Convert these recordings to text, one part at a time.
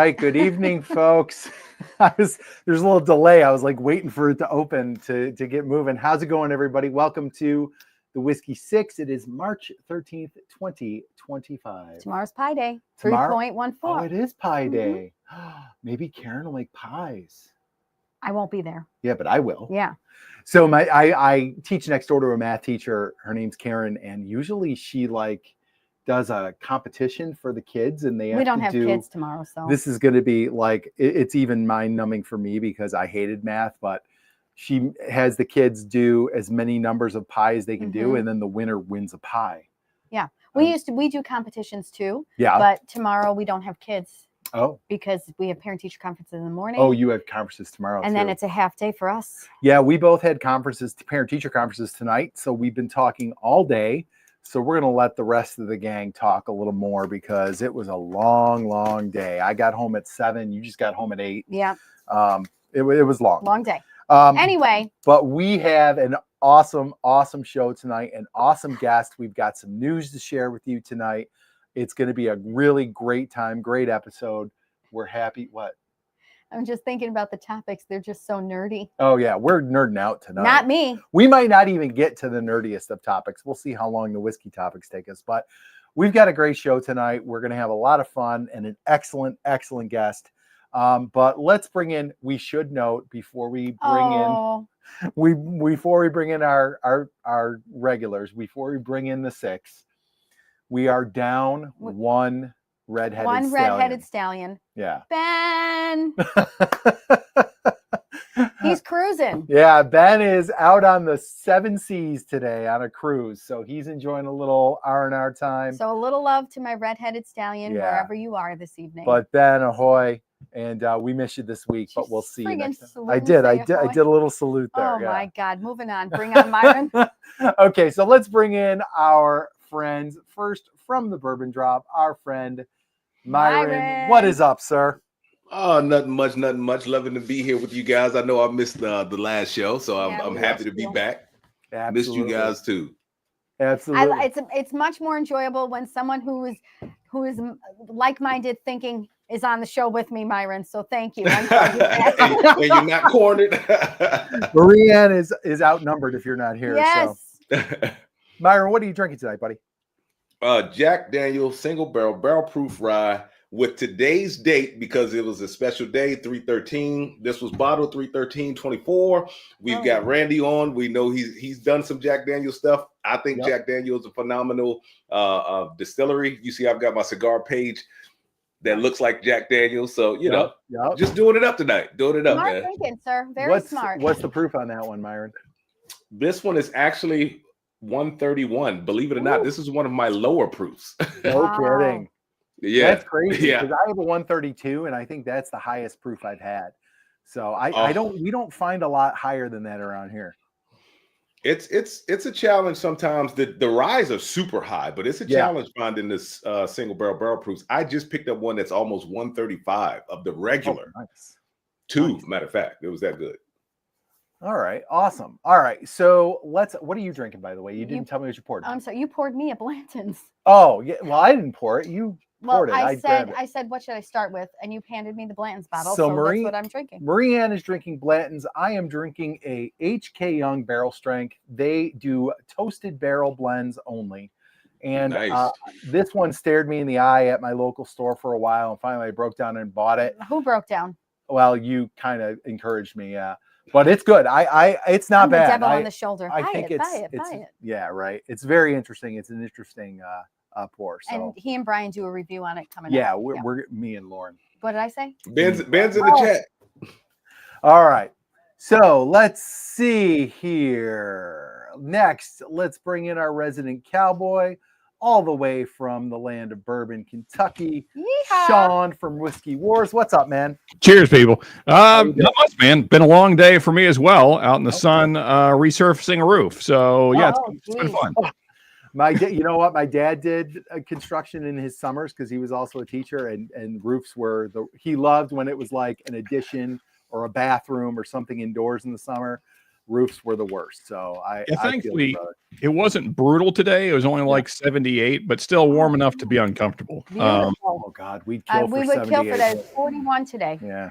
right. Good evening, folks. There's a little delay. I was like waiting for it to open to get moving. How's it going, everybody? Welcome to the Whiskey Six. It is March 13th, 2025. Tomorrow's Pie Day. 3.14. Oh, it is Pie Day. Maybe Karen will make pies. I won't be there. Yeah, but I will. Yeah. So I teach next door to a math teacher. Her name's Karen, and usually she does a competition for the kids, and we don't have kids tomorrow, so this is going to be like it's even mind-numbing for me because I hated math, but she has the kids do as many numbers of pie as they can do, and then the winner wins a pie. Yeah, we do competitions too. Yeah, but tomorrow we don't have kids. Oh, because we have parent-teacher conferences in the morning. Oh, you have conferences tomorrow, and then it's a half day for us. Yeah, we both had parent-teacher conferences tonight, so we've been talking all day. So we're going to let the rest of the gang talk a little more because it was a long, long day. I got home at 7. You just got home at 8. Yeah. It was long. Long day. Anyway. But we have an awesome, awesome show tonight, an awesome guest. We've got some news to share with you tonight. It's going to be a really great time, great episode. We're happy. What? I'm just thinking about the topics. They're just so nerdy. Oh, yeah. We're nerding out tonight. Not me. We might not even get to the nerdiest of topics. We'll see how long the whiskey topics take us. But we've got a great show tonight. We're going to have a lot of fun and an excellent, excellent guest. But let's bring in, we should note before we bring in our regulars, before we bring in the 6, we are down one redheaded stallion. Yeah. Ben. He's cruising. Yeah, Ben is out on the 7 seas today on a cruise. So he's enjoying a little R&R time. So a little love to my redheaded stallion wherever you are this evening. But Ben, ahoy. And we miss you this week, but we'll see you next time. I did a little salute there. Oh my God. Moving on. Bring on Myron. Okay, so let's bring in our friends. First from the Bourbon Drop, our friend Myron. What is up, sir? Oh, nothing much. Loving to be here with you guys. I know I missed the last show, so I'm happy to be back. Absolutely. Missed you guys too. Absolutely. It's much more enjoyable when someone who is like-minded thinking is on the show with me, Myron. So thank you. And you're not cornered. Marianne is outnumbered if you're not here. Yes. So. Myron, what are you drinking tonight, buddy? Jack Daniel's single barrel proof rye with today's date because it was a special day, 3/13. This was bottled 3/13/24. We've got Randy on. We know he's done some Jack Daniel's stuff. I think Jack Daniel's a phenomenal distillery. You see, I've got my cigar page that looks like Jack Daniel's. So, just doing it up tonight. Doing it up, smart man. Thinking, sir. Very smart. What's the proof on that one, Myron? This one is actually 131. Believe it or not, this is one of my lower proofs. No kidding. Yeah, that's crazy. Because I have a 132, and I think that's the highest proof I've had. So we don't find a lot higher than that around here. It's a challenge sometimes. The ryes are super high, but it's a challenge finding this single barrel proofs. I just picked up one that's almost 135 of the regular. Oh, nice. Matter of fact, it was that good. All right, awesome. All right, so what are you drinking, by the way? You didn't tell me what you poured. I'm sorry, you poured me a Blanton's. Oh, yeah. Well, I didn't pour it. You poured it. I said, what should I start with? And you handed me the Blanton's bottle, so that's what I'm drinking. Marianne is drinking Blanton's. I am drinking a HK Young Barrel Strength. They do toasted barrel blends only. And this one stared me in the eye at my local store for a while, and finally I broke down and bought it. Who broke down? Well, you kind of encouraged me, yeah. But it's good. It's not bad. The devil on the shoulder. I think buy it. Yeah, right. It's very interesting. It's an interesting pour. So. And he and Brian do a review on it coming up. Yeah, we're me and Lauren. What did I say? Ben's in the chat. All right. So let's see here. Next, let's bring in our resident cowboy, all the way from the land of Bourbon, Kentucky. Yeehaw. Sean from Whiskey Wars. What's up, man? Cheers, people. Not much, man. Been a long day for me as well, out in the sun, resurfacing a roof. So yeah, it's been fun. You know what? My dad did construction in his summers because he was also a teacher, and roofs were he loved when it was like an addition or a bathroom or something indoors in the summer. roofs were the worst. So thankfully it wasn't brutal today. It was only like 78, but still warm enough to be uncomfortable. Oh God, we'd kill for 78. Kill for that. 41 today. Yeah.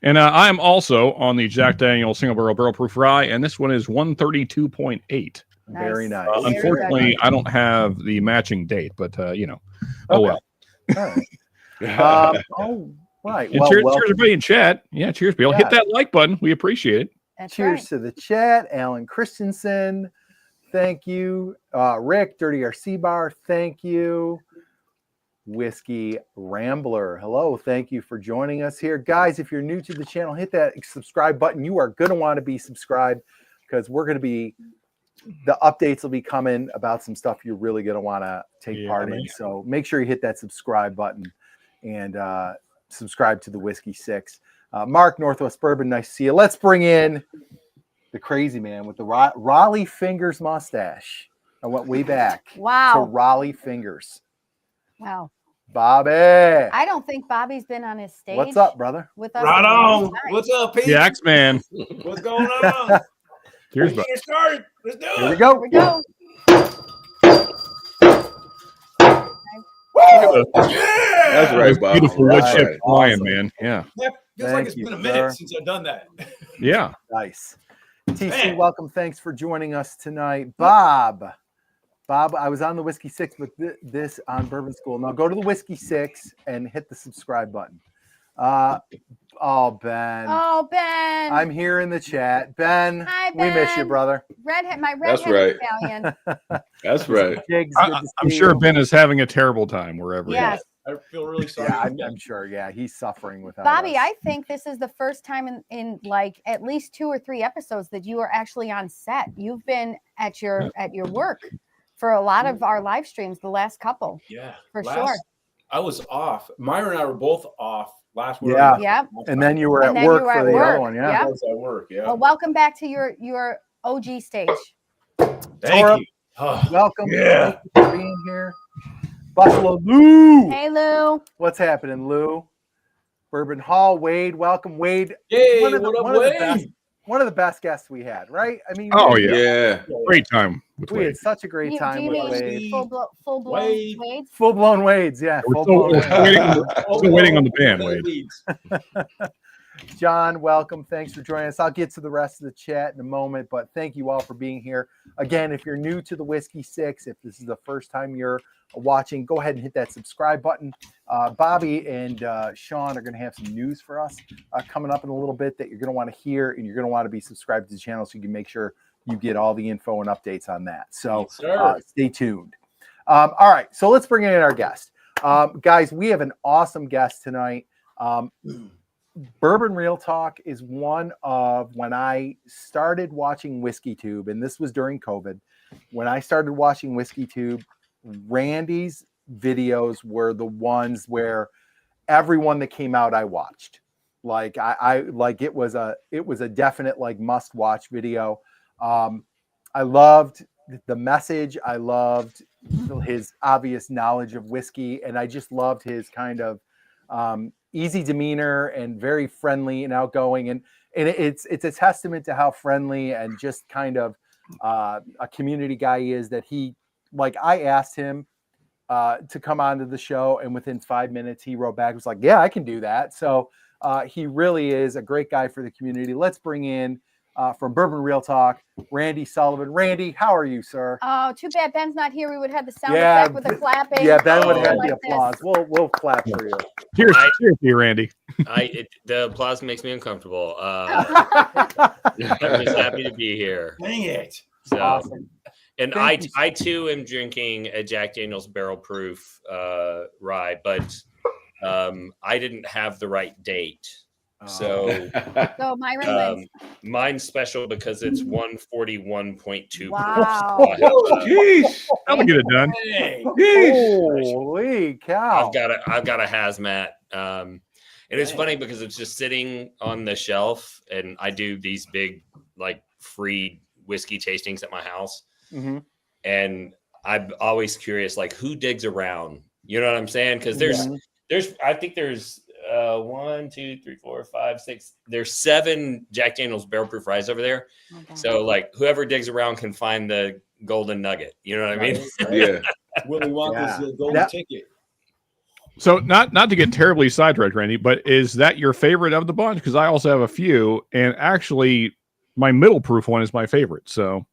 And I'm also on the Jack Daniel single barrel proof rye, and this one is 132.8. Very nice. Unfortunately, I don't have the matching date, but oh well. All right. Right. And cheers, everybody in chat. Yeah, cheers, Bill. Hit that like button. We appreciate it. That's cheers right. to the chat. Alan Christensen, thank you. Rick, Dirty RC Bar, thank you. Whiskey Rambler, hello. Thank you for joining us here. Guys, if you're new to the channel, hit that subscribe button. You are going to want to be subscribed because the updates will be coming about some stuff you're really going to want to take part in. So make sure you hit that subscribe button and subscribe to the Whiskey 6. Mark, Northwest Bourbon, nice to see you. Let's bring in the crazy man with the Raleigh Fingers mustache. I went way back. Wow. To Raleigh Fingers. Wow. Bobby. I don't think Bobby's been on his stage. What's up, brother? With us. Right on. What's up, Pete? The Axeman. What's going on? Cheers, Let's get started. Let's do it. Here we go. Here we go. Woo! That's right, Bob. Beautiful wood chip Awesome. Hawaiian, man. Yeah. That feels like it's been a minute since I've done that. Yeah. Nice. TC, Man. welcome. Thanks for joining us tonight. Bob, I was on the Whiskey 6 with this on Bourbon School. Now go to the Whiskey 6 and hit the subscribe button. Ben. Oh, Ben. I'm here in the chat. Ben, Hi, we miss you, Ben. brother. My That's redhead right. Italian. That's right. Jigs, good to I'm see sure you. Ben is having a terrible time wherever Yes. I feel really sorry. Yeah, I'm sure. Yeah, he's suffering without Bobby, us. I think this is the first time in like at least 2 or 3 episodes that you are actually on set. You've been at your work for a lot of our live streams, the last couple. Yeah. For sure. I was off. Myra and I were both off last week. Yeah. Yeah. And then you were And at then work you were for at the work. other one. Yeah. Yeah. I was at work. Yeah. Well, welcome back to your OG stage. Thank Tora, you. Oh, welcome. Yeah. Thank you for being here. Buffalo Lou. Hey, Lou. What's happening, Lou? Bourbon Hall, Wade. Welcome, Wade. hey, One of what up, one of the Wade? best one of the best guests we had, right? I mean, Oh, Yeah. Great time with we Wade. had such a great Do time you with mean Wade. full blown Wade. Wades? Full blown Wades, yeah. We're Full-blown still Wades. waiting on the band, Wade. John, welcome. Thanks for joining us. I'll get to the rest of the chat in a moment, but thank you all for being here. Again, if you're new to the Whiskey 6, if this is the first time you're watching, go ahead and hit that subscribe button. Bobby and Sean are going to have some news for us coming up in a little bit that you're going to want to hear, and you're going to want to be subscribed to the channel so you can make sure you get all the info and updates on that. So stay tuned. All right, so let's bring in our guest. Guys, we have an awesome guest tonight. Bourbon Real Talk is one of, when I started watching Whiskey Tube, and this was during COVID, when I started watching Whiskey Tube, Randy's videos were the ones where everyone that came out I watched. Like I like it was a definite like must watch video. I loved the message. I loved his obvious knowledge of whiskey, and I just loved his kind of easy demeanor and very friendly and outgoing, and it's a testament to how friendly and just kind of a community guy he is, that he, like, I asked him to come onto the show, and within 5 minutes he wrote back, was like, yeah, I can do that. So he really is a great guy for the community. Let's bring in from Bourbon Real Talk, Randy Sullivan. Randy, how are you, sir? Oh, too bad Ben's not here. We would have the sound effect with the clapping. Yeah, Ben would have had like the applause. We'll clap for you. Cheers to you, Randy. The applause makes me uncomfortable. I'm just happy to be here. Dang it. So, Awesome. and Thank you. I too am drinking a Jack Daniel's barrel proof rye, but I didn't have the right date. So So Myron wins. mine's special because it's 141.2. Wow. Jeez. That'll get it done. Hey. Holy cow. I've got a hazmat. And it's funny because it's just sitting on the shelf, and I do these big like free whiskey tastings at my house. Mm-hmm. And I'm always curious, like, who digs around? You know what I'm saying? Because I think there's 1, 2, 3, 4, 5, 6. There's 7 Jack Daniel's barrel proof ryes over there. Okay. So like whoever digs around can find the golden nugget. You know what I mean? Yeah. Willy Wonka's golden ticket. So not to get terribly sidetracked, Randy, but is that your favorite of the bunch? Because I also have a few, and actually my middle proof one is my favorite. So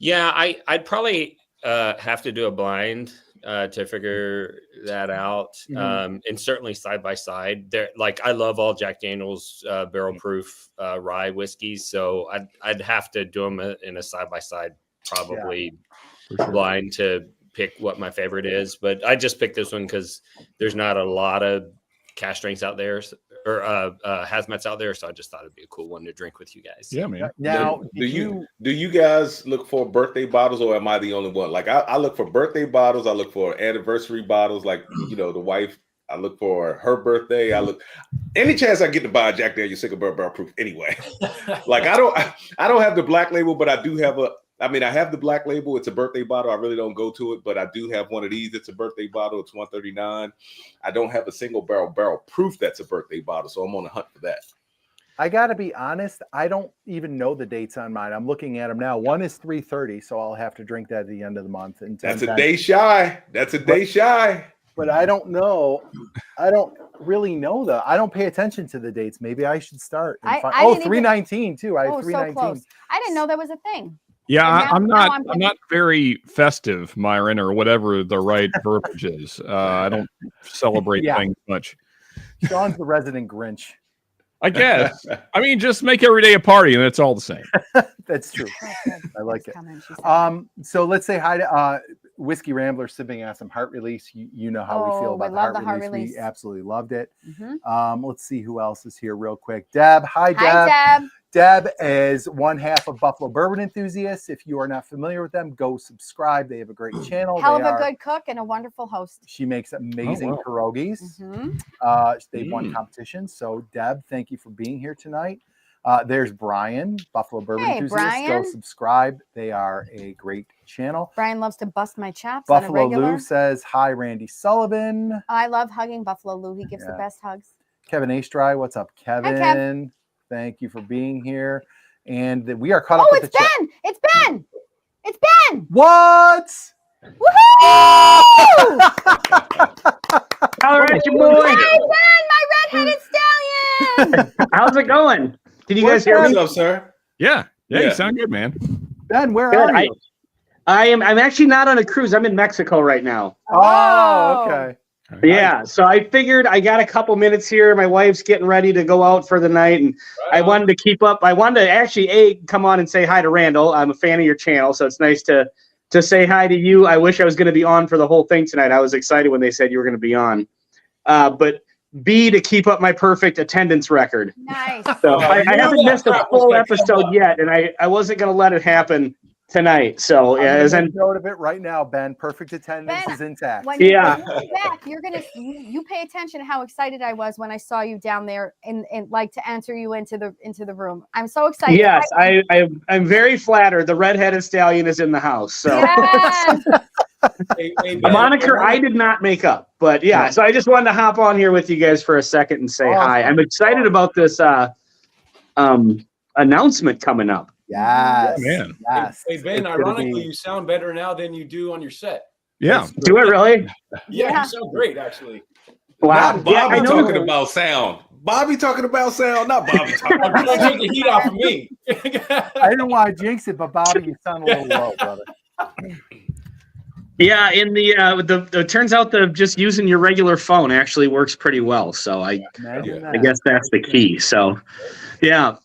Yeah, I'd probably have to do a blind to figure that out. And certainly side by side. There, like I love all Jack Daniel's barrel proof rye whiskeys, so I'd have to do them in a side by side, probably blind to pick what my favorite is. But I just picked this one because there's not a lot of cash drinks out there or hazmats out there, so I just thought it'd be a cool one to drink with you guys. yeah, man. Now, do you guys look for birthday bottles, or am I the only one? Like I look for birthday bottles, I look for anniversary bottles, like the wife. I look for her birthday. I look any chance I get to buy a Jack Daniel's single barrel proof anyway. Like I don't have the black label, but I do have I have the black label. It's a birthday bottle. I really don't go to it, but I do have one of these. It's a birthday bottle. It's $139. I don't have a single barrel proof that's a birthday bottle, so I'm on the hunt for that. I got to be honest. I don't even know the dates on mine. I'm looking at them now. One is 330, so I'll have to drink that at the end of the month. And that's a day shy. That's a day shy. But I don't know. I don't really know I don't pay attention to the dates. Maybe I should start. 319 too. I have 319. So close. I didn't know that was a thing. Yeah, I'm not very festive, Myron, or whatever the right verbiage is. I don't celebrate things much. Sean's the resident Grinch. I guess. I mean, just make every day a party, and it's all the same. That's true. I like it. So let's say hi to Whiskey Rambler sipping on some Heart Release. You know how we feel about the Heart Release. We absolutely loved it. Let's see who else is here real quick. Deb. Hi, Deb. Hi, Deb. Deb is one half of Buffalo Bourbon Enthusiasts. If you are not familiar with them, go subscribe. They have a great channel. Hell of a good cook and a wonderful host. She makes amazing pierogies. They've won competitions. So, Deb, thank you for being here tonight. There's Brian, Buffalo Bourbon Enthusiasts. Brian. Go subscribe. They are a great channel. Brian loves to bust my chops. Buffalo on a regular. Lou says, hi, Randy Sullivan. I love hugging Buffalo Lou. He gives the best hugs. Kevin Astry, what's up, Kevin? Hi, Kev. Thank you for being here. And we are caught up with it's Ben! It's Ben! It's Ben! What? Woohoo! All right, your boy. Hey, Ben, my red-headed stallion! How's it going? Can you guys hear me? What's up, sir? Yeah, you sound good, man. Ben, where are you? I'm actually not on a cruise. I'm in Mexico right now. Oh, okay. Yeah, so I figured I got a couple minutes here. My wife's getting ready to go out for the night, and I wanted to keep up. I wanted to actually come on and say hi to Randall. I'm a fan of your channel, so it's nice to say hi to you. I wish I was going to be on for the whole thing tonight. I was excited when they said you were going to be on. But B, to keep up my perfect attendance record. Nice. So I haven't missed a full episode yet, and I wasn't going to let it happen tonight. So as I'm note of it right now, Ben, perfect attendance is intact. When you come back, you pay attention to how excited I was when I saw you down there and like to enter you into the room. I'm so excited. Yes, I'm very flattered. The red-headed stallion is in the house. So yes. A moniker I did not make up, but yeah. So I just wanted to hop on here with you guys for a second and say hi. I'm excited about this announcement coming up. Yes, man. Yes. Hey Ben, ironically, you sound better now than you do on your set. Yeah. Do it really? Yeah, you sound great, actually. Wow. Not Bobby talking about sound. Bobby talking about sound, not Bobby talking about I'm trying to take the heat off of me. I didn't want to jinx it, but Bobby, you sound a little low, brother. Yeah, in the turns out the just using your regular phone actually works pretty well. So I guess that's the key. So yeah.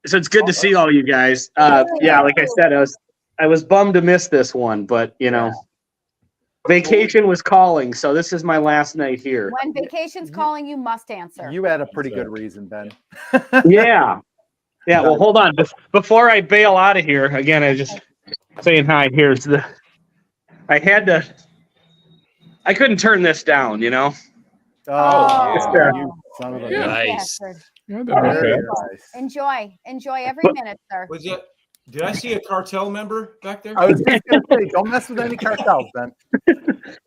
So it's good to see all you guys. Yeah, like I said, I was bummed to miss this one, but vacation was calling, so this is my last night here. When vacation's calling, you must answer. You had a pretty good reason, Ben. Yeah. Well, hold on. Before I bail out of here, again, I just saying hi. Here's I couldn't turn this down, Oh, you son of a Nice. Enjoy every minute, sir. Was it Did I see a cartel member back there? I was just going to say, don't mess with any cartels, Ben.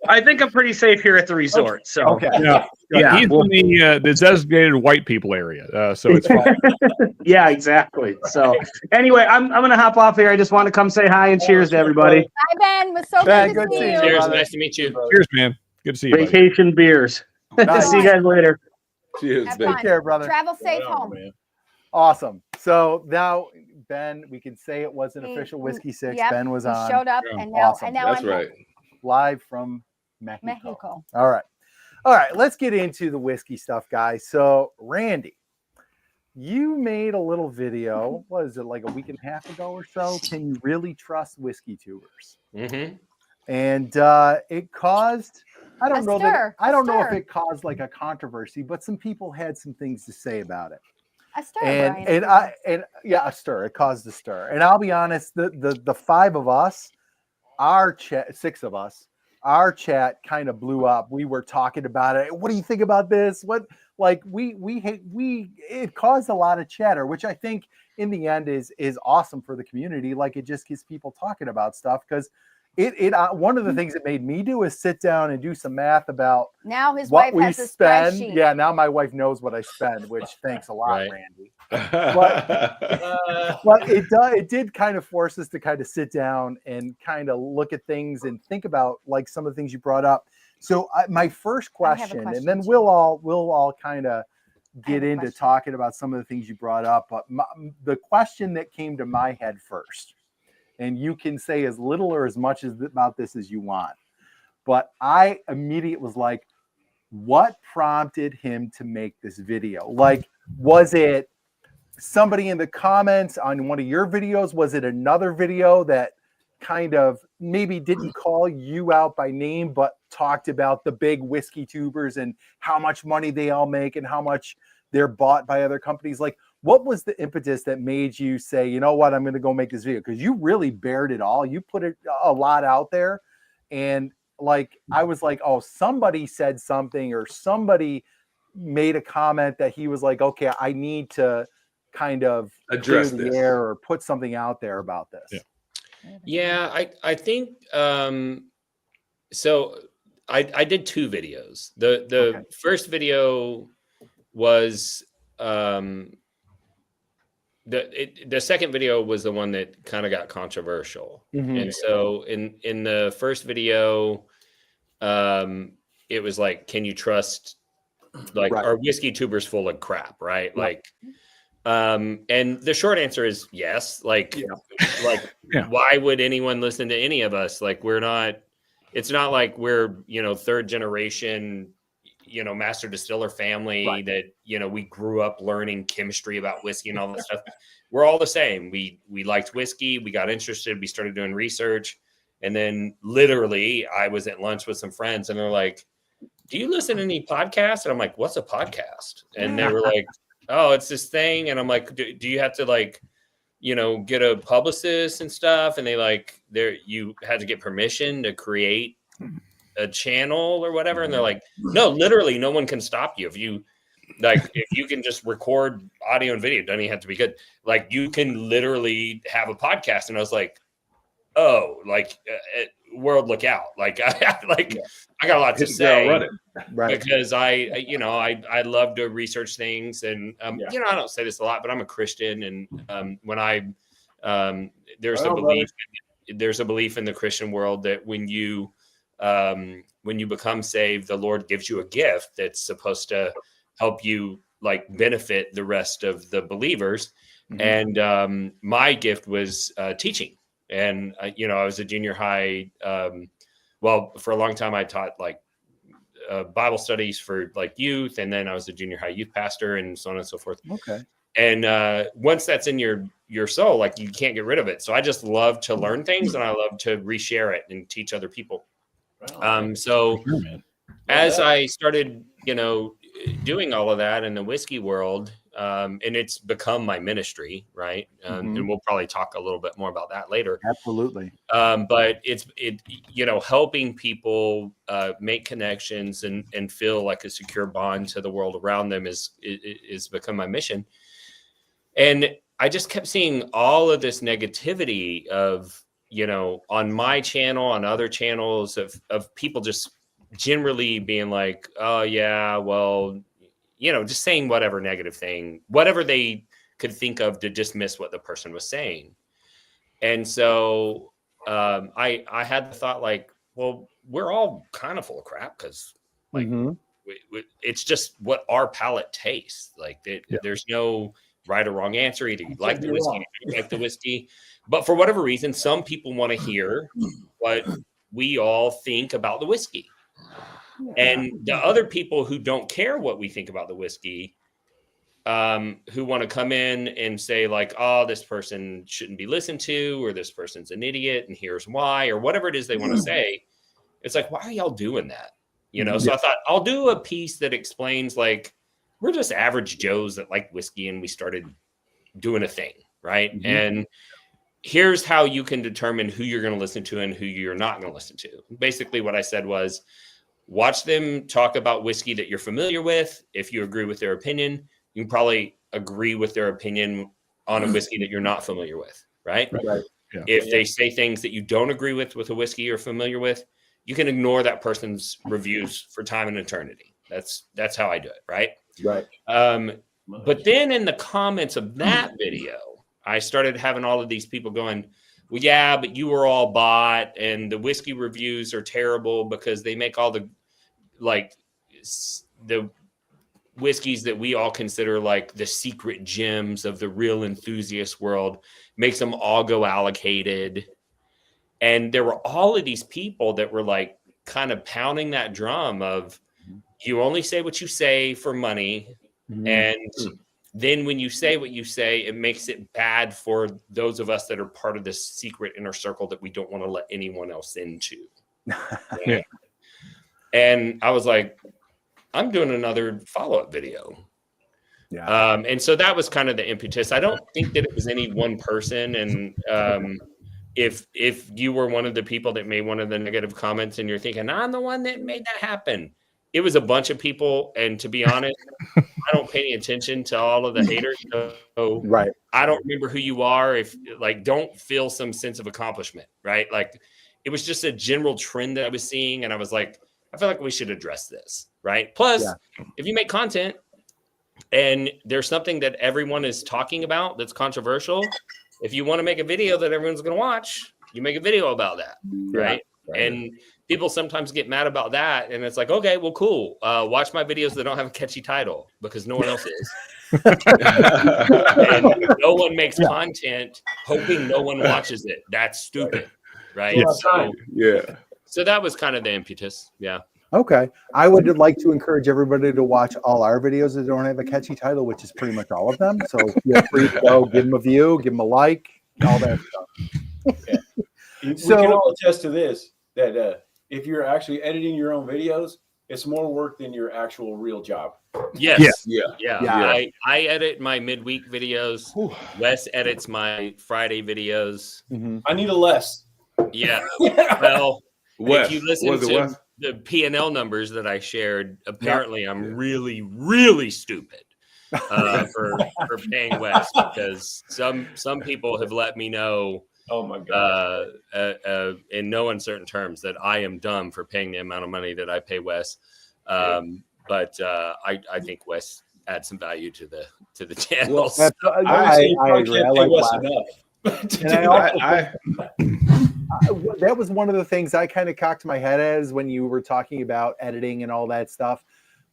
I think I'm pretty safe here at the resort. So Okay. Yeah, he's well- in the designated white people area, so it's fine. yeah, exactly. So anyway, I'm gonna hop off here. I just want to come say hi and cheers to everybody. Hi, Ben. It was so Ben, good to see you. Cheers. brother. Nice to meet you. Cheers, man. Good to see you. Buddy. Vacation beers. Nice. See you guys later. Cheers, Have baby. fun. Take care, brother. Travel safe Right on, home. man. Awesome. So now, Ben, we can say it was an He- official Whiskey Six. Yep, Ben was he on showed up, Yeah. and now Awesome. That's I'm right. live from Mexico. Mexico. All right. All right. Let's get into the whiskey stuff, guys. So, Randy, you made a little video. What is it, like a week and a half ago or so? Can you really trust whiskey tubers? Mm-hmm. And it caused, I don't know that, I don't know if it caused like a controversy, but some people had some things to say about it. A stir, And Brian. yeah, a stir. It caused a stir. And I'll be honest, the five of us, our chat, six of us, our chat kind of blew up. We were talking about it. What do you think about this? What, like it caused a lot of chatter, which I think in the end is awesome for the community. Like, it just gets people talking about stuff, because it one of the things it made me do is sit down and do some math about Now his what wife we has a spend. spreadsheet. Yeah, now my wife knows what I spend, which thanks a lot, Right. Randy. Uh, But it did kind of force us to kind of sit down and kind of look at things and think about like some of the things you brought up. So my first I have a question, and question then too. we'll all kind of I have get a into question. talking about some of the things you brought up. But the question that came to my head first, and you can say as little or as much about this as you want, but I immediately was like, what prompted him to make this video? Like, was it somebody in the comments on one of your videos? Was it another video that kind of maybe didn't call you out by name, but talked about the big whiskey tubers and how much money they all make and how much they're bought by other companies? Like, what was the impetus that made you say, you know what, I'm going to go make this video? Because you really bared it all. You put a lot out there. And like, I was like, oh, somebody said something, or somebody made a comment that he was like, okay, I need to kind of Address clear the this. air or put something out there about this. Yeah, I think so. I did two videos. The Okay. first video was the second video was the one that kind of got controversial. Mhm. And so in the first video, it was like, can you trust, like, Right. are whiskey tubers full of crap, right? Yeah. Like, and the short answer is yes. Like, Yeah. why would anyone listen to any of us? Like, it's not like we're, third generation, master distiller family Right. that, we grew up learning chemistry about whiskey and all that stuff. We're all the same. We liked whiskey. We got interested. We started doing research. And then literally I was at lunch with some friends and they're like, do you listen to any podcasts? And I'm like, what's a podcast? And they were like, oh, it's this thing. And I'm like, do you have to get a publicist and stuff? And you had to get permission to create a channel or whatever. And they're like, no, literally no one can stop you. If you can just record audio and video, it doesn't even have to be good. Like, you can literally have a podcast. And I was like, oh, world, look out. Like, I got a lot to say. Right. Because I love to research things, and I don't say this a lot, but I'm a Christian, and when there's a belief in the Christian world that when you become saved, the Lord gives you a gift that's supposed to help you benefit the rest of the believers. Mhm. And my gift was teaching, and I was a junior high. For a long time I taught Bible studies for youth, and then I was a junior high youth pastor, and so on and so forth. Okay. And once that's in your soul, you can't get rid of it. So I just love to learn things, and I love to reshare it and teach other people. So Sure, man. as I started, doing all of that in the whiskey world, and it's become my ministry, right? And we'll probably talk a little bit more about that later. Absolutely. But it helping people make connections and feel like a secure bond to the world around them is become my mission. And I just kept seeing all of this negativity of, on my channel, on other channels of people just generally being like, oh yeah, well, just saying whatever negative thing, whatever they could think of to dismiss what the person was saying. And so I had the thought like, well, we're all kind of full of crap because like it's just what our palate tastes like. There's no right or wrong answer. Either you like the whiskey, or you don't like the whiskey. But for whatever reason, some people want to hear what we all think about the whiskey. And the other people who don't care what we think about the whiskey, who want to come in and say like, oh, this person shouldn't be listened to, or this person's an idiot and here's why, or whatever it is they want to say. It's like, why are y'all doing that? So I thought I'll do a piece that explains like, we're just average Joes that like whiskey and we started doing a thing. Right. And here's how you can determine who you're going to listen to and who you're not going to listen to. Basically what I said was, watch them talk about whiskey that you're familiar with. If you agree with their opinion, you can probably agree with their opinion on a whiskey that you're not familiar with, right? Right. Yeah. If they say things that you don't agree with a whiskey you're familiar with, you can ignore that person's reviews for time and eternity. That's how I do it, right? Right. But then in the comments of that video, I started having all of these people going, well, yeah, but you were all bought and the whiskey reviews are terrible because they make all the whiskeys that we all consider like the secret gems of the real enthusiast world, makes them all go allocated. And there were all of these people that were like kind of pounding that drum of, you only say what you say for money. And then when you say what you say, it makes it bad for those of us that are part of this secret inner circle that we don't want to let anyone else into. Yeah. And I was like, I'm doing another follow-up video. Yeah. And so that was kind of the impetus. I don't think that it was any one person. And if you were one of the people that made one of the negative comments and you're thinking, I'm the one that made that happen, it was a bunch of people. And to be honest, I don't pay any attention to all of the haters. So Right. I don't remember who you are. If don't feel some sense of accomplishment, right? Like it was just a general trend that I was seeing. And I was like, I feel like we should address this, right? Plus, if you make content and there's something that everyone is talking about that's controversial, if you want to make a video that everyone's going to watch, you make a video about that, right? And people sometimes get mad about that. And it's like, okay, well, cool. Watch my videos that don't have a catchy title because no one else is. And no one makes content hoping no one watches it. That's stupid, right? So that was kind of the impetus. Yeah. Okay. I would like to encourage everybody to watch all our videos that don't have a catchy title, which is pretty much all of them. So feel free to go give them a view, give them a like, all that stuff. We can all attest to this, that if you're actually editing your own videos, it's more work than your actual real job. Yes. Yeah. I edit my midweek videos. Wes edits my Friday videos. I need a less. Yeah. Well, if you listen to the P&L numbers that I shared, apparently I'm really, really stupid for paying Wes, because some people have let me know, oh my God, in no uncertain terms, that I am dumb for paying the amount of money that I pay Wes. But I think Wes adds some value to the channel. Well, I agree. I like Wes enough. That was one of the things I kind of cocked my head as when you were talking about editing and all that stuff.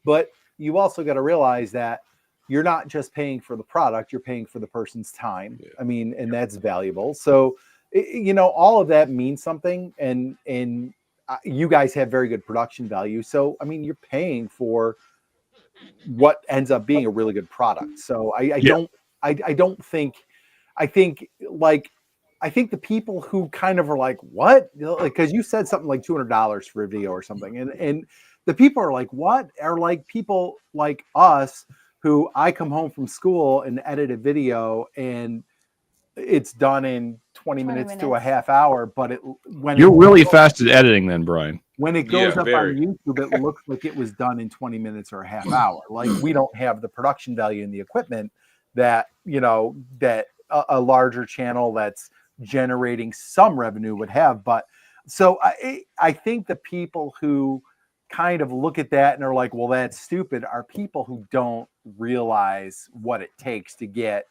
But you also got to realize that you're not just paying for the product, you're paying for the person's time. I mean, and that's valuable. So, all of that means something. And you guys have very good production value. So, I mean, you're paying for what ends up being a really good product. So I think the people who kind of are like, what? Because you said something like $200 for a video or something. And the people are like, what? Are like people like us who I come home from school and edit a video and it's done in 20 minutes to a half hour. But you're really fast at editing then, Brian. When it goes up on YouTube, it looks like it was done in 20 minutes or a half hour. Like we don't have the production value and the equipment that, that a larger channel that's generating some revenue would have. But so I think the people who kind of look at that and are like, well, that's stupid, are people who don't realize what it takes to get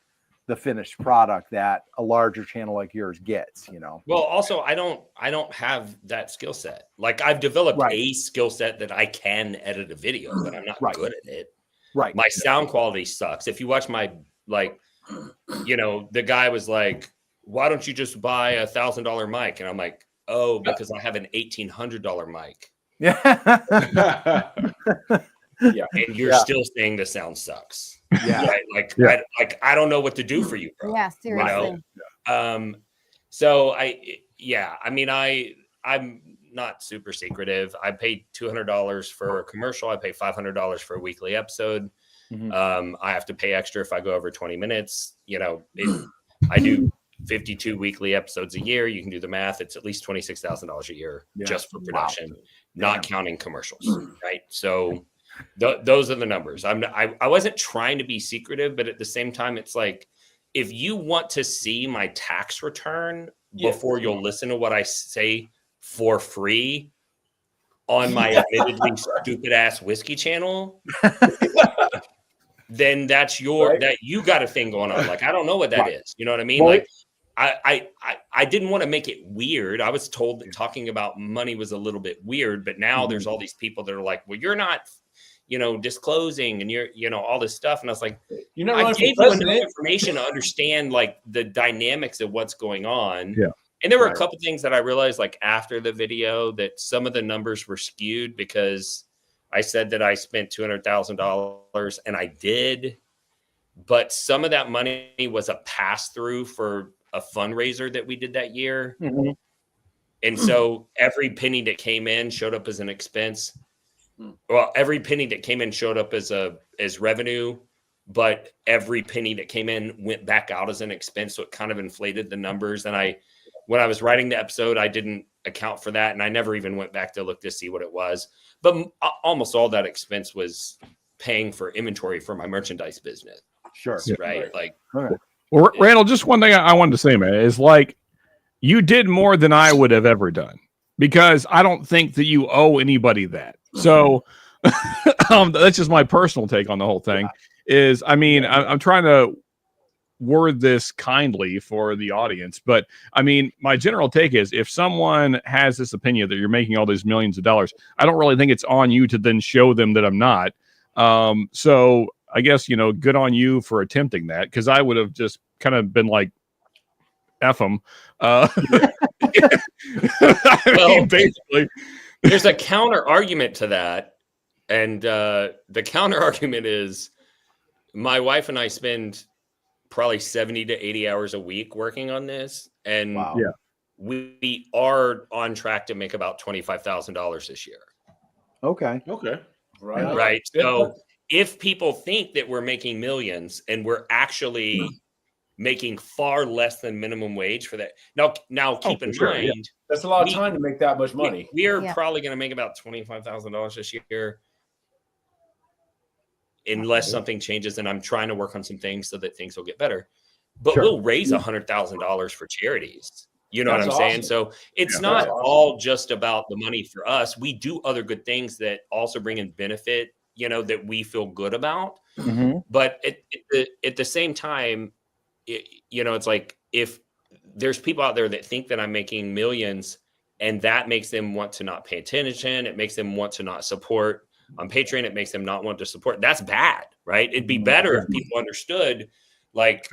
the finished product that a larger channel like yours gets, Well, also I don't have that skill set. Like I've developed a skill set that I can edit a video, but I'm not good at it. Right. My sound quality sucks. If you watch my, the guy was like, why don't you just buy $1,000 mic? And I'm like, oh, because I have an $1,800 mic. Yeah. Yeah. And you're still saying the sound sucks. Yeah. Right? I don't know what to do for you, bro. Yeah, seriously. So I'm not super secretive. I paid $200 for a commercial. I pay $500 for a weekly episode. I have to pay extra if I go over 20 minutes. I do 52 weekly episodes a year. You can do the math. It's at least $26,000 a year just for production, not counting commercials. Right. So those are the numbers. I wasn't trying to be secretive, but at the same time, it's like, if you want to see my tax return before you'll listen to what I say for free on my admittedly stupid ass whiskey channel, then that's that you got a thing going on. Like, I don't know what that is. You know what I mean? Like, I didn't want to make it weird. I was told that talking about money was a little bit weird, but now there's all these people that are like, well, you're not, disclosing and you're, all this stuff. And I was like, I gave you enough information to understand like the dynamics of what's going on. Yeah. And there were a couple things that I realized like after the video that some of the numbers were skewed because I said that I spent $200,000 and I did, but some of that money was a pass through for a fundraiser that we did that year. And so every penny that came in showed up as an expense. Well, every penny that came in showed up as revenue, but every penny that came in went back out as an expense. So it kind of inflated the numbers. And when I was writing the episode, I didn't account for that. And I never even went back to look to see what it was. But almost all that expense was paying for inventory for my merchandise business. Sure. Right. Like, well, Randall, just one thing I wanted to say, man, is like, you did more than I would have ever done because I don't think that you owe anybody that. So that's just my personal take on the whole thing is, I mean, I'm trying to word this kindly for the audience, but I mean, my general take is if someone has this opinion that you're making all these millions of dollars, I don't really think it's on you to then show them that I'm not. So I guess, good on you for attempting that. Cause I would have just kind of been like, F them. Basically, there's a counter argument to that. And the counter argument is my wife and I spend probably 70 to 80 hours a week working on this. And we are on track to make about $25,000 this year. Okay. Right. So if people think that we're making millions and we're actually making far less than minimum wage for that. Now keep in mind, that's a lot of time to make that much money. We are probably going to make about $25,000 this year unless something changes. And I'm trying to work on some things so that things will get better, but we'll raise $100,000 for charities. You know what I'm saying? So it's not all just about the money for us. We do other good things that also bring in benefit, that we feel good about. But at the same time, it's like if there's people out there that think that I'm making millions and that makes them want to not pay attention. It makes them want to not support on Patreon. It makes them not want to support. That's bad, right? It'd be better if people understood, like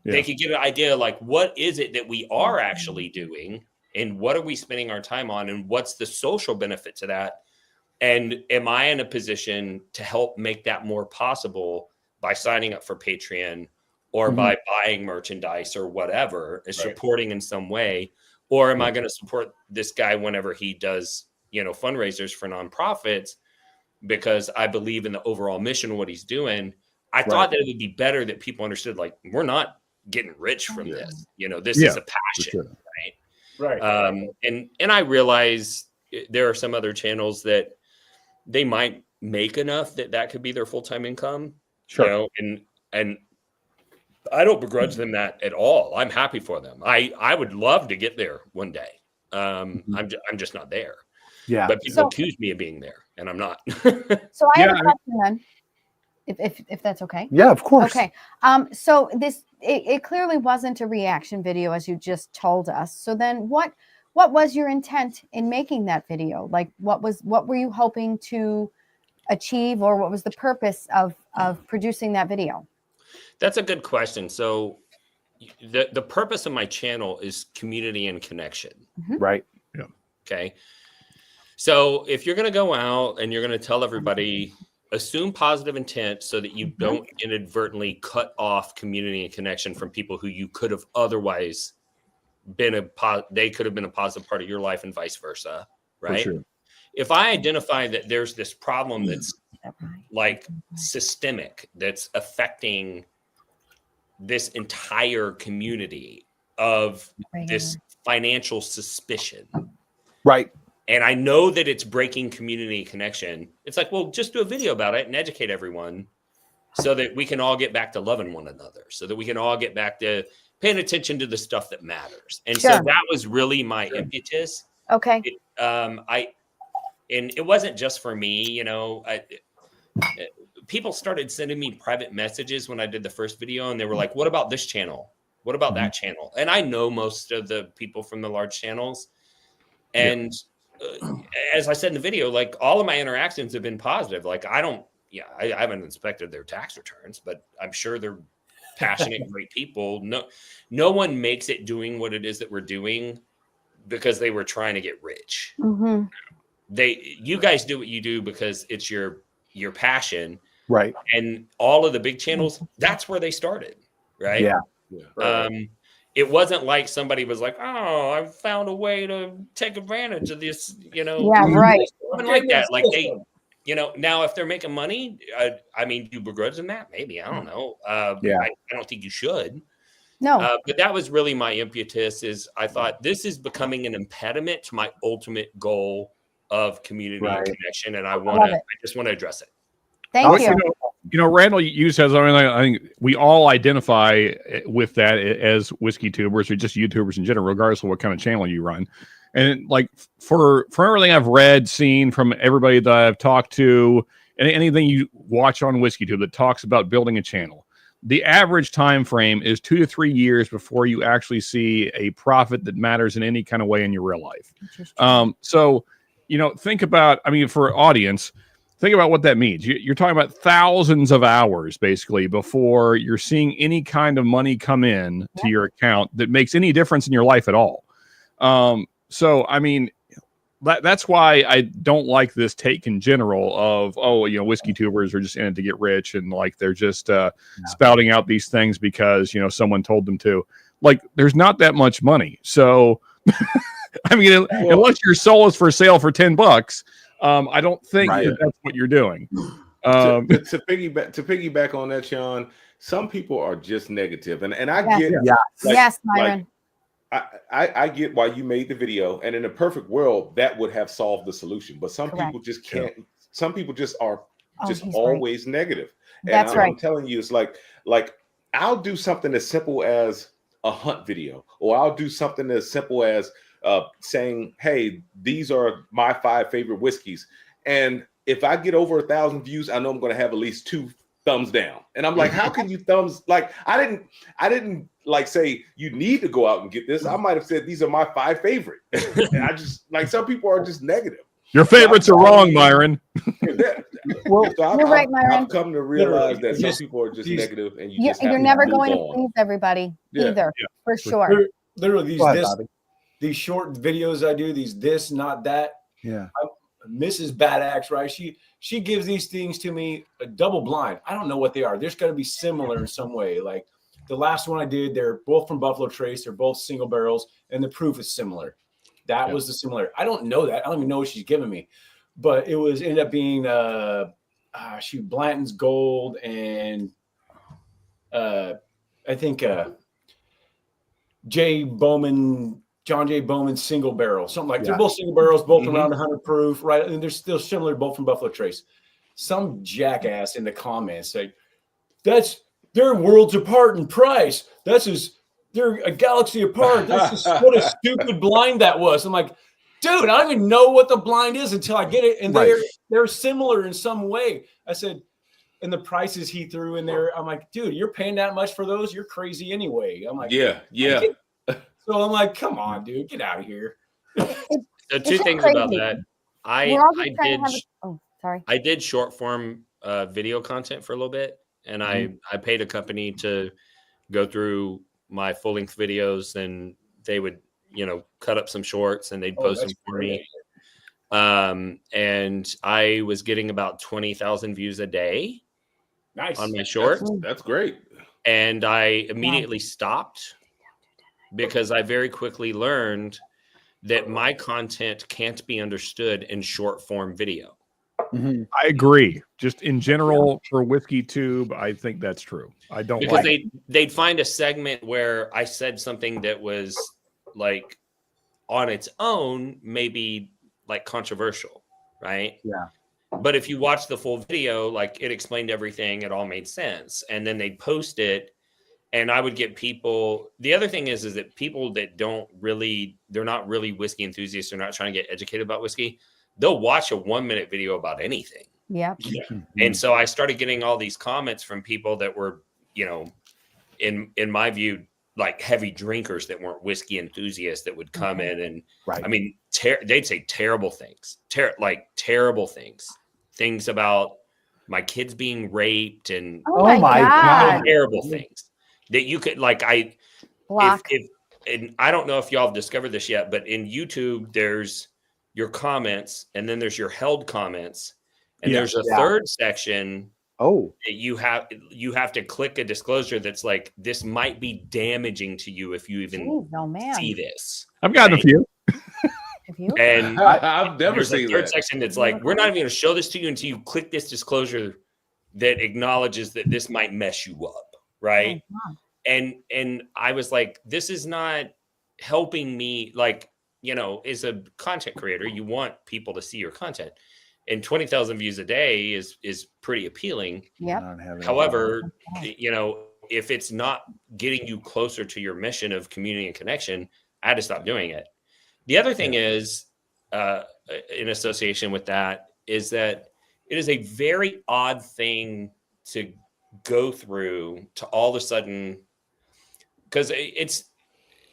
they could get an idea, like what is it that we are actually doing and what are we spending our time on and what's the social benefit to that? And am I in a position to help make that more possible by signing up for Patreon or by buying merchandise or whatever, is supporting in some way? Or am I going to support this guy whenever he does, fundraisers for nonprofits because I believe in the overall mission of what he's doing? I thought that it would be better that people understood, like, we're not getting rich from this. This is a passion, right? And I realize there are some other channels that they might make enough that could be their full-time income, and I don't begrudge them that at all. I'm happy for them. I would love to get there one day. I'm just not there. Yeah. But people accuse me of being there, and I'm not. So I have a question then, if that's okay. Yeah, of course. Okay. So it clearly wasn't a reaction video, as you just told us. So then what was your intent in making that video? Like, what were you hoping to achieve, or what was the purpose of producing that video? That's a good question. So the purpose of my channel is community and connection. Right. Yeah. Okay. So if you're going to go out and you're going to tell everybody, assume positive intent so that you don't inadvertently cut off community and connection from people who you could have otherwise been they could have been a positive part of your life, and vice versa. Right. For sure. If I identify that there's this problem that's like systemic, that's affecting this entire community of this financial suspicion. Right. And I know that it's breaking community connection. It's like, well, just do a video about it and educate everyone so that we can all get back to loving one another, so that we can all get back to paying attention to the stuff that matters. And so that was really my impetus. Okay. And it wasn't just for me, you know, people started sending me private messages when I did the first video, and they were like, what about this channel? What about that channel? And I know most of the people from the large channels. And as I said in the video, like, all of my interactions have been positive. Like, I haven't inspected their tax returns, but I'm sure they're passionate, great people. No one makes it doing what it is that we're doing because they were trying to get rich. You guys do what you do because it's your passion. Right. And all of the big channels, that's where they started. Right. Yeah. It wasn't like somebody was like, oh, I found a way to take advantage of this, you know. Yeah, right. Like that. Like they, you know, now if they're making money, I mean, do you begrudge them that? Maybe. I don't know. I don't think you should. No. But that was really my impetus. Is I thought this is becoming an impediment to my ultimate goal of community and connection, and I just want to address it. Thank you. You know, Randall, you said something. I think we all identify with that as whiskey tubers or just YouTubers in general, regardless of what kind of channel you run. And like for everything I've read, seen from everybody that I've talked to, and anything you watch on WhiskeyTube that talks about building a channel, the average time frame is 2 to 3 years before you actually see a profit that matters in any kind of way in your real life. So, you know, think about, I mean, for audience, think about what that means. You're talking about thousands of hours basically before you're seeing any kind of money come in to your account that makes any difference in your life at all. So, I mean, that's why I don't like this take in general of, oh, you know, whiskey tubers are just in it to get rich. And like, they're just spouting out these things because, you know, someone told them to. Like, there's not that much money. So, I mean, unless your soul is for sale for $10, I don't think that's what you're doing. To piggyback on that, Sean, some people are just negative, and I get yes, Myron. I get why you made the video, and in a perfect world that would have solved the solution, but some people just can't. Some people just are always negative. And That's right. I'm telling you, it's like I'll do something as simple as a hunt video, or I'll do something as simple as saying, hey, these are my 5 favorite whiskeys. And if I get over 1,000 views, I know I'm going to have at least 2 thumbs down. And I'm like, how can you thumbs? Like, I didn't like say you need to go out and get this. I might have said these are my 5 favorite. And I just like, some people are just negative. Your favorites are wrong, Myron. Well, you're right, Myron. I've come to realize that some people are just negative, and you're never going to please everybody either, for sure. Literally, these short videos I do, these this, not that. Yeah. Mrs. Bad Axe, right? She gives these things to me double blind. I don't know what they are. There's got to be similar in some way. Like the last one I did, they're both from Buffalo Trace. They're both single barrels, and the proof is similar. That was the similar. I don't know that. I don't even know what she's giving me, but it ended up being Blanton's Gold and I think John J. Bowman single barrel, something like they're both single barrels, both around 100 proof, right? And they're still similar, both from Buffalo Trace. Some jackass in the comments say, they're worlds apart in price. They're a galaxy apart. What a stupid blind that was. I'm like, dude, I don't even know what the blind is until I get it. And they're similar in some way. I said, and the prices he threw in there, I'm like, dude, you're paying that much for those? You're crazy anyway. I'm like, yeah. So I'm like, come on, dude, get out of here. So two things about that. I did short form video content for a little bit, and I paid a company to go through my full length videos, and they would, cut up some shorts and they'd post them for me. And I was getting about 20,000 views a day. Nice. On my shorts. That's great. And I immediately stopped because I very quickly learned that my content can't be understood in short form video. I agree. Just in general for Whiskey Tube, I think that's true. I don't because they'd find a segment where I said something that was like on its own, maybe like controversial, right? Yeah. But if you watch the full video, like it explained everything, it all made sense. And then they'd post it, and I would get people. The other thing is that people that they're not really whiskey enthusiasts, they're not trying to get educated about whiskey, they'll watch a 1-minute video about anything. Yeah. And so I started getting all these comments from people that were, in my view, like heavy drinkers that weren't whiskey enthusiasts that would come in and, I mean, they'd say terrible things, terrible things about my kids being raped and oh my God. Terrible things that you could block. And I don't know if y'all have discovered this yet, but in YouTube, there's your comments, and then there's your held comments, and there's a third section. Oh, that you have to click a disclosure that's like, this might be damaging to you if you even see this. I've gotten a few. And I've never seen a third that section that's like, we're not even going to show this to you until you click this disclosure that acknowledges that this might mess you up, right? And I was like, this is not helping me. Like, as a content creator, you want people to see your content. And 20,000 views a day is pretty appealing. Yeah. However, if it's not getting you closer to your mission of community and connection, I had to stop doing it. The other thing is, in association with that, is that it is a very odd thing to go through to all of a sudden, because it's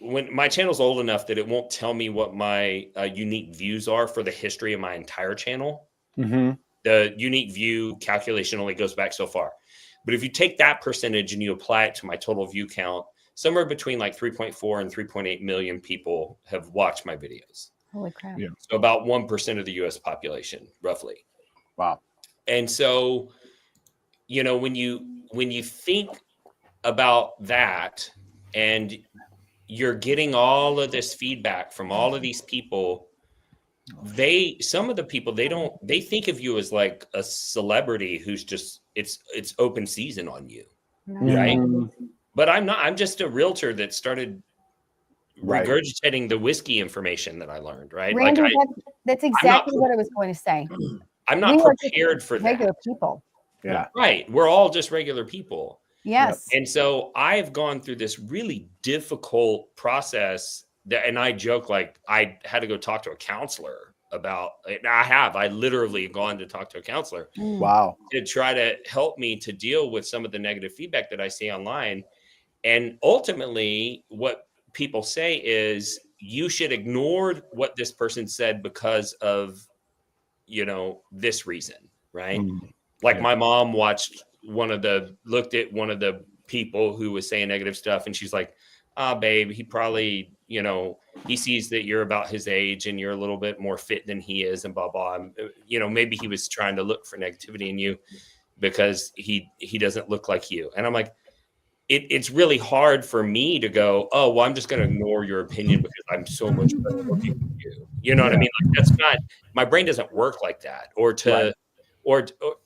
when my channel's old enough that it won't tell me what my unique views are for the history of my entire channel. The unique view calculation only goes back so far. But if you take that percentage and you apply it to my total view count, somewhere between like 3.4 and 3.8 million people have watched my videos. Holy crap. Yeah. So about 1% of the US population, roughly. Wow. And so, when you think about that and you're getting all of this feedback from all of these people, some of the people, they think of you as like a celebrity who's just, it's open season on you. Right. But I'm not. I'm just a realtor that started regurgitating the whiskey information that I learned. Right. Randy, that's exactly what I was going to say. I'm not prepared for that. Regular people. Yeah. Right. We're all just regular people. Yes. And so I've gone through this really difficult process and I joke like I had to go talk to a counselor about it. I literally gone to talk to a counselor. Wow. To try to help me to deal with some of the negative feedback that I see online. And ultimately what people say is you should ignore what this person said because of, this reason, right? Like my mom looked at one of the people who was saying negative stuff and she's like, babe, he probably, he sees that you're about his age and you're a little bit more fit than he is and blah, blah. Maybe he was trying to look for negativity in you because he doesn't look like you. And I'm like, it's really hard for me to go, oh, well, I'm just going to ignore your opinion because I'm so much better looking than you. You know what I mean? Like that's not, my brain doesn't work like that.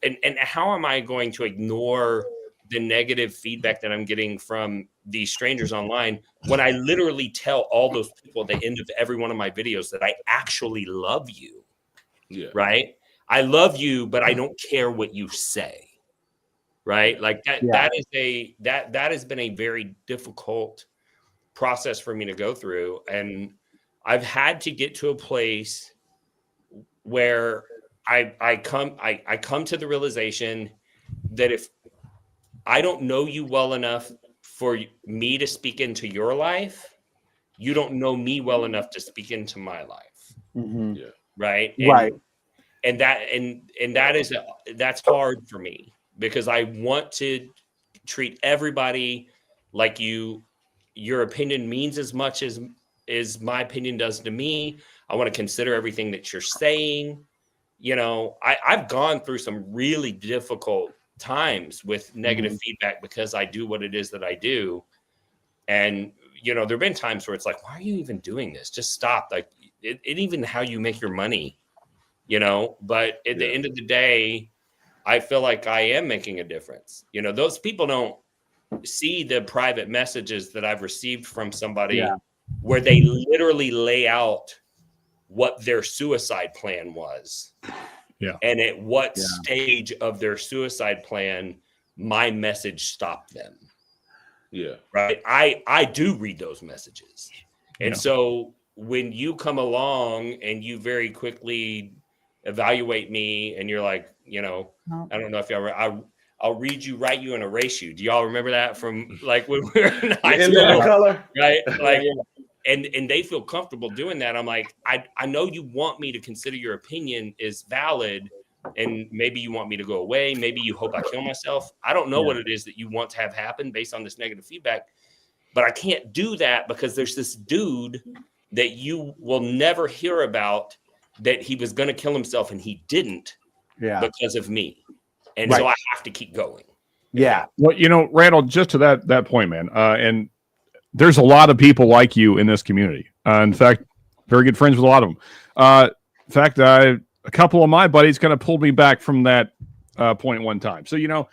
And how am I going to ignore the negative feedback that I'm getting from these strangers online when I literally tell all those people at the end of every one of my videos that I actually love you? Yeah. Right? I love you, but I don't care what you say. right? Like that, Yeah. that has been a very difficult process for me to go through. And I've had to get to a place where I come to the realization that if I don't know you well enough for me to speak into your life, you don't know me well enough to speak into my life. Mm-hmm. Yeah. Right. Right. And that's hard for me because I want to treat everybody like your opinion means as much as my opinion does to me. I want to consider everything that you're saying. You know, I've gone through some really difficult times with negative feedback because I do what it is that I do. And, you know, there've been times where it's like, why are you even doing this? Just stop. Like it even how you make your money, you know, but at the end of the day, I feel like I am making a difference. You know, those people don't see the private messages that I've received from somebody where they literally lay out what their suicide plan was. Yeah. And at what stage of their suicide plan my message stopped them. Yeah. Right. I do read those messages. And so when you come along and you very quickly evaluate me and you're like, you know, I don't know if I'll read you, write you, and erase you. Do y'all remember that from like when we were in high school? Color? Right. Like, and they feel comfortable doing that. I'm like, I know you want me to consider your opinion is valid. And maybe you want me to go away. Maybe you hope I kill myself. I don't know what it is that you want to have happen based on this negative feedback, but I can't do that because there's this dude that you will never hear about that he was going to kill himself and he didn't because of me. And so I have to keep going. Yeah. Well, you know, Randall, just to that point, man, and there's a lot of people like you in this community. In fact, very good friends with a lot of them. In fact, a couple of my buddies kind of pulled me back from that point one time. So, you know,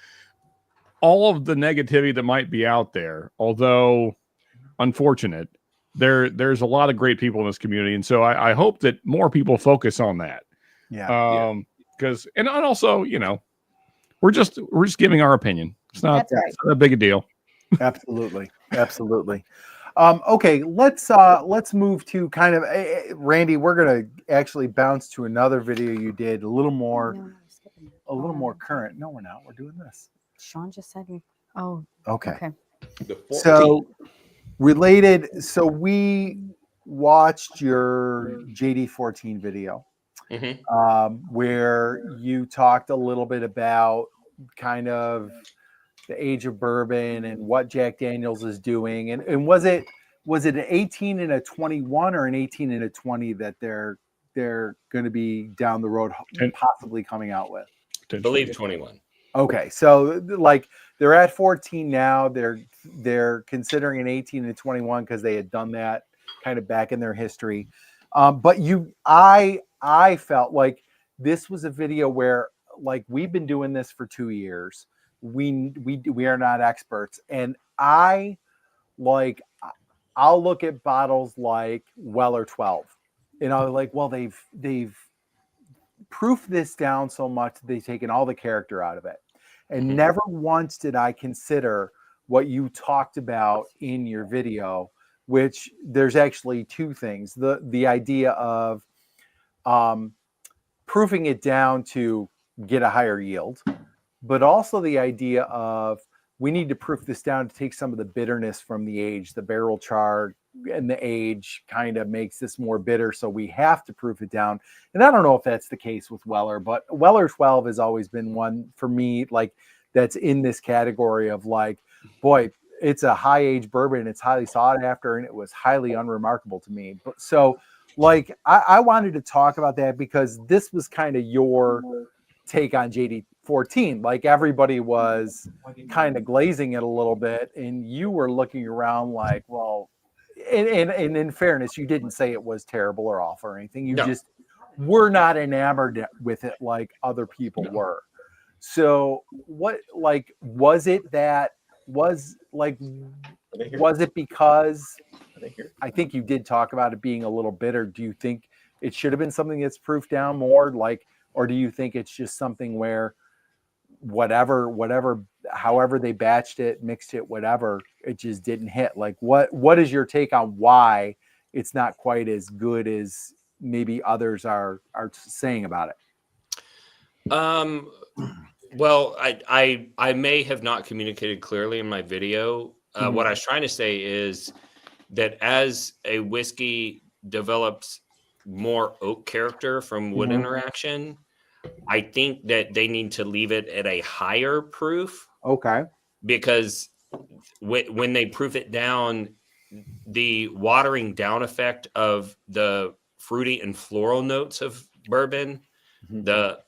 all of the negativity that might be out there, although unfortunate, there's a lot of great people in this community. And so I hope that more people focus on that. Yeah. Because, and also, you know, we're just giving our opinion. It's not, it's not that big a deal. Absolutely. Absolutely. Okay, let's move to kind of Randy. We're gonna actually bounce to another video you did, a little more current. No, we're not. We're doing this. Sean just said we. Oh, okay. So related. So we watched your JD14 video, where you talked a little bit about kind of the age of bourbon and what Jack Daniel's is doing. And was it an 18 and a 21 or an 18 and a 20 that they're going to be down the road possibly coming out with? I believe 21. Okay. So like they're at 14 now. They're considering an 18 and a 21 because they had done that kind of back in their history. But I felt like this was a video where like we've been doing this for 2 years. We are not experts, and I'll look at bottles like Weller 12, and I'm like, well, they've proofed this down so much they've taken all the character out of it, and never once did I consider what you talked about in your video, which there's actually two things: the idea of proofing it down to get a higher yield, but also the idea of we need to proof this down to take some of the bitterness from the age. The barrel char and the age kind of makes this more bitter, so we have to proof it down. And I don't know if that's the case with Weller, but Weller 12 has always been one for me, like that's in this category of like, boy, it's a high age bourbon, it's highly sought after, and it was highly unremarkable to me. But so like I wanted to talk about that because this was kind of your take on JD14. Like everybody was kind of glazing it a little bit, and you were looking around like, well, and in fairness, you didn't say it was terrible or awful or anything. You just were not enamored with it like other people were. So what, like, was it because I think you did talk about it being a little bitter? Do you think it should have been something that's proofed down more, like, or do you think it's just something where whatever, however they batched it, mixed it, whatever, it just didn't hit. Like, what is your take on why it's not quite as good as maybe others are saying about it? Well, I may have not communicated clearly in my video. What I was trying to say is that as a whiskey develops more oak character from wood interaction, I think that they need to leave it at a higher proof. Okay. Because when they proof it down, the watering down effect of the fruity and floral notes of bourbon, the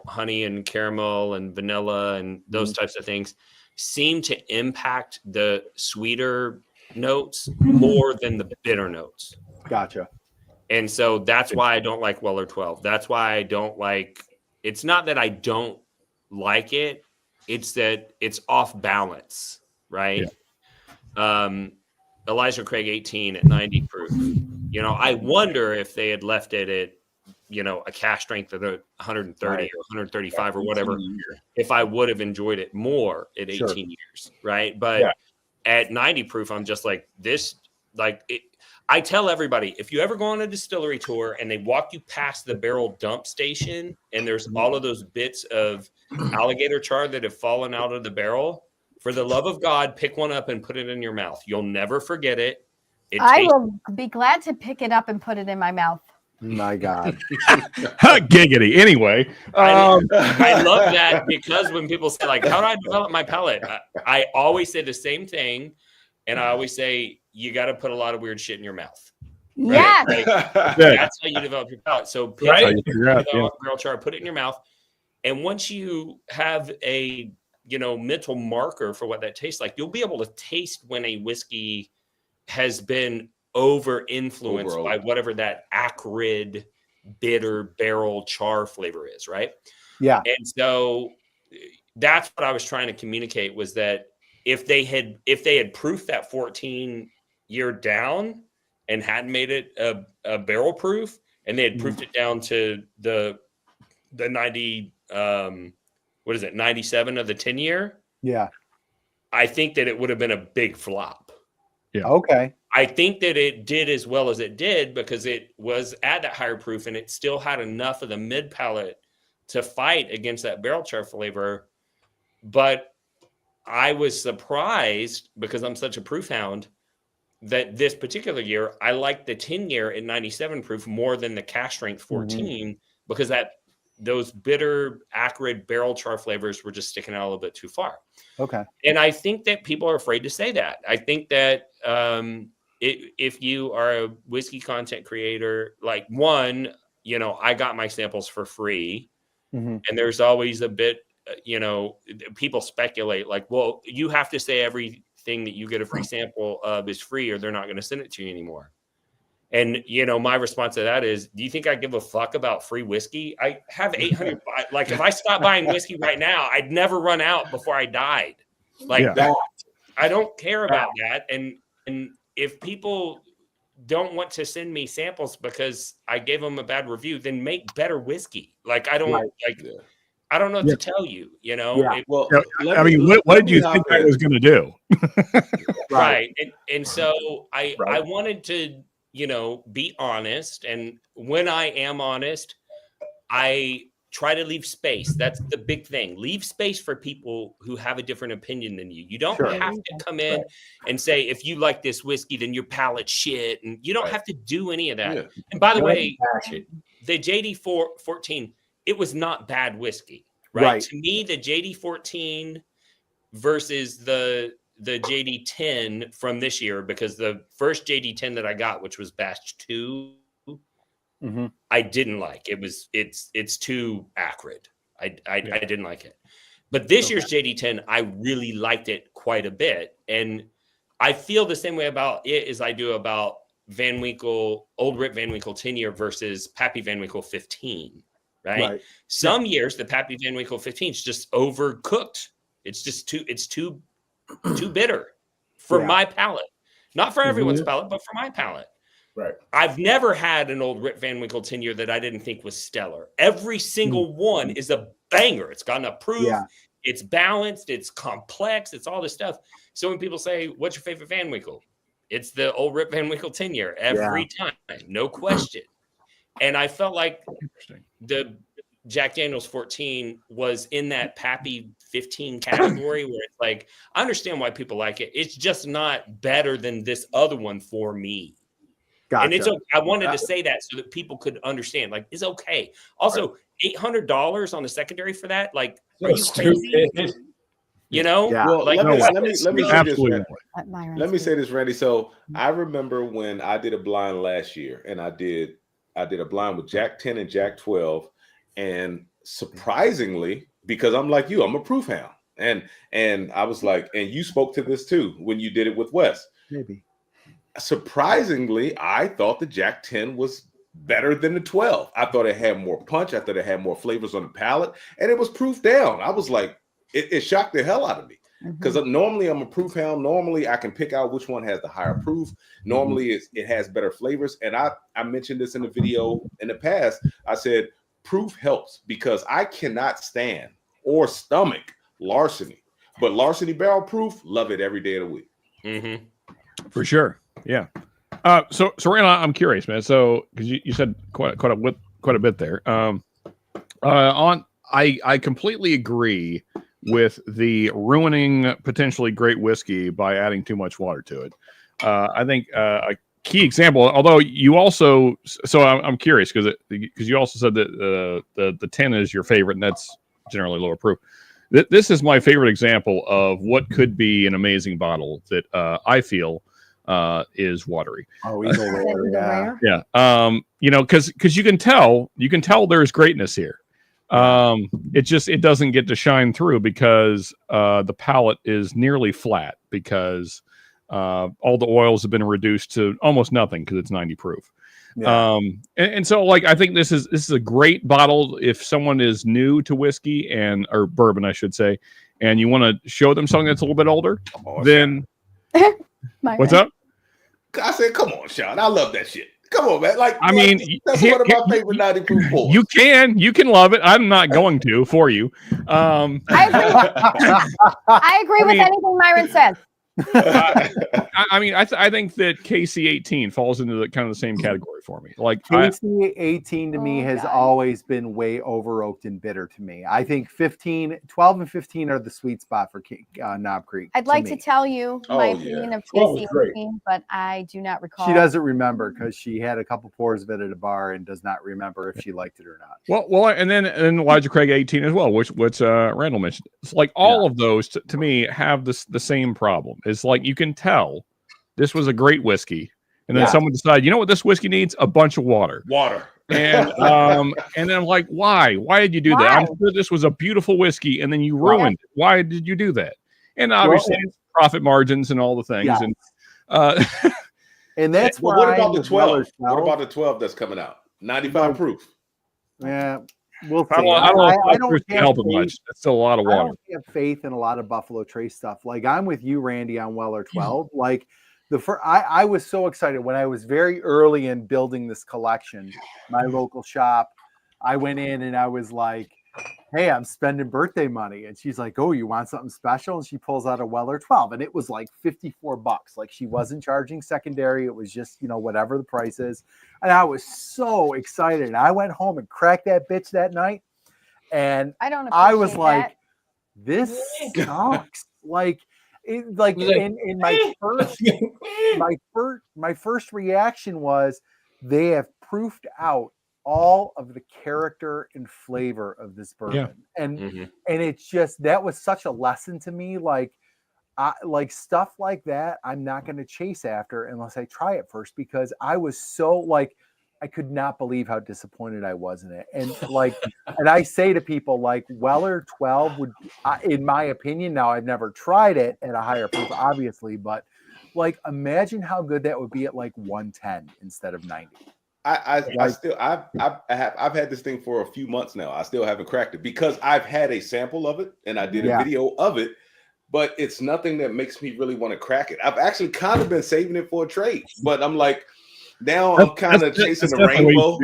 honey and caramel and vanilla and those types of things seem to impact the sweeter notes more than the bitter notes. Gotcha. And so that's why I don't like Weller 12. That's why I don't like, it's not that I don't like it, it's that it's off balance, right? Yeah. Elijah Craig 18 at 90 proof. I wonder if they had left it at, a cash strength of 130 or 135 or whatever, if I would have enjoyed it more at 18 years, right? But at 90 proof, I'm just like this, I tell everybody, if you ever go on a distillery tour and they walk you past the barrel dump station and there's all of those bits of alligator char that have fallen out of the barrel, for the love of God, pick one up and put it in your mouth. You'll never forget it. I will be glad to pick it up and put it in my mouth. My God. Giggity. Anyway. I love that because when people say, like, how do I develop my palate? I always say the same thing. And I always say, you got to put a lot of weird shit in your mouth. Right? Yes. That's how you develop your palate. So pick barrel char, put it in your mouth. And once you have a, mental marker for what that tastes like, you'll be able to taste when a whiskey has been over influenced by whatever that acrid, bitter barrel char flavor is, right? Yeah. And so that's what I was trying to communicate, was that if they had proofed that 14-year down and hadn't made it a barrel proof, and they had proofed it down to the 90 97 of the 10-year. Yeah. I think that it would have been a big flop. Yeah. Okay. I think that it did as well as it did because it was at that higher proof and it still had enough of the mid palate to fight against that barrel char flavor. But I was surprised, because I'm such a proof hound, that this particular year I liked the 10-year at 97 proof more than the cash strength 14 because those bitter, acrid barrel char flavors were just sticking out a little bit too far. Okay. And I think that people are afraid to say that. I think that if you are a whiskey content creator, like I got my samples for free, and there's always a bit, people speculate like, well, you have to say everything that you get a free sample of is free or they're not going to send it to you anymore. And, my response to that is, do you think I give a fuck about free whiskey? I have 800. Like, if I stopped buying whiskey right now, I'd never run out before I died. Like that. I don't care about that. And if people don't want to send me samples because I gave them a bad review, then make better whiskey. Like, I don't I don't know what to tell you, Yeah. What did you think I was going to do? Right. And so I wanted to, be honest. And when I am honest, I try to leave space. That's the big thing. Leave space for people who have a different opinion than you. You don't have to come in and say, if you like this whiskey, then your palate's shit. And you don't have to do any of that. Yeah. And by the way, the JD 14, it was not bad whiskey, right? To me, the JD 14 versus the JD 10 from this year, because the first JD 10 that I got, which was batch 2, I didn't like. It's too acrid. I didn't like it. But this year's JD 10, I really liked it quite a bit. And I feel the same way about it as I do about Van Winkle, Old Rip Van Winkle 10-year versus Pappy Van Winkle 15, right? Some years the Pappy Van Winkle 15 is just overcooked. It's just too bitter for my palate. Not for everyone's palate, but for my palate. Right. I've never had an Old Rip Van Winkle 10-year that I didn't think was stellar. Every single one is a banger. It's got enough proof. Yeah. It's balanced. It's complex. It's all this stuff. So when people say, "What's your favorite Van Winkle?" It's the old Rip Van Winkle 10-year every time, no question. And I felt like the Jack Daniel's 14 was in that Pappy 15 category where it's like, I understand why people like it. It's just not better than this other one for me. Gotcha. And it's okay. I wanted to say that so that people could understand, like, it's okay. Also, $800 on the secondary for that, like, are you crazy? You know? Yeah. Well, like, let me say this, Randy. Let me say this, Randy. So I remember when I did a blind last year, and I did a blind with Jack 10 and Jack 12. And surprisingly, because I'm like you, I'm a proof hound. And I was like, and you spoke to this too when you did it with Wes. Maybe. Surprisingly, I thought the Jack 10 was better than the 12. I thought it had more punch. I thought it had more flavors on the palate, and it was proof down. I was like, it shocked the hell out of me. Because normally I'm a proof hound. Normally I can pick out which one has the higher proof. Normally it has better flavors. And I mentioned this in the video in the past. I said, proof helps because I cannot stand or stomach larceny, but larceny barrel proof, love it every day of the week. For sure. Yeah. So Randall, I'm curious, man. So because you said quite a bit there. I completely agree with the ruining potentially great whiskey by adding too much water to it. I think a key example, although you also, so I'm curious because you also said that the 10 is your favorite, and that's generally lower proof. This is my favorite example of what could be an amazing bottle that I feel is watery. Oh, Eagle Rare, yeah. You know, because you can tell there's greatness here. It doesn't get to shine through because the palate is nearly flat because all the oils have been reduced to almost nothing because it's 90 proof. Yeah. And so like I think this is a great bottle if someone is new to whiskey or bourbon, I should say, and you want to show them something that's a little bit older. Then what's up? I said, come on, Sean. I love that shit. Come on, man. Like, I mean, that's one of my favorite 90 proof pours. You can love it. I'm not going to for you. I agree with anything Myron says. I mean, I think that KC18 falls into the kind of the same category for me. Like KC18 to me has always been way over oaked and bitter to me. I think 12 and 15 are the sweet spot for Knob Creek. I'd like to tell you my opinion of KC18, but I do not recall. She doesn't remember because she had a couple pours of it at a bar and does not remember if she liked it or not. Well, and then Elijah Craig 18 as well, which Randall mentioned. It's like all of those to me have the same problem. It's like you can tell this was a great whiskey, and then someone decided, you know what this whiskey needs? A bunch of water. And and then I'm like, why? Why did you do that? I'm sure this was a beautiful whiskey, and then you ruined it. Why did you do that? And obviously, it's profit margins and all the things. Yeah. And that's why. What about the 12? What about the 12 that's coming out? 95 proof. Yeah. We'll see. I don't help it much. That's still a lot of water. I don't have faith in a lot of Buffalo Trace stuff. Like I'm with you, Randy, on Weller 12. Like I was so excited when I was very early in building this collection. My local shop, I went in and I was like, "Hey, I'm spending birthday money," and she's like, "Oh, you want something special?" And she pulls out a Weller 12, and it was like $54. Like she wasn't charging secondary; it was just whatever the price is. And I was so excited. I went home and cracked that bitch that night, and I was like, "This sucks!" In my first reaction was they have proofed out all of the character and flavor of this bourbon, and it's just that was such a lesson to me. Like stuff like that, I'm not going to chase after unless I try it first because I was so I could not believe how disappointed I was in it. And and I say to people Weller 12 would, in my opinion, now I've never tried it at a higher proof, obviously, but imagine how good that would be at 110 instead of 90. I've had this thing for a few months now. I still haven't cracked it because I've had a sample of it and I did a video of it, but it's nothing that makes me really want to crack it. I've actually kind of been saving it for a trade, but I'm like, now I'm kind of chasing the rainbow.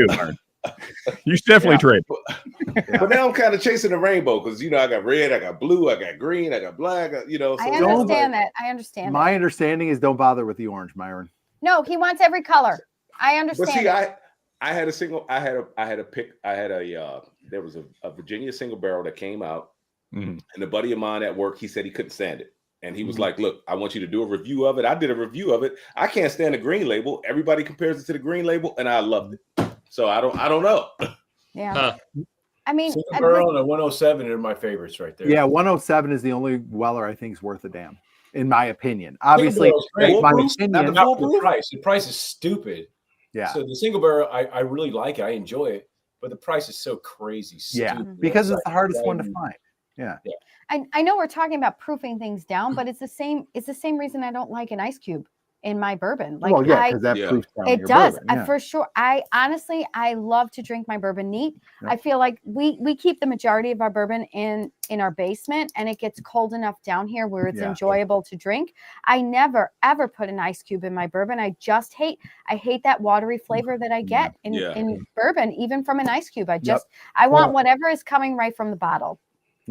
You should definitely trade. But now I'm kind of chasing the rainbow because I got red, I got blue, I got green, I got black. So I understand that. I understand. My understanding is don't bother with the orange, Myron. No, he wants every color. I understand. But see, I had a single. There was a Virginia single barrel that came out, and a buddy of mine at work, he said he couldn't stand it. And he was like, look, I want you to do a review of it. I did a review of it. I can't stand the green label. Everybody compares it to the green label, and I loved it. So I don't know. Yeah. I mean, Single barrel and a 107 are my favorites right there. Yeah, 107 is the only Weller I think is worth a damn, in my opinion. Obviously, my opinion. Not the price. The price is stupid. Yeah. So the single barrel, I really like it. I enjoy it, but the price is so crazy. Yeah, because it's the hardest one to find. Yeah. I know we're talking about proofing things down, but it's the same reason I don't like an ice cube in my bourbon. Like, because that proofs down it your does. bourbon, yeah. For sure. I love to drink my bourbon neat. Yep. I feel like we keep the majority of our bourbon in our basement, and it gets cold enough down here where it's enjoyable to drink. I never ever put an ice cube in my bourbon. I hate that watery flavor that I get in bourbon, even from an ice cube. I want whatever is coming right from the bottle.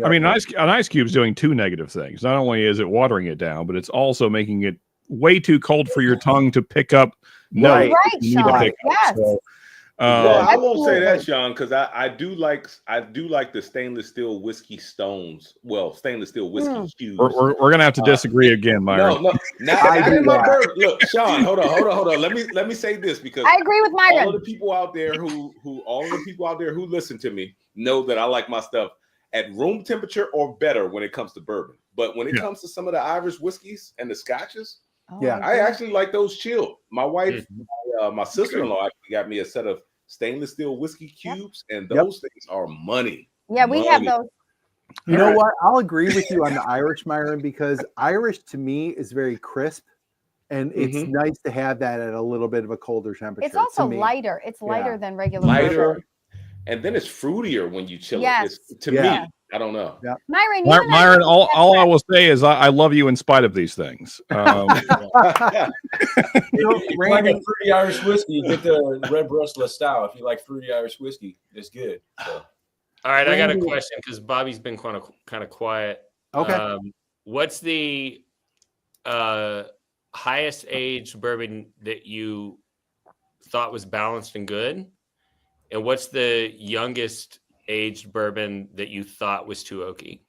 I mean, an ice cube is doing two negative things. Not only is it watering it down, but it's also making it way too cold for your tongue to pick up. Right, Sean. Yes. So, I won't say that, Sean, because I do like the stainless steel whiskey stones. Well, stainless steel whiskey cubes. We're gonna have to disagree again, Myron. No, look, Sean, hold on. Let me say this because I agree with Myron. All of the people out there who listen to me know that I like my stuff at room temperature or better when it comes to bourbon. But when it comes to some of the Irish whiskeys and the scotches, I actually like those chilled. My wife, my sister-in-law actually got me a set of stainless steel whiskey cubes, and those things are money. Yeah, we have those. You know what? I'll agree with you on the Irish, Myron, because Irish to me is very crisp, and it's nice to have that at a little bit of a colder temperature. It's also lighter. It's lighter than regular bourbon. And then it's fruitier when you chill it. To me, I don't know. Yeah. Myron, all I will say is I love you in spite of these things. If you like a fruity Irish whiskey, get the Red Breast La Style. If you like fruity Irish whiskey, it's good. So. All right, I got a question because Bobby's been kind of quiet. Okay. What's the highest aged bourbon that you thought was balanced and good? And what's the youngest aged bourbon that you thought was too oaky?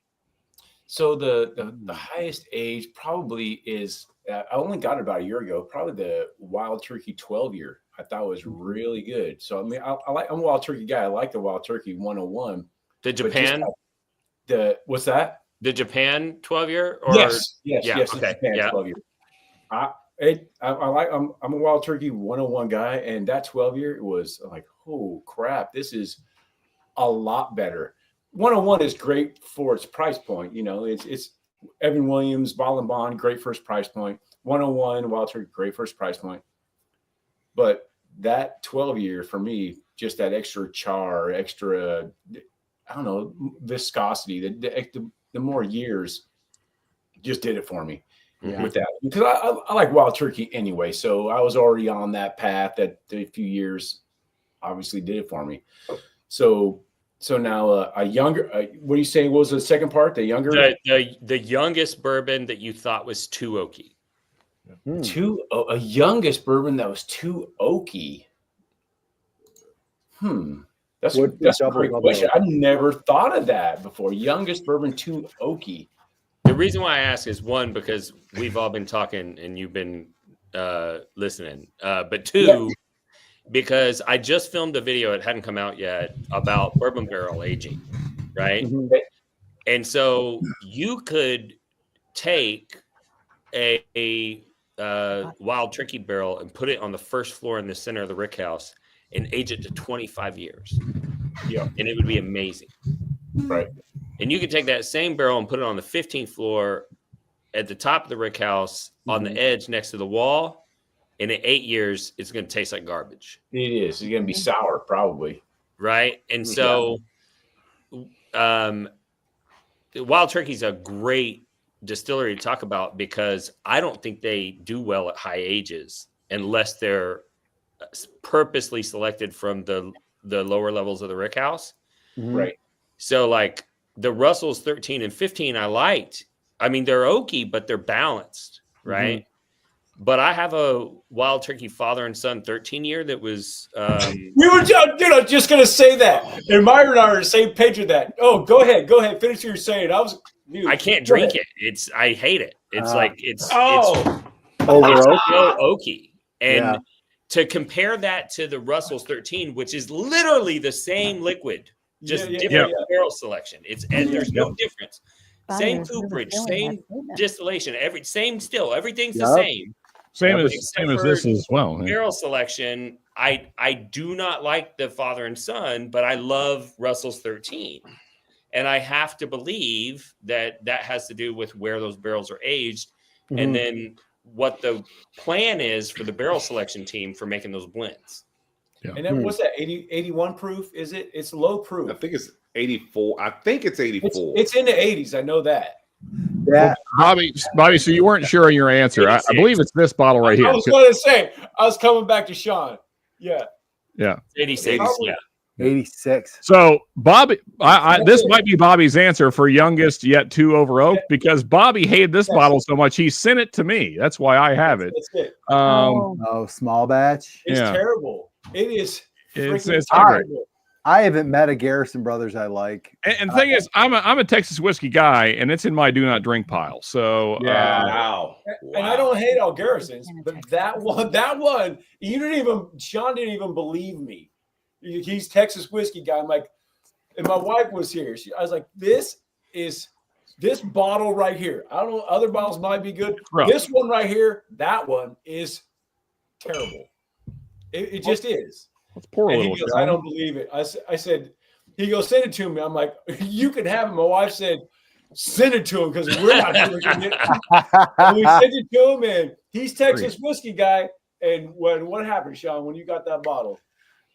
So the highest age probably is, I only got it about a year ago, probably the Wild Turkey 12-year. I thought was really good. So, I mean, I'm a Wild Turkey guy. I like the Wild Turkey 101. The Japan? What's that? The Japan 12-year? Yes. Okay. Japan 12-year. I'm a Wild Turkey 101 guy, and that 12-year was like, oh crap, this is a lot better. 101 is great for its price point. It's Evan Williams, Ball and Bond, great first price point. 101 Wild Turkey, great first price point. But that 12-year for me, just that extra char, extra, I don't know, viscosity, the more years just did it for me. With that, because I like Wild Turkey anyway, so I was already on that path. That a few years obviously did it for me. So now a younger. What are you saying? What was the second part? The younger, the youngest bourbon that you thought was too oaky. A youngest bourbon that was too oaky. That's a great question. I've never thought of that before. Youngest bourbon too oaky. The reason why I ask is one, because we've all been talking and you've been listening. But two, because I just filmed a video, it hadn't come out yet, about bourbon barrel aging, right? And so you could take a Wild Turkey barrel and put it on the first floor in the center of the rick house and age it to 25 years. Yeah. And it would be amazing. Right. And you could take that same barrel and put it on the 15th floor at the top of the rick house on the edge next to the wall. And in 8 years, it's going to taste like garbage. It is. It's going to be sour, probably. Right. And so Wild Turkey is a great distillery to talk about because I don't think they do well at high ages unless they're purposely selected from the the lower levels of the rick house. Right. So like the Russells 13 and 15, I liked. I mean, they're oaky, but they're balanced, right? But I have a Wild Turkey father and son 13 year that was. We were just gonna say that, and Myron and I are the same page with that. Oh, go ahead, finish what you're saying. I can't drink it. I hate it. It's it's over so oaky, and to compare that to the Russell's 13, which is literally the same liquid, just different barrel selection. And there's no difference. Same cooperage, same distillation, everything's the same. Same as this as well. Barrel selection, I do not like the father and son, but I love Russell's 13. And I have to believe that has to do with where those barrels are aged and then what the plan is for the barrel selection team for making those blends. Yeah. And then what's that, 81 proof? Is it? It's low proof. I think it's 84. I think it's 84. It's in the 80s. I know that. Yeah, Bobby. So you weren't sure on your answer. I believe it's this bottle right here. I was going to say. I was coming back to Sean. Yeah. 86. Yeah. 86. So Bobby, this might be Bobby's answer for youngest yet two over oak because Bobby hated this bottle so much he sent it to me. That's why I have it. That's it. Small batch. It's terrible. It is. It's terrible. I haven't met a Garrison Brothers I like. And the thing is, I'm a Texas whiskey guy, and it's in my do not drink pile. So wow. And I don't hate all Garrisons, but that one, Sean didn't even believe me. He's Texas whiskey guy. I'm like, and my wife was here. I was like, this bottle right here. I don't know. Other bottles might be good. Right. This one right here, that one is terrible. It just is. Let's pour a little. He goes, I don't believe it. I said, he goes, send it to me. I'm like, you can have it. My wife said, send it to him because we're not drinking it. And we sent it to him, and he's Texas whiskey guy. And what happened, Sean, when you got that bottle?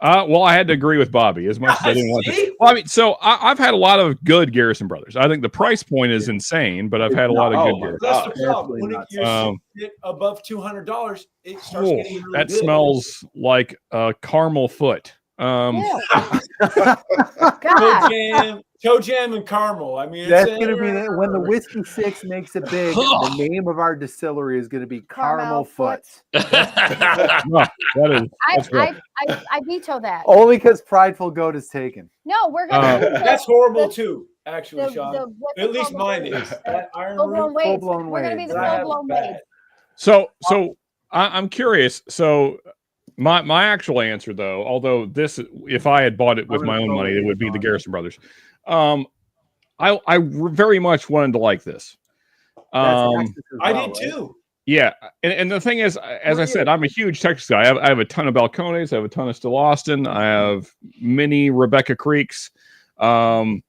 Well, I had to agree with Bobby as much as I didn't want to. Well, I mean, so I've had a lot of good Garrison Brothers. I think the price point is insane, but I've had a lot of good Garrison. That's the problem. When you get above $200, it starts getting really that good. Smells like a caramel foot. Toe jam and caramel. I mean, that's going to be when the Whiskey 6 makes it big. The name of our distillery is going to be Caramel Foot. I veto that. Only because Prideful Goat is taken. No, we're going to. That's horrible too, actually, Sean. At least mine is. Full-blown Wade. We're going to be the full-blown Wade. So I'm curious. So my actual answer, though, although this, if I had bought it with my own money, it would be the Garrison Brothers. I very much wanted to like this. I did too. Yeah, and the thing is, as I said, I'm a huge Texas guy. I have a ton of Balcones. I have a ton of Still Austin. I have many Rebecca Creeks. I've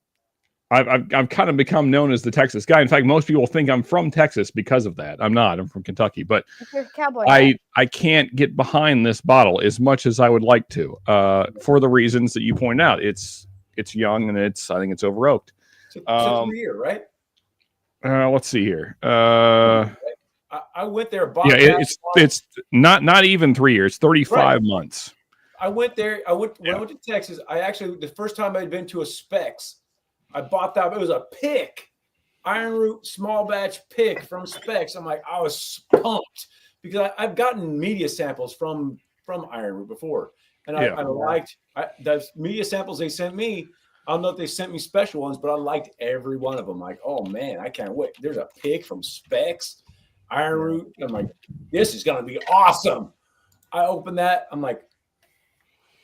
kind of become known as the Texas guy. In fact, most people think I'm from Texas because of that. I'm not. I'm from Kentucky. But I can't get behind this bottle as much as I would like to for the reasons that you point out. It's young and I think it's over oaked. It's a year, right? Let's see here. I went there. It's not even 3 years. 35 months. I went there. When I went to Texas, the first time I'd been to a Specs, I bought that. It was a pick, Iron Root small batch pick from Specs. I'm like, I was pumped because I've gotten media samples from Iron Root before, and I liked the media samples they sent me. I don't know if they sent me special ones, but I liked every one of them. Like, oh man, I can't wait. There's a pick from Specs, Iron Root. I'm like, this is gonna be awesome. I opened that. I'm like,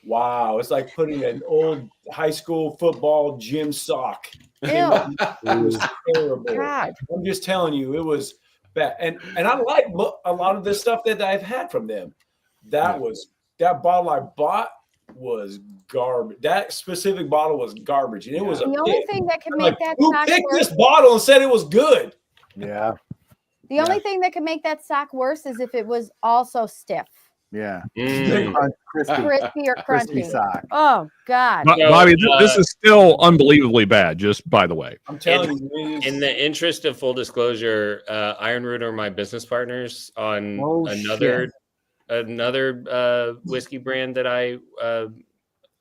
wow, it's like putting an old high school football gym sock. It was terrible. God. I'm just telling you, it was bad. And I like a lot of the stuff that I've had from them. That bottle I bought was garbage. That specific bottle was garbage, and it was the only thing that can make that who picked this bottle and said it was good. Yeah. The only thing that could make that sock worse is if it was also stiff. Yeah. Crispy or crunchy. Crispy sock. Oh God. Bobby, this is still unbelievably bad, just by the way. I'm telling you. In the interest of full disclosure, Iron Root are my business partners on another whiskey brand that I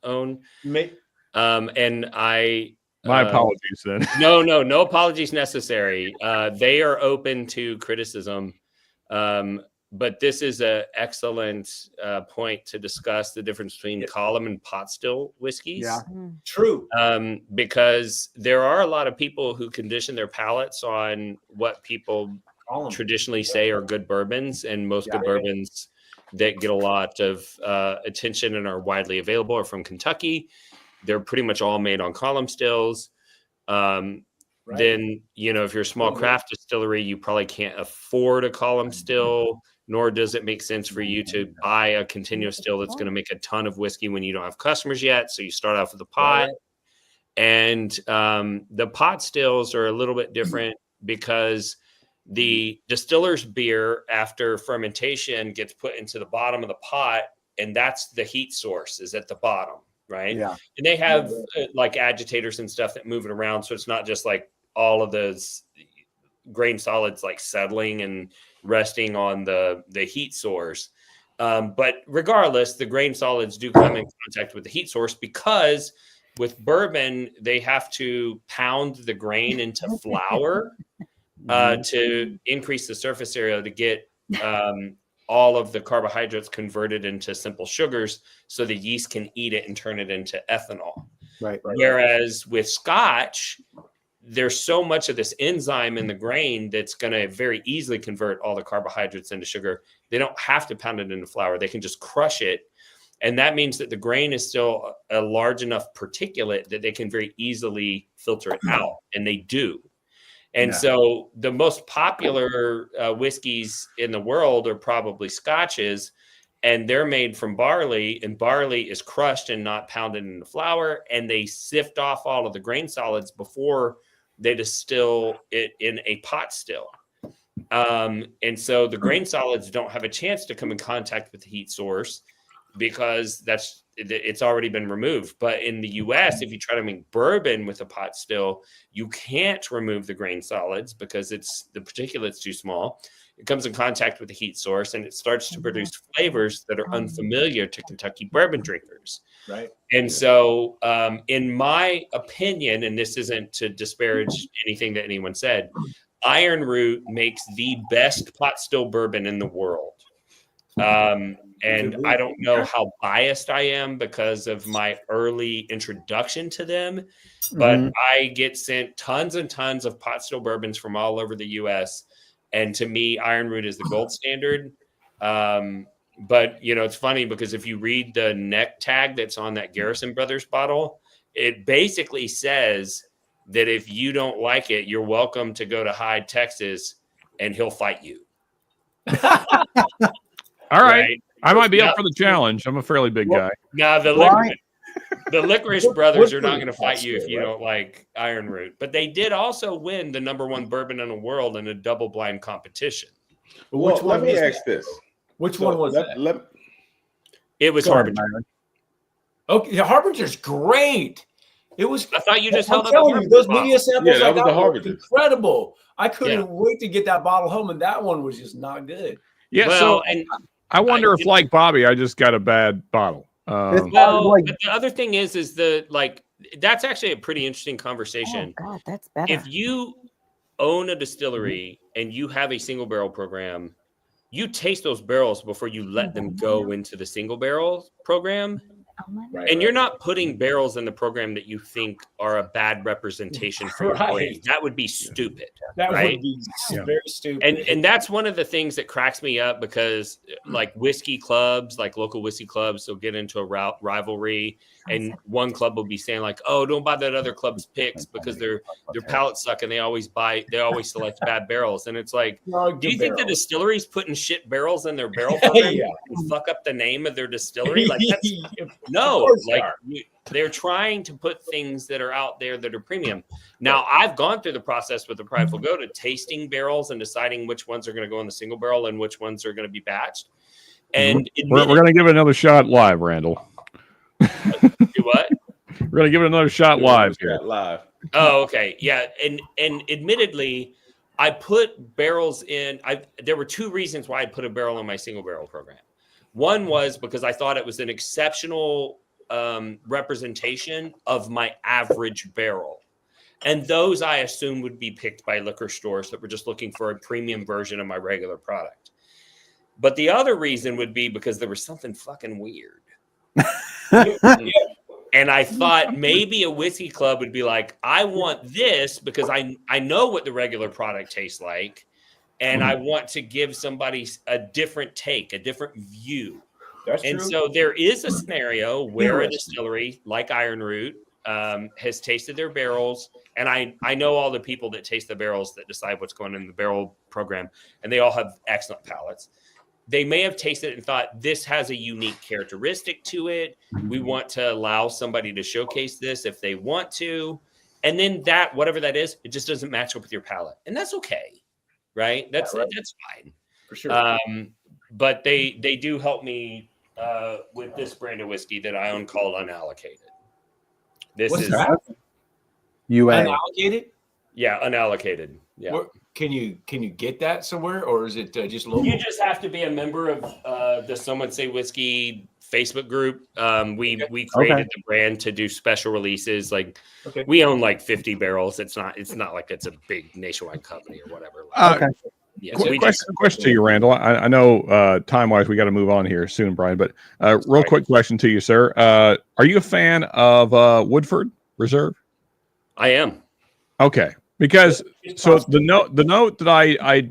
own. May- And I My apologies then. No apologies necessary. They are open to criticism. But this is an excellent point to discuss the difference between column and pot still whiskeys. Yeah, true. Because there are a lot of people who condition their palates on what people traditionally say are good bourbons, and most good bourbons that get a lot of attention and are widely available are from Kentucky. They're pretty much all made on column stills. Then, you know, if you're a small craft distillery, you probably can't afford a column still, nor does it make sense for you to buy a continuous still that's going to make a ton of whiskey when you don't have customers yet. So you start off with a pot. And the pot stills are a little bit different because the distiller's beer after fermentation gets put into the bottom of the pot, and that's the heat source is at the bottom. Right. Yeah. And they have like agitators and stuff that move it around. So it's not just like all of those grain solids like settling and resting on the heat source. But regardless, the grain solids do come in contact with the heat source because with bourbon, they have to pound the grain into flour to increase the surface area to get all of the carbohydrates converted into simple sugars so the yeast can eat it and turn it into ethanol. Right. Whereas with Scotch, there's so much of this enzyme in the grain that's going to very easily convert all the carbohydrates into sugar. They don't have to pound it into flour. They can just crush it. And that means that the grain is still a large enough particulate that they can very easily filter it out. And they do. And so the most popular whiskeys in the world are probably Scotches, and they're made from barley, and barley is crushed and not pounded into flour, and they sift off all of the grain solids before they distill it in a pot still. And so the grain solids don't have a chance to come in contact with the heat source because it's already been removed. But in the US, if you try to make bourbon with a pot still, you can't remove the grain solids because the particulate's too small. It comes in contact with the heat source and it starts to produce flavors that are unfamiliar to Kentucky bourbon drinkers. Right. And so in my opinion, and this isn't to disparage anything that anyone said, Iron Root makes the best pot still bourbon in the world. And I don't know how biased I am because of my early introduction to them, but I get sent tons and tons of pot still bourbons from all over the US. And to me, Iron Root is the gold standard. But, you know, it's funny because if you read the neck tag that's on that Garrison Brothers bottle, it basically says that if you don't like it, you're welcome to go to Hyde, Texas, and he'll fight you. All right. I might be up for the challenge. I'm a fairly big guy. Now, the Licorice Brothers are not going to fight you if you don't like Iron Root. But they did also win the #1 bourbon in the world in a double-blind competition. Well, let me ask this. Which one was that? It was Harbinger. Okay, Harbinger's great. It was. I thought you just held up those media samples. Yeah, that was the Harbinger. Incredible. I couldn't wait to get that bottle home, and that one was just not good. Yeah, well, so I wonder if, like Bobby, I just got a bad bottle. But the other thing is that's actually a pretty interesting conversation. Oh God, that's better. If you own a distillery and you have a single barrel program, you taste those barrels before you let them go into the single barrel program. And you're not putting barrels in the program that you think are a bad representation for your brand. That would be stupid. That would be very stupid. And that's one of the things that cracks me up because like whiskey clubs, like local whiskey clubs, they'll get into a rivalry and one club will be saying like, oh, don't buy that other club's picks because their palates suck and they always select bad barrels. And it's like, do you think the distillery's putting shit barrels in their barrel program and fuck up the name of their distillery? Like that's no, like they're trying to put things that are out there that are premium. Now, I've gone through the process with the Prideful Goat of tasting barrels and deciding which ones are going to go in the single barrel and which ones are going to be batched. And we're going to give it another shot live, Randall. Do what? We're going to give it another shot live here. Live. Oh, okay. Yeah. And admittedly, I put barrels in. There were two reasons why I put a barrel in my single barrel program. One was because I thought it was an exceptional representation of my average barrel. And those I assume would be picked by liquor stores that were just looking for a premium version of my regular product. But the other reason would be because there was something fucking weird. And I thought maybe a whiskey club would be like, I want this because I know what the regular product tastes like. And I want to give somebody a different take, a different view. That's and true. So there is a scenario where a distillery like Iron Root has tasted their barrels. And I know all the people that taste the barrels that decide what's going in the barrel program. And they all have excellent palates. They may have tasted it and thought this has a unique characteristic to it. We want to allow somebody to showcase this if they want to. And then that, whatever that is, it just doesn't match up with your palate. And that's okay. Right? That's fine. For sure. But they do help me with this brand of whiskey that I own called Unallocated. What's that? UA. Unallocated? Yeah, Unallocated. Yeah. Can you get that somewhere, or is it just local? You just have to be a member of the Someone Say Whiskey Facebook group. We created the brand to do special releases. Like we own like 50 barrels. It's not like it's a big nationwide company or whatever. Yeah, question to you, Randall. I know time wise we got to move on here soon, Brian. But real quick question to you, sir. Are you a fan of Woodford Reserve? I am. Okay, because so the note that I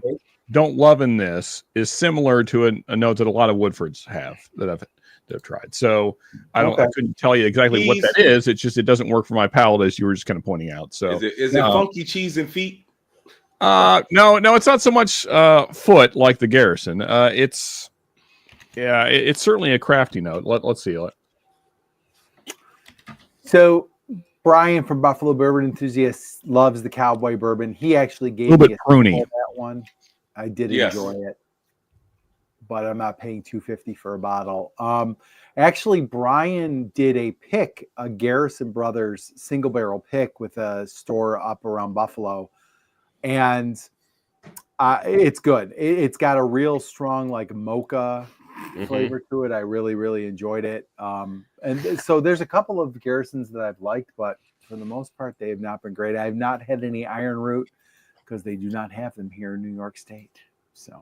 don't love in this is similar to a note that a lot of Woodfords have that I've tried. So I couldn't tell you exactly what that is. It's just it doesn't work for my palate, as you were just kind of pointing out. So is it funky cheese and feet? No, it's not so much foot like the Garrison. It's certainly a crafty note. Let's see it. So Brian from Buffalo Bourbon Enthusiasts loves the Cowboy Bourbon. He actually gave me a pruny that one. I did enjoy it, but I'm not paying $250 for a bottle. Actually, Brian did a Garrison Brothers single barrel pick with a store up around Buffalo, and it's good. It's got a real strong like mocha flavor to it. I really, really enjoyed it. And so there's a couple of Garrisons that I've liked, but for the most part, they have not been great. I have not had any Iron Root because they do not have them here in New York State. So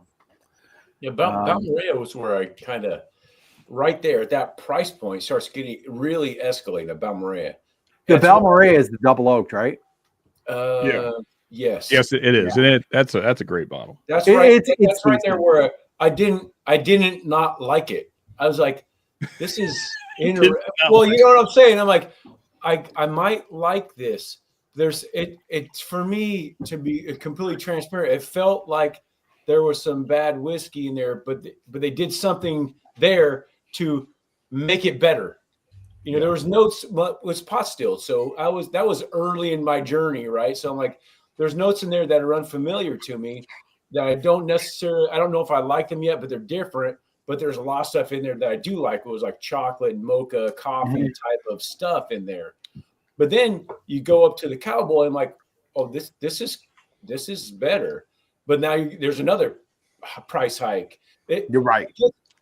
yeah, Balmorea was where I kind of right there at that price point starts getting really escalated. Balmorea. The Balmorea is the double oaked, right? Yes. Yes, it is. And that's a great bottle. That's right. That's right there where I didn't not like it. I was like, this is well, you know what I'm saying? I'm like, I might like this. It's for me to be completely transparent. It felt like there was some bad whiskey in there, but they did something there to make it better. You know, there was notes, but it was pot still. So that was early in my journey, right? So I'm like, there's notes in there that are unfamiliar to me that I don't know if I like them yet, but they're different. But there's a lot of stuff in there that I do like. It was like chocolate, mocha, coffee type of stuff in there. But then you go up to the Cowboy, and I'm like, oh, this is better. But now there's another price hike. You're right.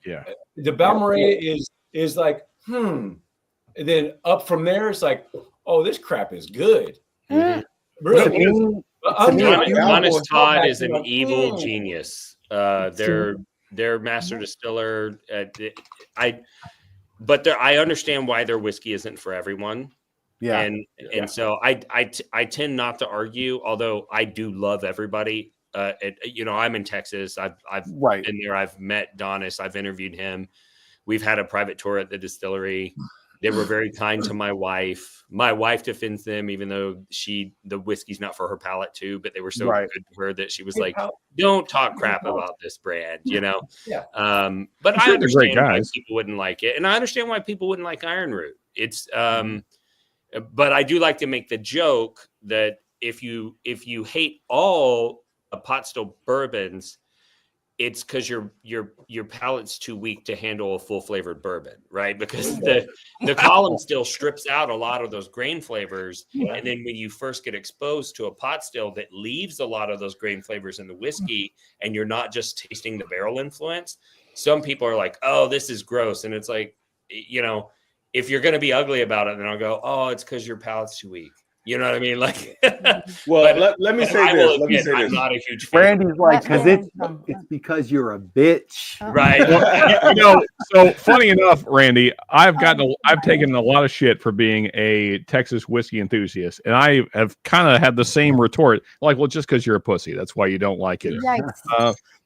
Yeah. The Balmorea is like, And then up from there, it's like, oh, this crap is good. Really? Honest Todd is an evil genius. Their master distiller. I understand why their whiskey isn't for everyone. Yeah, and so I tend not to argue, although I do love everybody. I'm in Texas. I've been there. I've met Donis. I've interviewed him. We've had a private tour at the distillery. They were very kind to my wife. My wife defends them, even though the whiskey's not for her palate too. But they were so good to her that she was like, "Don't talk crap about this brand," you know. Yeah. But I understand why people wouldn't like it, and I understand why people wouldn't like Iron Root. It's but I do like to make the joke that if you hate all pot still bourbons, it's because your palate's too weak to handle a full flavored bourbon, right? Because the column still strips out a lot of those grain flavors. Yeah. And then when you first get exposed to a pot still that leaves a lot of those grain flavors in the whiskey, and you're not just tasting the barrel influence, some people are like, oh, this is gross. And it's like, if you're going to be ugly about it, then I'll go, oh, it's because your palate's too weak. You know what I mean? Like, well, let me say this. Let me say I'm this. not a huge fan. Randy's like, because it's because you're a bitch, right? So funny enough, Randy, I've taken a lot of shit for being a Texas whiskey enthusiast, and I have kind of had the same retort, like, well, just because you're a pussy, that's why you don't like it.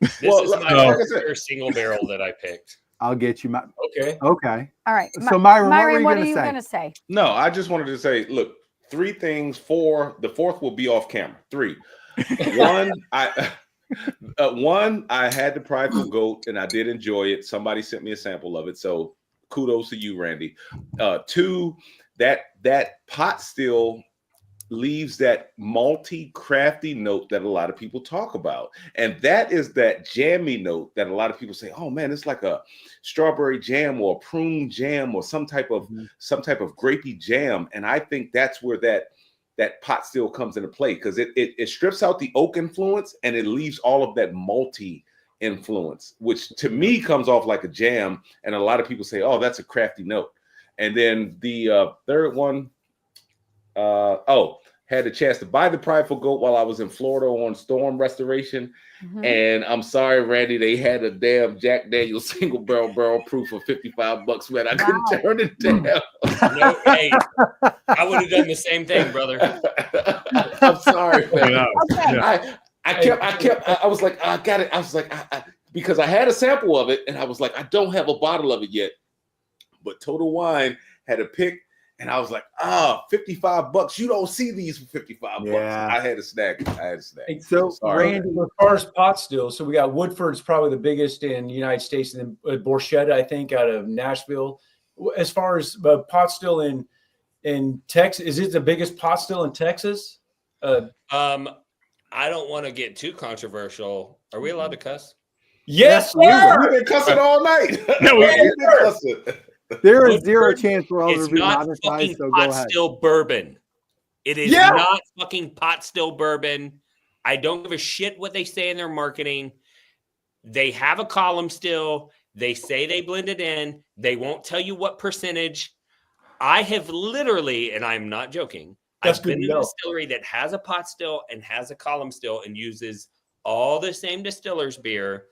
This is my single barrel that I picked. I'll get you my. Okay. All right. So Myron, what are you going to say? No, I just wanted to say, look, 3 things. 4. The 4th will be off camera. 3. 1, I had the prideful goat and I did enjoy it. Somebody sent me a sample of it, so kudos to you, Randy. 2, that pot still leaves that malty, crafty note that a lot of people talk about, and that is that jammy note that a lot of people say, oh man, it's like a strawberry jam or a prune jam or some type of grapey jam. And I think that's where that pot still comes into play, because it strips out the oak influence and it leaves all of that malty influence, which to me comes off like a jam. And a lot of people say, oh, that's a crafty note. And then the 3rd one, had the chance to buy the prideful goat while I was in Florida on storm restoration. And I'm sorry, Randy, they had a damn Jack Daniel's single barrel proof for $55, man. I couldn't turn it down. No, hey, I would have done the same thing, brother. I'm sorry, man. Okay. I was like, I got it. I was like, because I had a sample of it and I was like, I don't have a bottle of it yet. But Total Wine had a pick. And I was like, $55. You don't see these for $55. I had a snack. So, Randy, as far as pot still, so we got Woodford's probably the biggest in the United States, and then Borchetta, I think, out of Nashville. As far as pot still in Texas, is it the biggest pot still in Texas? I don't want to get too controversial. Are we allowed to cuss? Yes, we've been cussing all night. There is zero chance we're all it's to be not monetized, fucking so go pot ahead. still bourbon. It is not fucking pot still bourbon. I don't give a shit what they say in their marketing. They have a column still. They say they blend it in. They won't tell you what percentage. I have literally, and I'm not joking, I've been in a distillery that has a pot still and has a column still and uses all the same distiller's beer.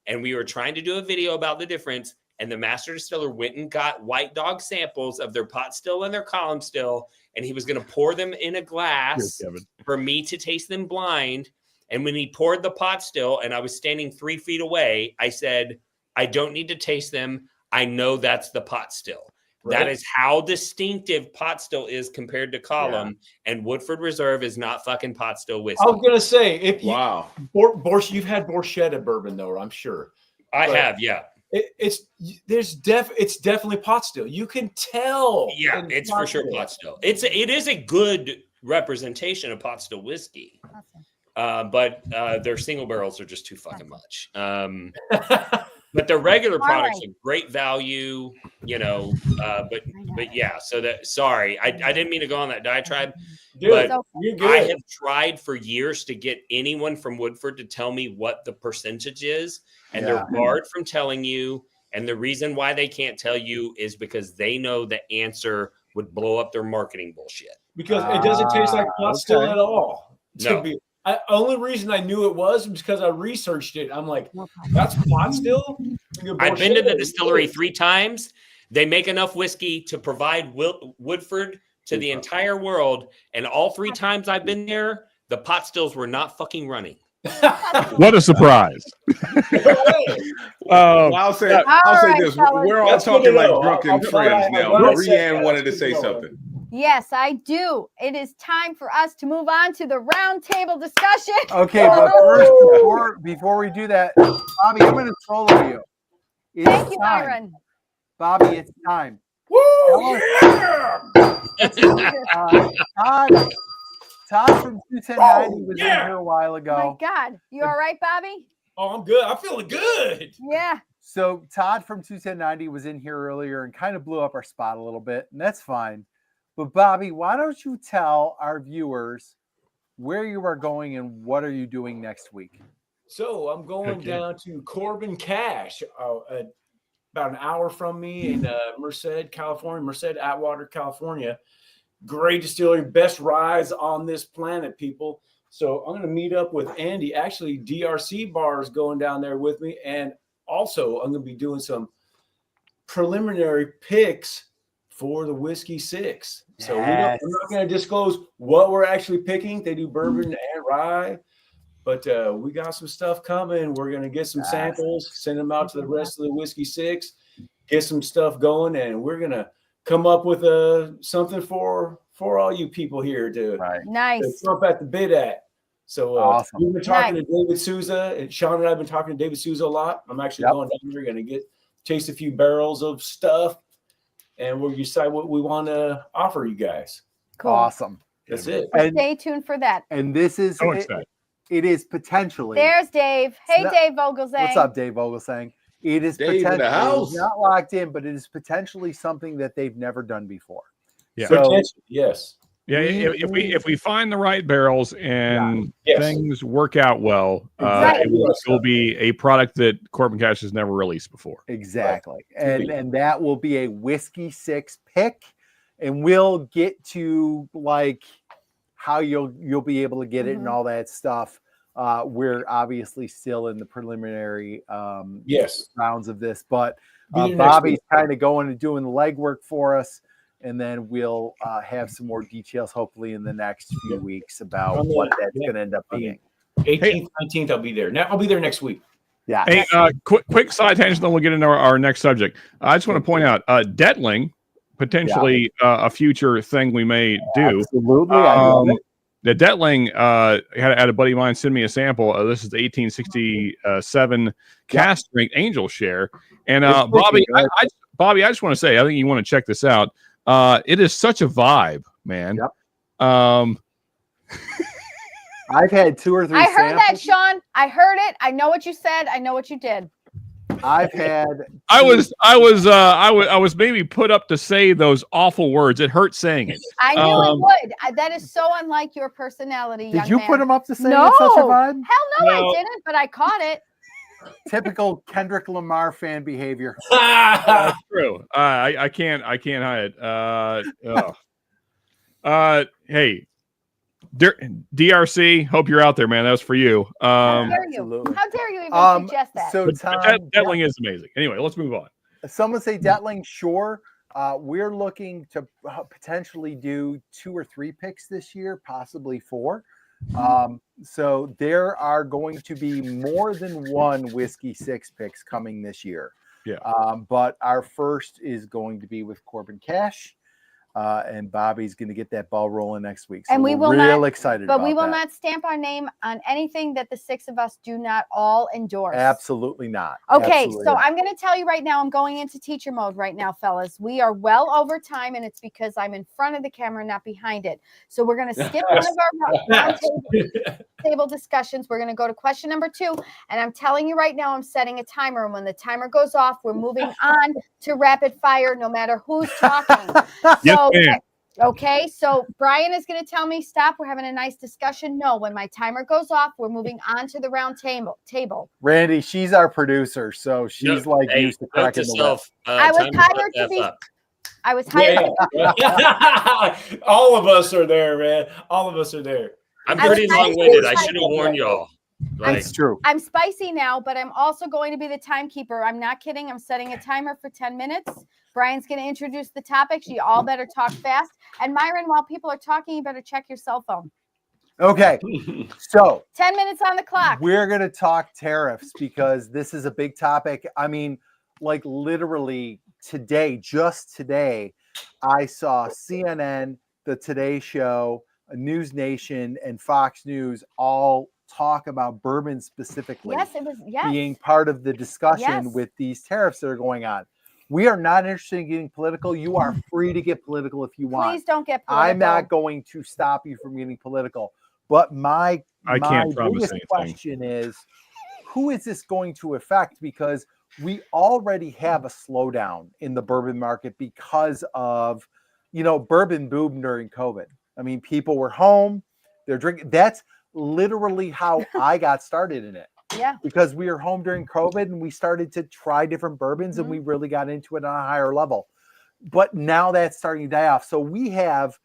And we were trying to do a video about the difference. And the master distiller went and got White Dog samples of their pot still and their column still, and he was going to pour them in a glass for me to taste them blind. And when he poured the pot still, and I was standing 3 feet away, I said, I don't need to taste them. I know that's the pot still. Right. That is how distinctive pot still is compared to column. Yeah. And Woodford Reserve is not fucking pot still whiskey. I was going to say, if you, you've had Borchetta bourbon though, I'm sure. I have, yeah. It's definitely pot still. You can tell. Yeah, it's for sure pot still. It is a good representation of pot still whiskey. Awesome. But their single barrels are just too fucking much. But the regular products are great value, but yeah, so that sorry, I didn't mean to go on that diatribe. Dude, but I have tried for years to get anyone from Woodford to tell me what the percentage is, and they're barred from telling you. And the reason why they can't tell you is because they know the answer would blow up their marketing bullshit. Because it doesn't taste like pot still at all. No. Only reason I knew it was because I researched it. I'm like, that's pot still? I've been to the distillery 3 times. They make enough whiskey to provide Woodford to the entire world. And all 3 times I've been there, the pot stills were not fucking running. What a surprise. I'll say this. We're all talking like drunken friends now. Marie-Ann wanted to say something. Yes, I do. It is time for us to move on to the round table discussion. Okay, but first, before we do that, Bobby, I'm going to solo you. Thank you, Myron. Bobby, it's time. Woo! Yeah! Todd from 21090 was in here a while ago. Oh my God. You all right, Bobby? Oh, I'm good. I'm feeling good. Yeah. So Todd from 21090 was in here earlier and kind of blew up our spot a little bit, and that's fine. But Bobby, why don't you tell our viewers where you are going and what are you doing next week? So I'm going down to Corbin Cash, about an hour from me in Merced, California, Merced, Atwater, California. Great distillery, best ryes on this planet, people. So I'm going to meet up with Andy. Actually, DRC Bar is going down there with me. And also, I'm going to be doing some preliminary picks for the Whiskey 6. So I'm not going to disclose what we're actually picking. They do bourbon and rye. But we got some stuff coming. We're going to get some samples, send them out to the rest of the Whiskey 6, get some stuff going, and we're going to come up with something for all you people here to jump at the bit at. So we've been talking to David Souza, and Sean and I have been talking to David Souza a lot. I'm actually going down there, going to taste a few barrels of stuff, and we'll decide what we want to offer you guys. Cool. Awesome. That's it. And stay tuned for that. And this is it is potentially. There's Dave. Hey, Dave Vogelsang. What's up, Dave Vogelsang? It is potentially not locked in, but it is potentially something that they've never done before. Yeah. So, yes. Yeah. If we find the right barrels and things work out well, it will be a product that Corbin Cash has never released before. Exactly. Right. And that will be a Whiskey 6 pick, and we'll get to like how you'll be able to get it and all that stuff. We're obviously still in the preliminary rounds of this, but Bobby's kind of going and doing the legwork for us, and then we'll have some more details hopefully in the next few weeks about what that's going to end up being. 18th, 19th, I'll be there. I'll be there next week. Yeah. Hey, quick side tangent, then we'll get into our next subject. I just want to point out Detling, potentially a future thing we may do. Absolutely. The Detling had a buddy of mine send me a sample. This is the 1867 cask strength Angel Share. And Bobby, I just want to say, I think you want to check this out. It is such a vibe, man. Yep. I've had 2 or 3. I heard that, Sean. I heard it. I know what you said. I know what you did. I've had. I was maybe put up to say those awful words. It hurt saying it. I knew it would. That is so unlike your personality. Did you put him up to say no. it's such a vibe? Hell no, I didn't. But I caught it. Typical Kendrick Lamar fan behavior. That's true. I can't hide it. Hey. DRC, hope you're out there, man. That was for you. How dare you? How dare you even suggest that? So Detling is amazing. Anyway, let's move on. Someone say Detling, sure. We're looking to potentially do 2 or 3 picks this year, possibly 4. So there are going to be more than one Whiskey 6 picks coming this year. Yeah. But our first is going to be with Corbin Cash. And Bobby's going to get that ball rolling next week. So and we will real excited but about we will that. not stamp our name on anything that the 6 of us do not all endorse. Absolutely not. Okay, Absolutely so not. I'm going to tell you right now, I'm going into teacher mode right now, fellas. We are well over time, and it's because I'm in front of the camera, not behind it. So we're going to skip one of our table discussions. We're going to go to question number 2, and I'm telling you right now, I'm setting a timer, and when the timer goes off, we're moving on to rapid fire, no matter who's talking. So, okay, so Brian is going to tell me, stop, we're having a nice discussion. No, when my timer goes off, we're moving on to the round table. Randy, she's our producer, so she's used to cracking the whip. I was hired to be. I was hired. All of us are there, man. All of us are there. I'm pretty long-winded. I should have warned y'all. That's true. I'm spicy now, but I'm also going to be the timekeeper. I'm not kidding. I'm setting a timer for 10 minutes. Brian's going to introduce the topics. You all better talk fast. And Myron, while people are talking, you better check your cell phone. Okay. So 10 minutes on the clock. We're going to talk tariffs because this is a big topic. I mean, like literally today, just today, I saw CNN, the Today Show, News Nation, and Fox News all talk about bourbon specifically being part of the discussion with these tariffs that are going on. We are not interested in getting political. You are free to get political if you want. Please don't get political. I'm not going to stop you from getting political. But my biggest question is, who is this going to affect? Because we already have a slowdown in the bourbon market because of, bourbon boomed during COVID. I mean, people were home, they're drinking. That's literally how I got started in it. Yeah. Because we were home during COVID and we started to try different bourbons and we really got into it on a higher level. But now that's starting to die off. So we have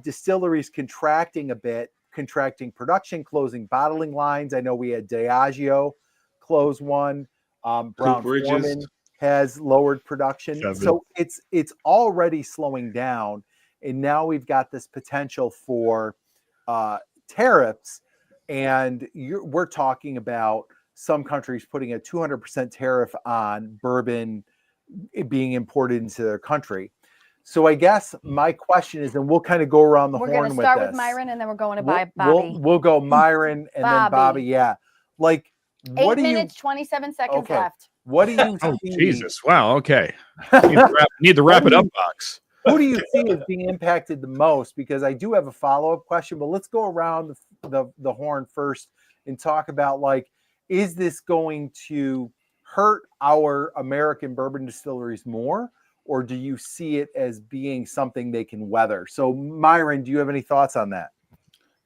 distilleries contracting a bit, contracting production, closing bottling lines. I know we had Diageo close one. Brown-Forman has lowered production. So it's already slowing down. And now we've got this potential for tariffs. And we're talking about some countries putting a 200% tariff on bourbon being imported into their country. So I guess my question is, and we'll kind of go around the horn with this. We're going to start with Myron, and then we're going to Bobby. We'll go Myron and then Bobby. Yeah. Like, 8 minutes, 27 seconds left. What do you Oh, see? Jesus. Wow. Okay. Need the wrap it up box. Who do you see as being impacted the most? Because I do have a follow-up question, but let's go around the horn first and talk about, like, is this going to hurt our American bourbon distilleries more, or do you see it as being something they can weather? So, Myron, do you have any thoughts on that?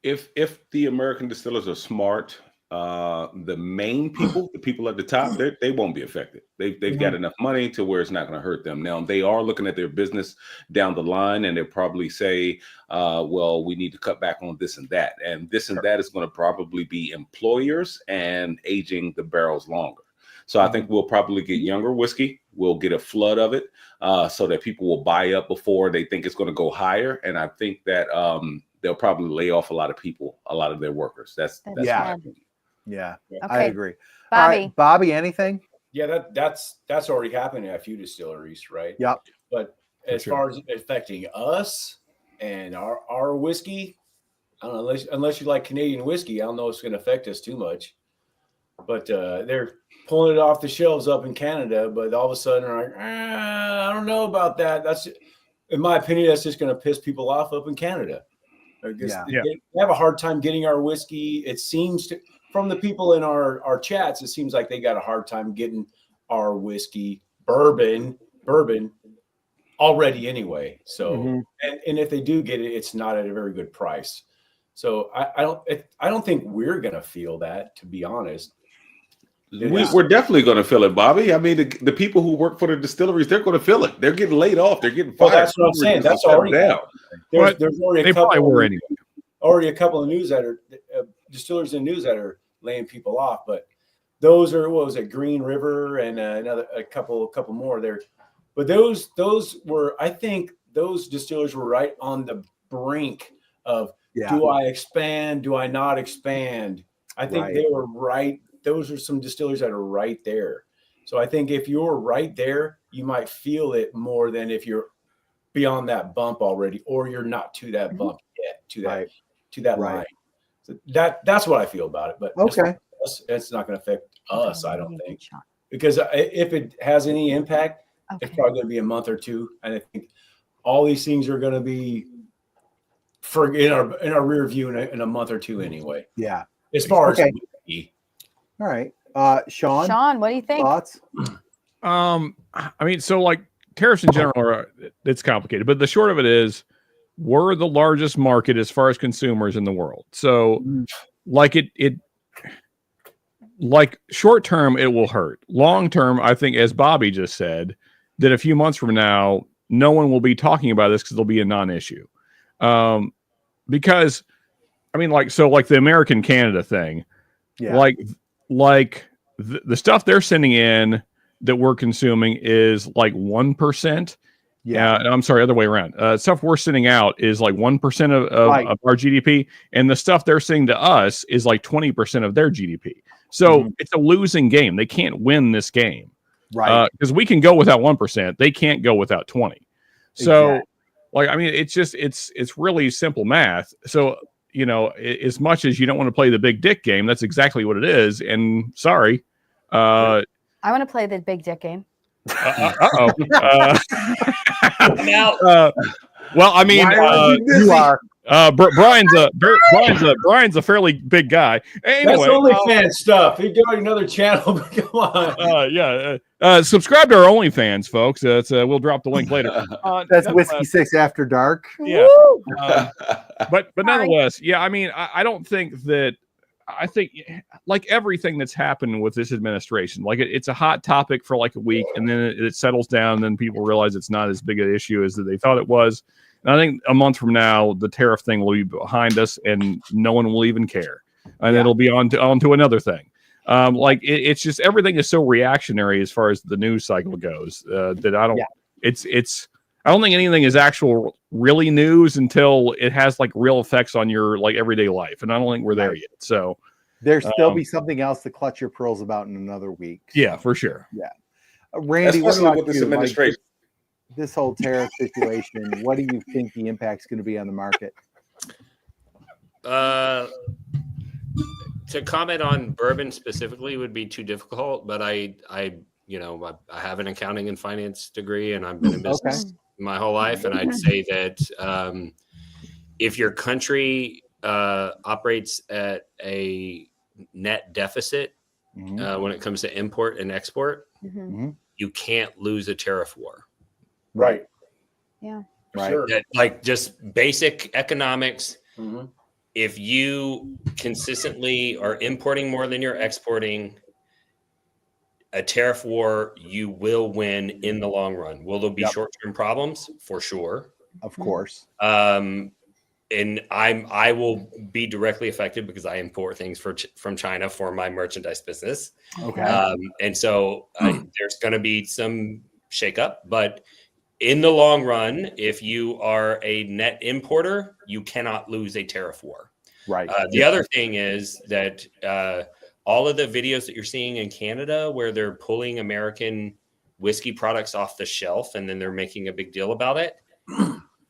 If the American distillers are smart, the main people, the people at the top, they won't be affected. They've got enough money to where it's not going to hurt them. Now, they are looking at their business down the line, and they'll probably say, well, we need to cut back on this and that. And this and that is going to probably be employers and aging the barrels longer. So I think we'll probably get younger whiskey. We'll get a flood of it so that people will buy up before they think it's going to go higher. And I think that they'll probably lay off a lot of people, a lot of their workers. That's my opinion. Yeah, okay. I agree. Bobby. All right, Bobby, anything? Yeah, that's already happening at a few distilleries, right? Yep. But as far as affecting us and our whiskey, I don't know, unless you like Canadian whiskey, I don't know if it's going to affect us too much. But they're pulling it off the shelves up in Canada, but all of a sudden they're like, I don't know about that. That's, in my opinion, that's just going to piss people off up in Canada. They have a hard time getting our whiskey. It seems to, from the people in our chats, it seems like they got a hard time getting our whiskey, bourbon already anyway. So, and if they do get it, it's not at a very good price. So I don't think we're going to feel that, to be honest. We're definitely going to feel it, Bobby. I mean, the people who work for the distilleries, they're going to feel it. They're getting laid off. They're getting fired. Well, that's what I'm saying. That's already down. There's already a couple of news that are distillers in news that are laying people off. But those are, what was it, Green River and a couple more there. But those were, I think those distillers were right on the brink of, do I expand? Do I not expand? I think they were right. Those are some distilleries that are right there. So I think if you're right there, you might feel it more than if you're beyond that bump already, or you're not to that bump yet, to that line. So that's what I feel about it. But it's not going to affect us, I don't think, because if it has any impact, it's probably going to be a month or two, and I think all these things are going to be in our rear view in a month or two anyway. Yeah. As far as all right. Sean, what do you think? Thoughts? I mean, so like tariffs in general it's complicated, but the short of it is we're the largest market as far as consumers in the world. So like like short term, it will hurt. Long term, I think, as Bobby just said, that a few months from now, no one will be talking about this because it'll be a non-issue. Because I mean, like the American Canada thing, like the stuff they're sending in that we're consuming is like 1%. I'm sorry, other way around. Stuff we're sending out is like 1% of our GDP, and the stuff they're sending to us is like 20% of their GDP. So it's a losing game. They can't win this game, right? Because we can go without 1%, they can't go without 20. So, like, I mean, it's just it's really simple math. So, you know, as much as you don't want to play the big dick game, that's exactly what it is. And sorry, I want to play the big dick game. Well, I mean, you are. Brian's a fairly big guy. Anyway, that's OnlyFans stuff. He got another channel. Come on. Subscribe to our OnlyFans, folks. We'll drop the link later. That's Whiskey 6 After Dark. Yeah. But nonetheless, I mean, I don't think that I think like everything that's happened with this administration, like it's a hot topic for like a week, and then it settles down, and then people realize it's not as big an issue as they thought it was. And I think a month from now, the tariff thing will be behind us, and no one will even care, and it'll be on to another thing. It's just everything is so reactionary as far as the news cycle goes that I don't. I don't think anything is actual really news until it has like real effects on your like everyday life, and I don't think we're there yet. So there'll still be something else to clutch your pearls about in another week. So. Yeah, for sure. Yeah, Randy, especially with this administration, like, this whole tariff situation. What do you think the impact's going to be on the market? To comment on bourbon specifically would be too difficult, but I have an accounting and finance degree, and I've been in business my whole life, and I'd say that if your country operates at a net deficit when it comes to import and export, you can't lose a tariff war. Right. Yeah. Right. Sure. That, like just basic economics. If you consistently are importing more than you're exporting, a tariff war, you will win in the long run. Will there be short-term problems? For sure. Of course. And I will be directly affected because I import things from China for my merchandise business. Okay. And so there's going to be some shakeup, but in the long run, if you are a net importer, you cannot lose a tariff war. Right. The other thing is that all of the videos that you're seeing in Canada where they're pulling American whiskey products off the shelf and then they're making a big deal about it,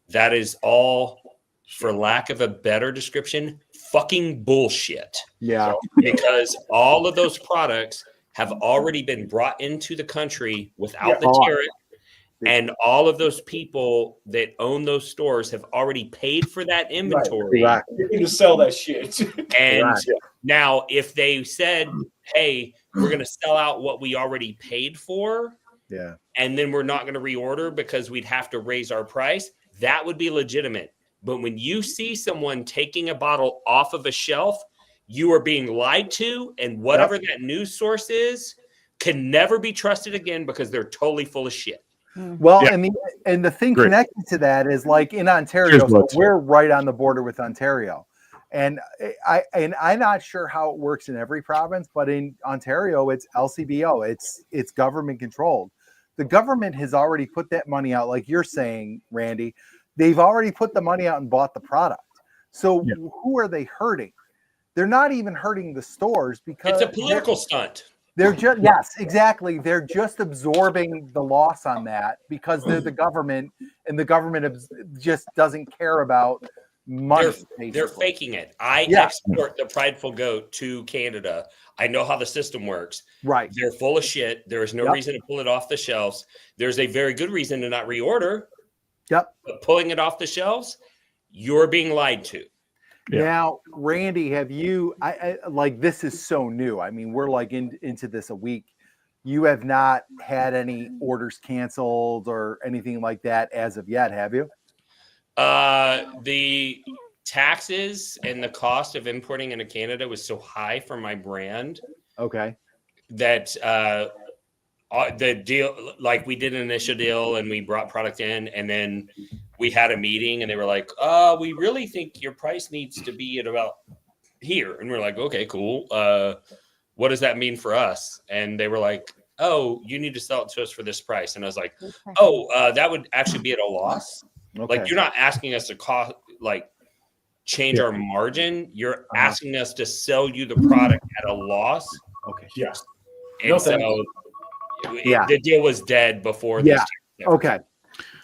that is all, for lack of a better description, fucking bullshit. Yeah. Because all of those products have already been brought into the country without the tariff. And all of those people that own those stores have already paid for that inventory. Right. You can just sell that shit. And now if they said, hey, we're going to sell out what we already paid for, and then we're not going to reorder because we'd have to raise our price, that would be legitimate. But when you see someone taking a bottle off of a shelf, you are being lied to, and whatever that news source is can never be trusted again because they're totally full of shit. Well, and the thing connected to that is like in Ontario, so we're right on the border with Ontario, and I'm not sure how it works in every province, but in Ontario, it's LCBO, it's government controlled. The government has already put that money out, like you're saying, Randy. They've already put the money out and bought the product. So who are they hurting? They're not even hurting the stores because it's a political stunt. They're just exactly. They're just absorbing the loss on that because they're the government, and the government just doesn't care about money. They're faking it. I export the Prideful Goat to Canada. I know how the system works. Right. They're full of shit. There is no reason to pull it off the shelves. There's a very good reason to not reorder. Yep. But pulling it off the shelves, you're being lied to. Now, Randy, have you? I like this is so new. I mean, we're like into this a week. You have not had any orders canceled or anything like that as of yet, have you? The taxes and the cost of importing into Canada was so high for my brand. Okay. That the deal, like we did an initial deal and we brought product in, and then we had a meeting and they were like, we really think your price needs to be at about here. And we're like, okay, cool. What does that mean for us? And they were like, oh, you need to sell it to us for this price. And I was like, that would actually be at a loss. Okay. Like, you're not asking us to change our margin. You're asking us to sell you the product at a loss. Okay. Yes. And the deal was dead before this. Okay.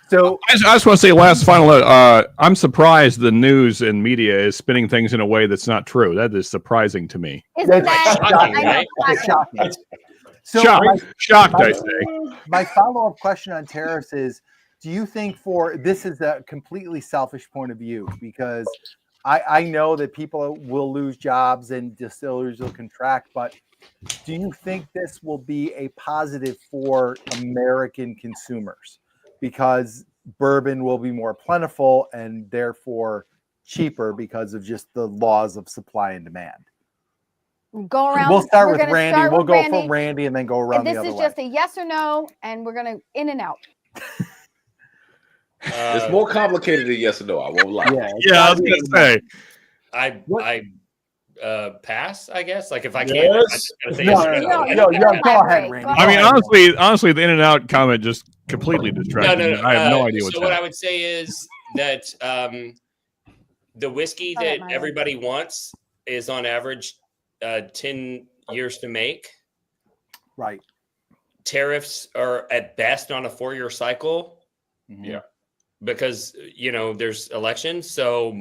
So I just want to say I'm surprised the news and media is spinning things in a way that's not true. That is surprising to me. Isn't that shocking, right? Shocking. So Shocked, I say. My follow-up question on tariffs is, do you think this is a completely selfish point of view? Because I know that people will lose jobs and distilleries will contract, but do you think this will be a positive for American consumers? Because bourbon will be more plentiful and therefore cheaper because of just the laws of supply and demand. Go around. We'll start with gonna Randy. start We'll with go Randy. from Randy and then go around And the this other is way. just a yes or no, and we're gonna in and out. It's more complicated than yes or no. I won't lie. Yeah, I was gonna say. I pass, I guess. Like if I can't, Yes. I'm just gonna say yes or No, no. you go can ahead, elaborate. Randy. Go I mean, ahead. honestly, the in and out comment just completely distracted me. I have no idea what's So what I happening. would say is that the whiskey Go ahead, that Myron. everybody wants is on average 10 years to make. Right. Tariffs are at best on a 4-year cycle. Mhm. Yeah. Because there's elections, so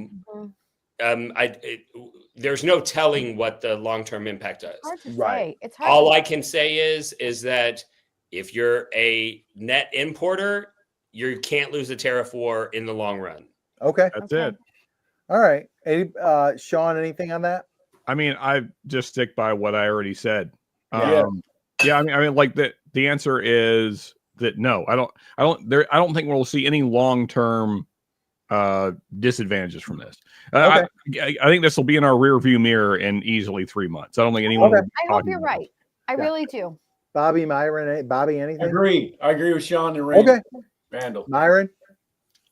Mhm. there's no telling what the long-term impact does. Hard to Right. say. It's hard. All to I can say is that if you're a net importer, you can't lose a tariff war in the long run. Okay. That's Okay. it. All right. Sean, anything on that? I mean, I just stick by what I already said. Yeah. I mean, like the answer is that no, I don't think we'll see any long-term disadvantages from this. Okay. I think this will be in our rear view mirror in easily 3 months. I don't think anyone. Okay. will be I hope talking you're about it. right. I really do. Bobby, Myron, Bobby, anything? I agree with Sean and Randy. Okay. Randall. Myron?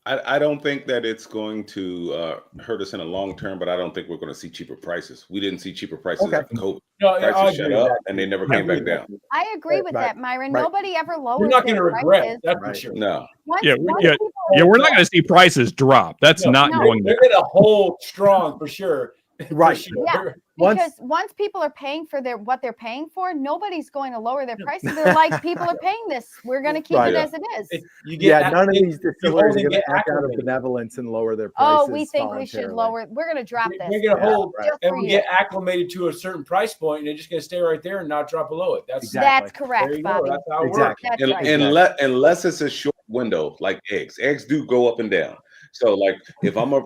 I don't think that it's going to hurt us in the long term, but I don't think we're going to see cheaper prices. We didn't see cheaper prices Okay. after COVID. No, I Prices agree shut with up that. and they never I came agree back with down. I agree with Right. that, Myron. Right. Nobody ever lowers. You're not going to their regret prices. it. That's for Right. sure. No. Once Yeah, people- we're not going to see prices drop. That's No, not no. going They're to. going to hold strong for sure. Right. For sure. Yeah. Because once people are paying for what they're paying for, nobody's going to lower their prices. They're like, people are paying this. We're going to keep Right. it as it is. You get None of these distilleries are only going get to act out of acclimated. benevolence and lower their prices. Oh, we think we should voluntarily. lower. We're going to drop this. We're going to hold, right. just and for we you. get acclimated to a certain price point, and they're just going to stay right there and not drop below it. That's Exactly. That's there correct, you go. Bobby. That's how it Exactly. That's And, right. unless it's a short window like eggs. Eggs do go up and down. So like if I'm a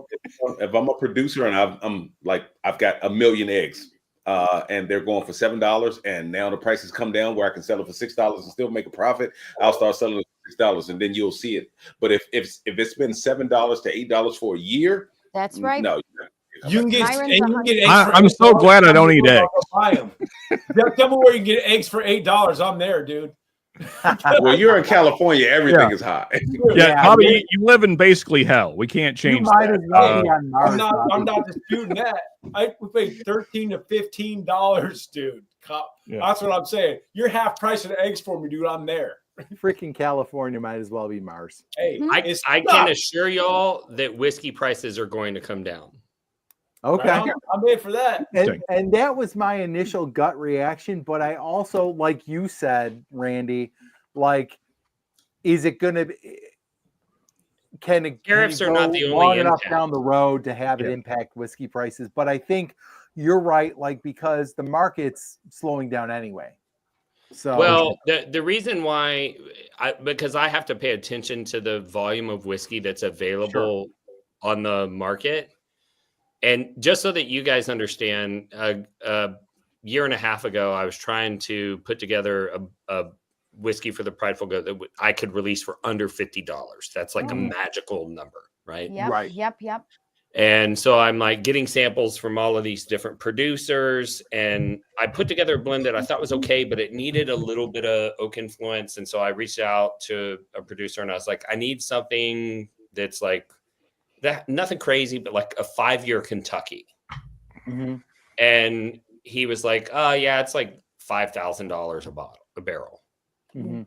producer and I've got 1 million eggs and they're going for $7 and now the prices come down where I can sell it for $6 and still make a profit, I'll start selling it for $6 and then you'll see it. But if it's been $7 to $8 for a year, That's right. no. You can get, Myron's and you can get eggs for I'm so $8. glad I don't eat eggs. Buy them. Tell me where you can get eggs for $8. I'm there, dude. Well, you're in California, everything is high. Yeah, Bobby, you live in basically hell. We can't change You might that. as well be on Mars. I'm not disputing that. We paid $13 to $15, dude. Yeah. That's what I'm saying. You're half price of the eggs for me, dude. I'm there. Freaking California might as well be Mars. Hey, I can assure y'all that whiskey prices are going to come down. Okay. I'm in for that. And that was my initial gut reaction, but I also, like you said, Randy, like, is it going to be? Tariffs are not the only long enough impact. down the road to have it impact whiskey prices? But I think you're right, like, because the market's slowing down anyway. So well, the reason why, because I have to pay attention to the volume of whiskey that's available on the market. And just so that you guys understand, a year and a half ago, I was trying to put together a whiskey for the Prideful Goat that I could release for under $50. That's like a magical number, right? Yep. Right. Yep. And so I'm like getting samples from all of these different producers, and I put together a blend that I thought was okay, but it needed a little bit of oak influence. And so I reached out to a producer and I was like, I need something that's like that, nothing crazy, but like a 5-year Kentucky. Mm-hmm. And he was like, oh yeah, it's like $5,000 a barrel. Mm-hmm.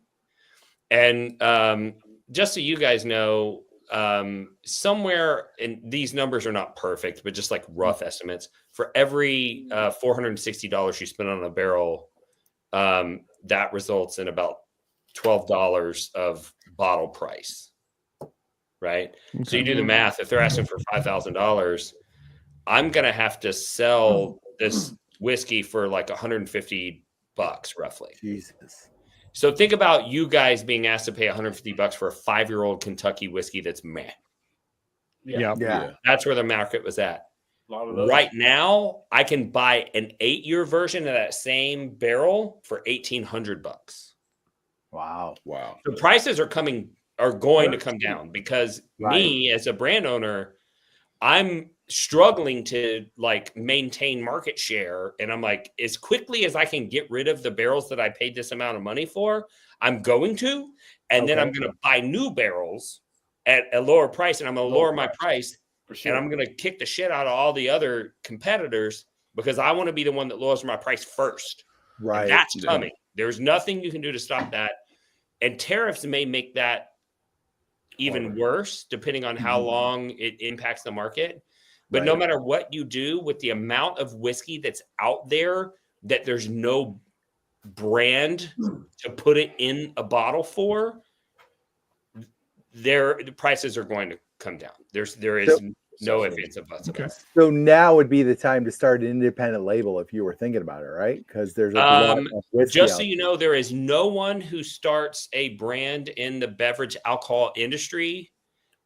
And just so you guys know, somewhere, and these numbers are not perfect, but just like rough estimates, for every $460 you spend on a barrel, that results in about $12 of bottle price, right? Okay. So you do the math. If they're asking for $5,000, I'm gonna have to sell this whiskey for like $150 roughly. Jesus. So think about you guys being asked to pay $150 for a 5-year-old Kentucky whiskey that's meh. Yeah. That's where the market was at. Right now, I can buy an 8-year version of that same barrel for $1,800. Wow. The prices are going to come down because me as a brand owner, I'm struggling to like maintain market share. And I'm like, as quickly as I can get rid of the barrels that I paid this amount of money for, I'm going to, and then I'm going to buy new barrels at a lower price, and I'm going to lower my price, For sure. and I'm going to kick the shit out of all the other competitors because I want to be the one that lowers my price first. Right. And that's coming. There's nothing you can do to stop that. And tariffs may make that even worse, depending on how long it impacts the market. But no matter what you do with the amount of whiskey that's out there, that there's no brand to put it in a bottle for, the prices are going to come down. There is no ifs and buts about it. So now would be the time to start an independent label if you were thinking about it, right? Because there's a lot of whiskey just out so you know, there is no one who starts a brand in the beverage alcohol industry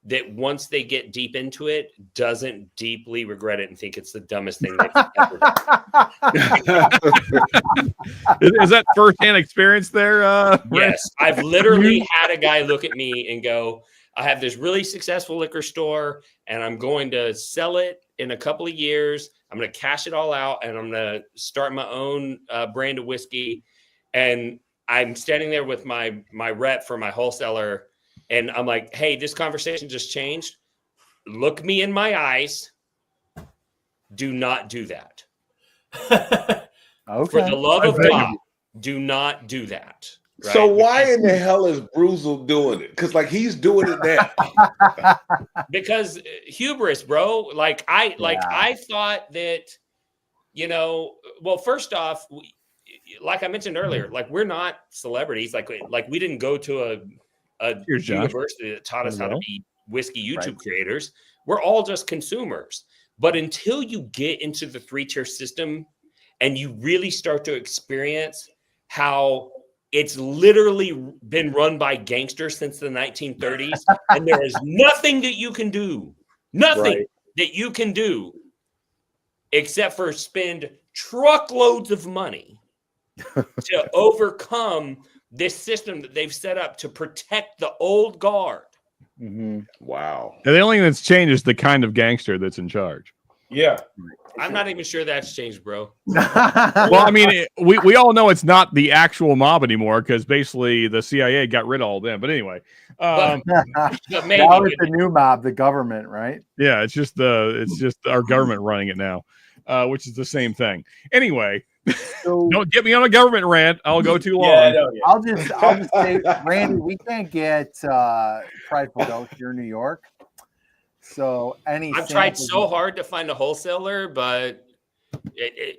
that once they get deep into it doesn't deeply regret it and think it's the dumbest thing they've ever done. Is that firsthand experience there? Yes, I've literally had a guy look at me and go, I have this really successful liquor store and I'm going to sell it in a couple of years. I'm going to cash it all out and I'm going to start my own brand of whiskey. And I'm standing there with my rep for my wholesaler. And I'm like, hey, this conversation just changed. Look me in my eyes. Do not do that. For the love of God, do not do that. Right? So why in the hell is Bruzel doing it? Because like he's doing it now. Because hubris, bro. Like I thought that, well, first off, like I mentioned earlier, like we're not celebrities. Like we didn't go to a university that taught us how to be whiskey YouTube creators. We're all just consumers. But until you get into the 3-tier system and you really start to experience how it's literally been run by gangsters since the 1930s, and there is nothing that you can do, that you can do except for spend truckloads of money to overcome this system that they've set up to protect the old guard. Wow. And the only thing that's changed is the kind of gangster that's in charge. Yeah. I'm not even sure that's changed, bro. Well, I mean, we all know it's not the actual mob anymore because basically the CIA got rid of all them. But anyway, but maybe now it's the new mob, the government, right? Yeah, it's just our government running it now, which is the same thing. Anyway, so, don't get me on a government rant. I'll go too long. Yeah, I know, yeah. I'll just say, Randy, we can't get Prideful Goat here in New York. So I've tried so hard to find a wholesaler, but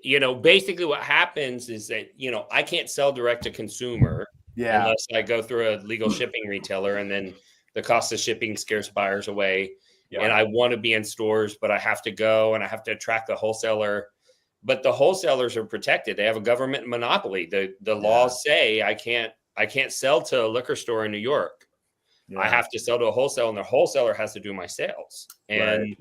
basically what happens is that I can't sell direct to consumer unless I go through a legal shipping retailer, and then the cost of shipping scares buyers away. Yeah. And I want to be in stores, but I have to go and I have to attract the wholesaler. But the wholesalers are protected; they have a government monopoly. The laws say I can't sell to a liquor store in New York. I have to sell to a wholesaler, and the wholesaler has to do my sales. And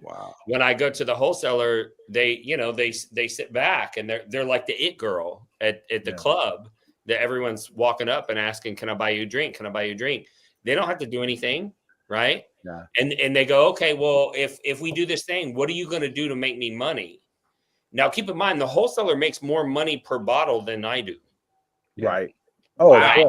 when I go to the wholesaler, they sit back and they're like the it girl at the club that everyone's walking up and asking, "Can I buy you a drink? Can I buy you a drink?" They don't have to do anything, right? Yeah. And they go, "Okay, well, if we do this thing, what are you going to do to make me money?" Now, keep in mind, the wholesaler makes more money per bottle than I do. Right. Oh, right.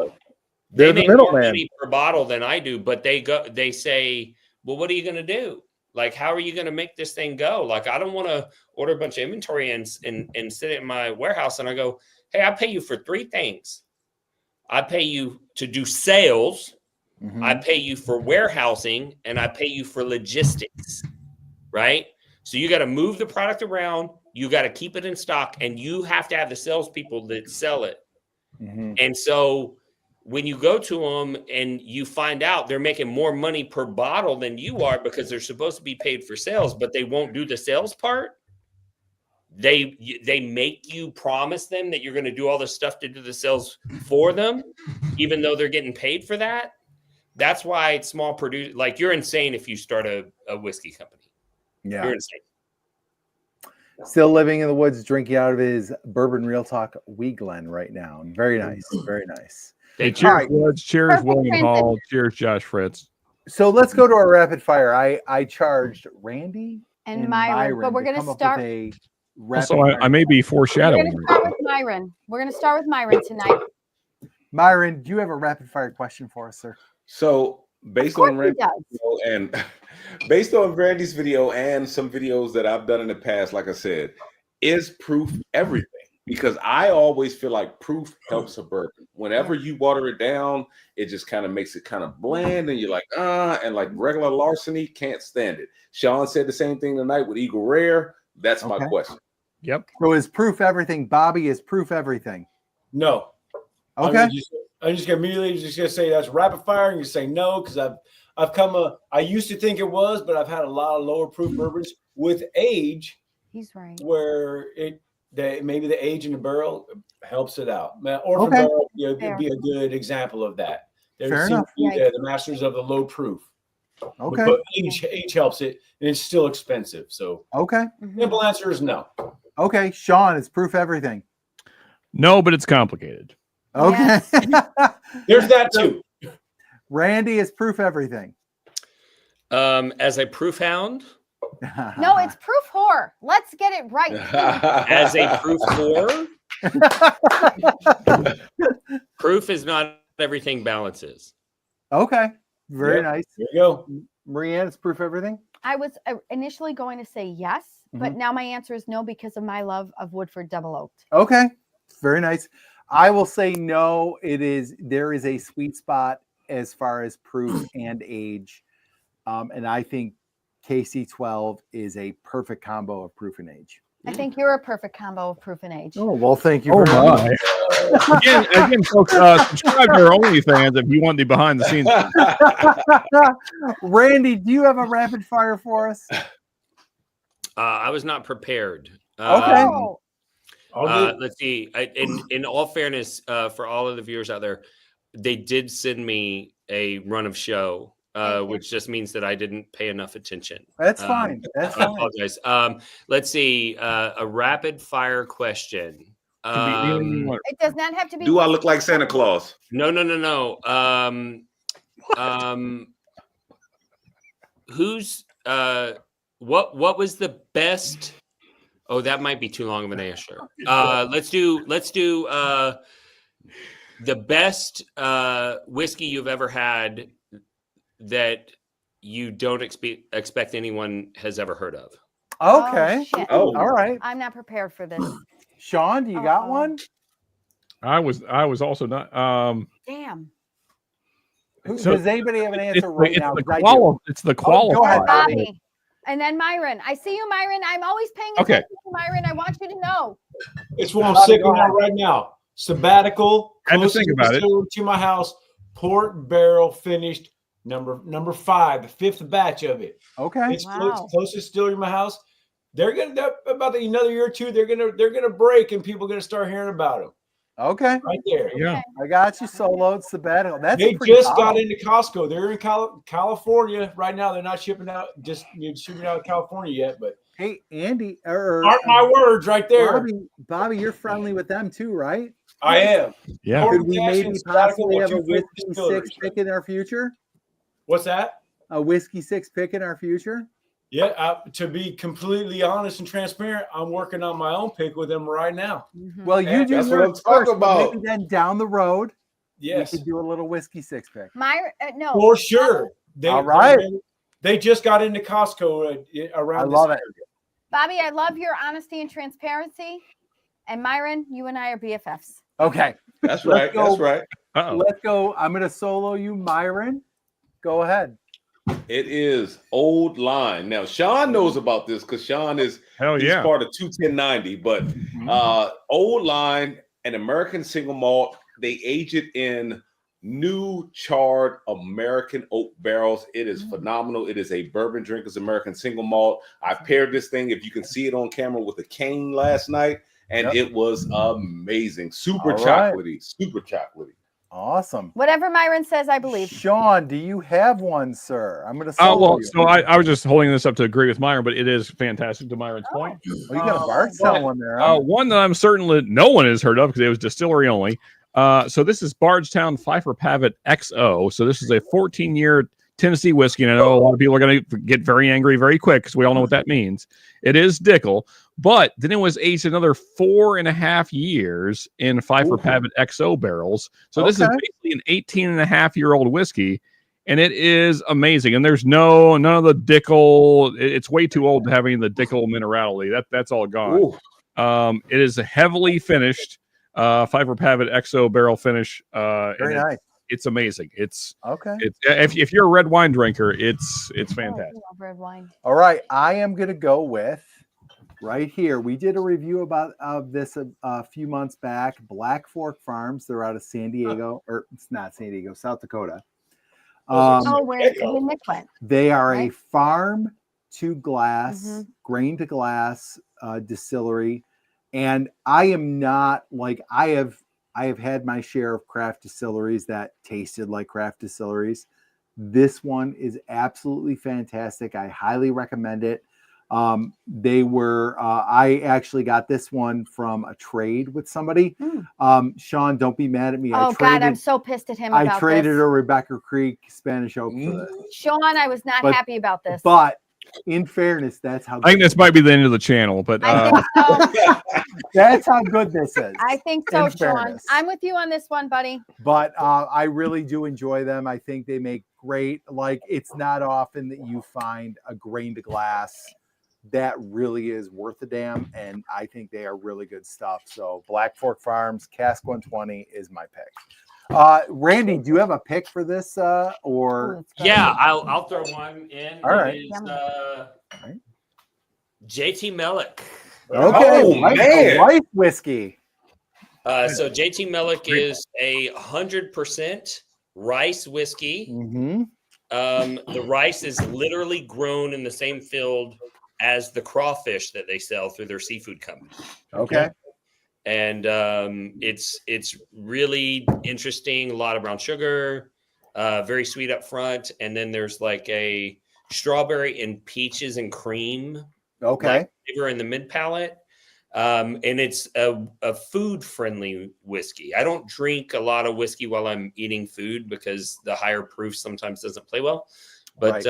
They make more money per bottle than I do, but they say, well, what are you going to do? Like, how are you going to make this thing go? Like, I don't want to order a bunch of inventory and sit in my warehouse. And I go, hey, I pay you for 3 things. I pay you to do sales. I pay you for warehousing, and I pay you for logistics, right? So you got to move the product around. You got to keep it in stock, and you have to have the salespeople that sell it. And so when you go to them and you find out they're making more money per bottle than you are because they're supposed to be paid for sales, but they won't do the sales part. They make you promise them that you're going to do all this stuff to do the sales for them, even though they're getting paid for that. That's why it's small produce. Like, you're insane if you start a whiskey company. Yeah. You're insane. Still living in the woods, drinking out of his Bourbon Real Talk Wee Glen right now. Very nice. Very nice. Hey, cheers, Woods. Cheers, William Hall. Cheers, Josh Fritz. So let's go to our rapid fire. I charged Randy and Myron. But we're going to start. Also, I may be foreshadowing. We're going to start with Myron. We're going to start with Myron tonight. Myron, do you have a rapid fire question for us, sir? So based on Randy's video and based on Randy's video and some videos that I've done in the past, like I said, is proof everything? Because I always feel like proof helps a bourbon. Whenever you water it down, it just kind of makes it kind of bland, and you're like, and like regular larceny, can't stand it. Sean said the same thing tonight with Eagle Rare. That's my question. Yep. So is proof everything? Bobby, is proof everything? No. Okay. I'm just gonna immediately say that's rapid fire, and you say no because I used to think it was, but I've had a lot of lower proof bourbons with age. He's right. Where maybe the age in the barrel helps it out. Orphan barrel would be a good example of that. Fair enough. The masters of the low proof. Okay. But age helps it, and it's still expensive. So simple answer is no. Okay, Sean, is proof everything? No, but it's complicated. Okay. There's that too. Randy, is proof everything? As a proof hound? No, it's proof whore. Let's get it right. As a proof whore? Proof is not everything balances. Okay. Very nice. There you go. Marianne, is proof everything? I was initially going to say yes, but now my answer is no because of my love of Woodford Double Oaked. Okay. Very nice. I will say no. There is a sweet spot as far as proof and age. And I think KC12 is a perfect combo of proof and age. I think you're a perfect combo of proof and age. Oh, well, thank you very much. Again, folks, subscribe to our OnlyFans if you want the behind the scenes. Randy, do you have a rapid fire for us? I was not prepared. Okay. Let's see. In all fairness, for all of the viewers out there, they did send me a run of show, which just means that I didn't pay enough attention. That's fine. That's fine. I apologize. Let's see. A rapid fire question. It does not have to be. Do I look like Santa Claus? No. Who's what was the best? Oh, that might be too long of an answer. Let's do the best whiskey you've ever had that you don't expect anyone has ever heard of. Okay. Oh, all right. I'm not prepared for this. Sean, do you got one? I was also not. Damn. Does anybody have an answer right now? It's the qualifier. Go ahead, Bobby. And then Myron. I see you, Myron. I'm always paying attention to Myron. I want you to know. It's what I'm sipping on right now. Sabbatical. I had to think about it. To my house. Port barrel finished. Number 5, the 5th batch of it. Okay. It's closest distillery in my house. They're about another year or two. They're gonna break, and people are gonna start hearing about them. Okay. Right there. Yeah. I got you. Soloed sabbatical. They just got into Costco. They're in California right now. They're not shipping out of California yet. But hey, Andy, mark my words right there. Bobby, you're friendly with them too, right? I am. Yeah. Could we maybe possibly have a whiskey 6 pick in our future? What's that? A whiskey 6 pick in our future? Yeah, to be completely honest and transparent, I'm working on my own pick with them right now. Well, you do that's what I'm talking about. Maybe then down the road, yes, we could do a little whiskey 6 pick. No, for sure. All right. They just got into Costco around. I love it, Bobby. I love your honesty and transparency. And Myron, you and I are BFFs. Okay, that's right. That's right. Let's go. I'm going to solo you, Myron. Go ahead. It is Old Line. Now, Sean knows about this because Sean is he's part of 21090. But Old Line, an American single malt, they age it in new charred American oak barrels. It is phenomenal. It is a bourbon drinkers American single malt. I paired this thing, if you can see it on camera, with a cane last night, and it was amazing. Super chocolatey. Awesome. Whatever Myron says, I believe. Sean, do you have one, sir? I'm going to solo you. So I was just holding this up to agree with Myron, but it is fantastic to Myron's point. Oh, you got a Bardstown one there. Huh? One that I'm certain no one has heard of because it was distillery only. So this is Bardstown Pfeiffer Pavitt XO. So this is a 14-year Tennessee whiskey, and I know a lot of people are going to get very angry very quick because we all know what that means. It is Dickel, but then it was aged another 4.5 years in Pfeiffer Pavitt XO barrels. So this is basically an 18.5-year-old whiskey, and it is amazing. And there's none of the Dickel. It's way too old to have any of the Dickel minerality. That's all gone. It is a heavily finished Pfeiffer Pavitt XO barrel finish. Very nice. It's amazing. It's okay. If you're a red wine drinker, it's fantastic. I love red wine. All right, I am gonna go with right here. We did a review of this a few months back. Black Fork Farms. They're out of San Diego, or it's not San Diego, South Dakota. Where Nick went. They are a farm to glass, grain to glass distillery, and I am not like I have had my share of craft distilleries that tasted like craft distilleries. This one is absolutely fantastic. I highly recommend it. I actually got this one from a trade with somebody. Sean, don't be mad at me. Oh God, I'm so pissed at him. I traded a Rebecca Creek Spanish Oak for this. Sean, I was not happy about this. But in fairness, that's how. I think this might be the end of the channel, but I think so. That's how good this is. I think so, Sean. I'm with you on this one, buddy. But I really do enjoy them. I think they make great. Like, it's not often that you find a grain to glass that really is worth a damn, and I think they are really good stuff. So Black Fork Farms Cask 120 is my pick. Randy, do you have a pick for this? Or yeah, I'll throw one in. All right. It is, JT Mellick. Okay, life whiskey. So JT Mellick is a 100% rice whiskey. The rice is literally grown in the same field as the crawfish that they sell through their seafood company. Okay. And it's really interesting. A lot of brown sugar, very sweet up front, and then there's like a strawberry and peaches and cream flavor in the mid palate. And it's a food friendly whiskey. I don't drink a lot of whiskey while I'm eating food because the higher proof sometimes doesn't play well. But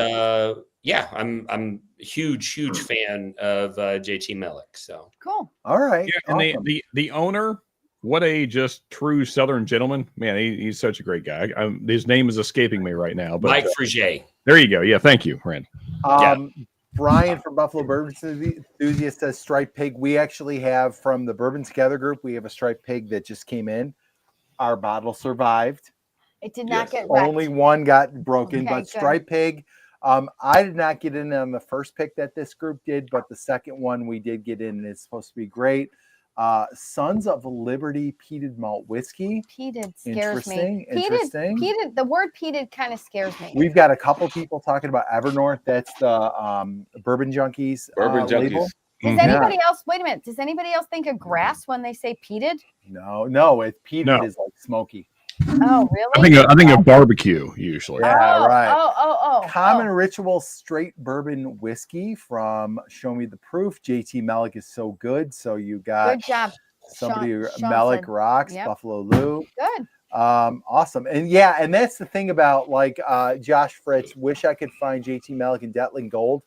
yeah, I'm a huge fan of JT Mellick. So cool. All right. Yeah, and awesome. the owner, what a just true Southern gentleman, man. He's such a great guy. His name is escaping me right now, but Mike Frugier. There you go. Yeah, thank you, Rand. Brian from Buffalo Bourbon Enthusiast says striped pig. We actually have from the Bourbon Together group. We have a striped pig that just came in. Our bottle survived. It did not get wrecked. Only one got broken, Okay, but striped pig. I did not get in on the first pick that this group did, but the second one we did get in, and it's supposed to be great. Sons of Liberty peated malt whiskey. Peated scares me. Interesting. Peated. The word peated kind of scares me. We've got a couple people talking about Evernorth. That's the Bourbon Junkies. Label. Does anybody else? Wait a minute. Does anybody else think of grass when they say peated? No. It's peated is like smoky. Oh, really? I think of barbecue usually. Yeah, right. Oh. Common Ritual straight bourbon whiskey from Show Me the Proof. JT Mellick is so good. So you got good job. Somebody Mellick rocks. Yep. Buffalo Lou. Good. Awesome. And that's the thing about like Josh Fritz. Wish I could find JT Mellick and Detling Gold.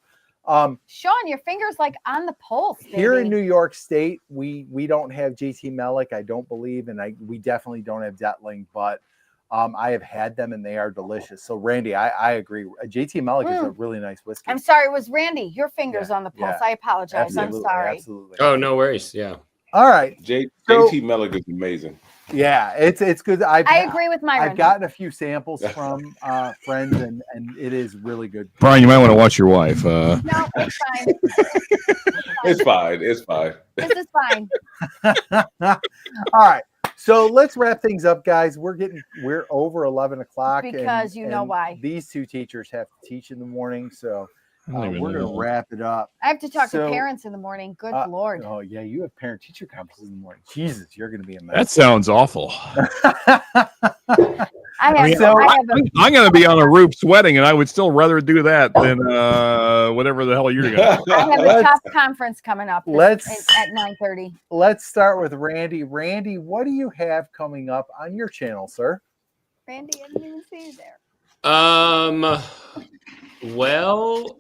Sean, your finger's like on the pulse. Baby. Here in New York State, we don't have JT Mellick, I don't believe, and we definitely don't have Detling, but I have had them and they are delicious. So Randy, I agree. JT Mellick is a really nice whiskey. I'm sorry, it was Randy. Your finger's on the pulse. I apologize. Absolutely, I'm sorry. Absolutely. Oh, no worries. Yeah. All right. JT Mellick is amazing. Yeah, it's good. I agree with Myron. I've gotten a few samples from friends, and it is really good. Brian, you might want to watch your wife. No, it's fine. It's fine. It's fine. This is fine. All right. So let's wrap things up, guys. We're over 11 o'clock. Because you know why. These two teachers have to teach in the morning, so we're going to wrap it up. I have to talk to parents in the morning. Good Lord. Oh, yeah. You have parent-teacher conferences in the morning. Jesus, you're going to be a mess. That sounds awful. I'm going to be on a roof sweating, and I would still rather do that than whatever the hell you're doing. I have a tough conference coming up at 9:30. Let's start with Randy. Randy, what do you have coming up on your channel, sir? Randy, I didn't even see you there. Well,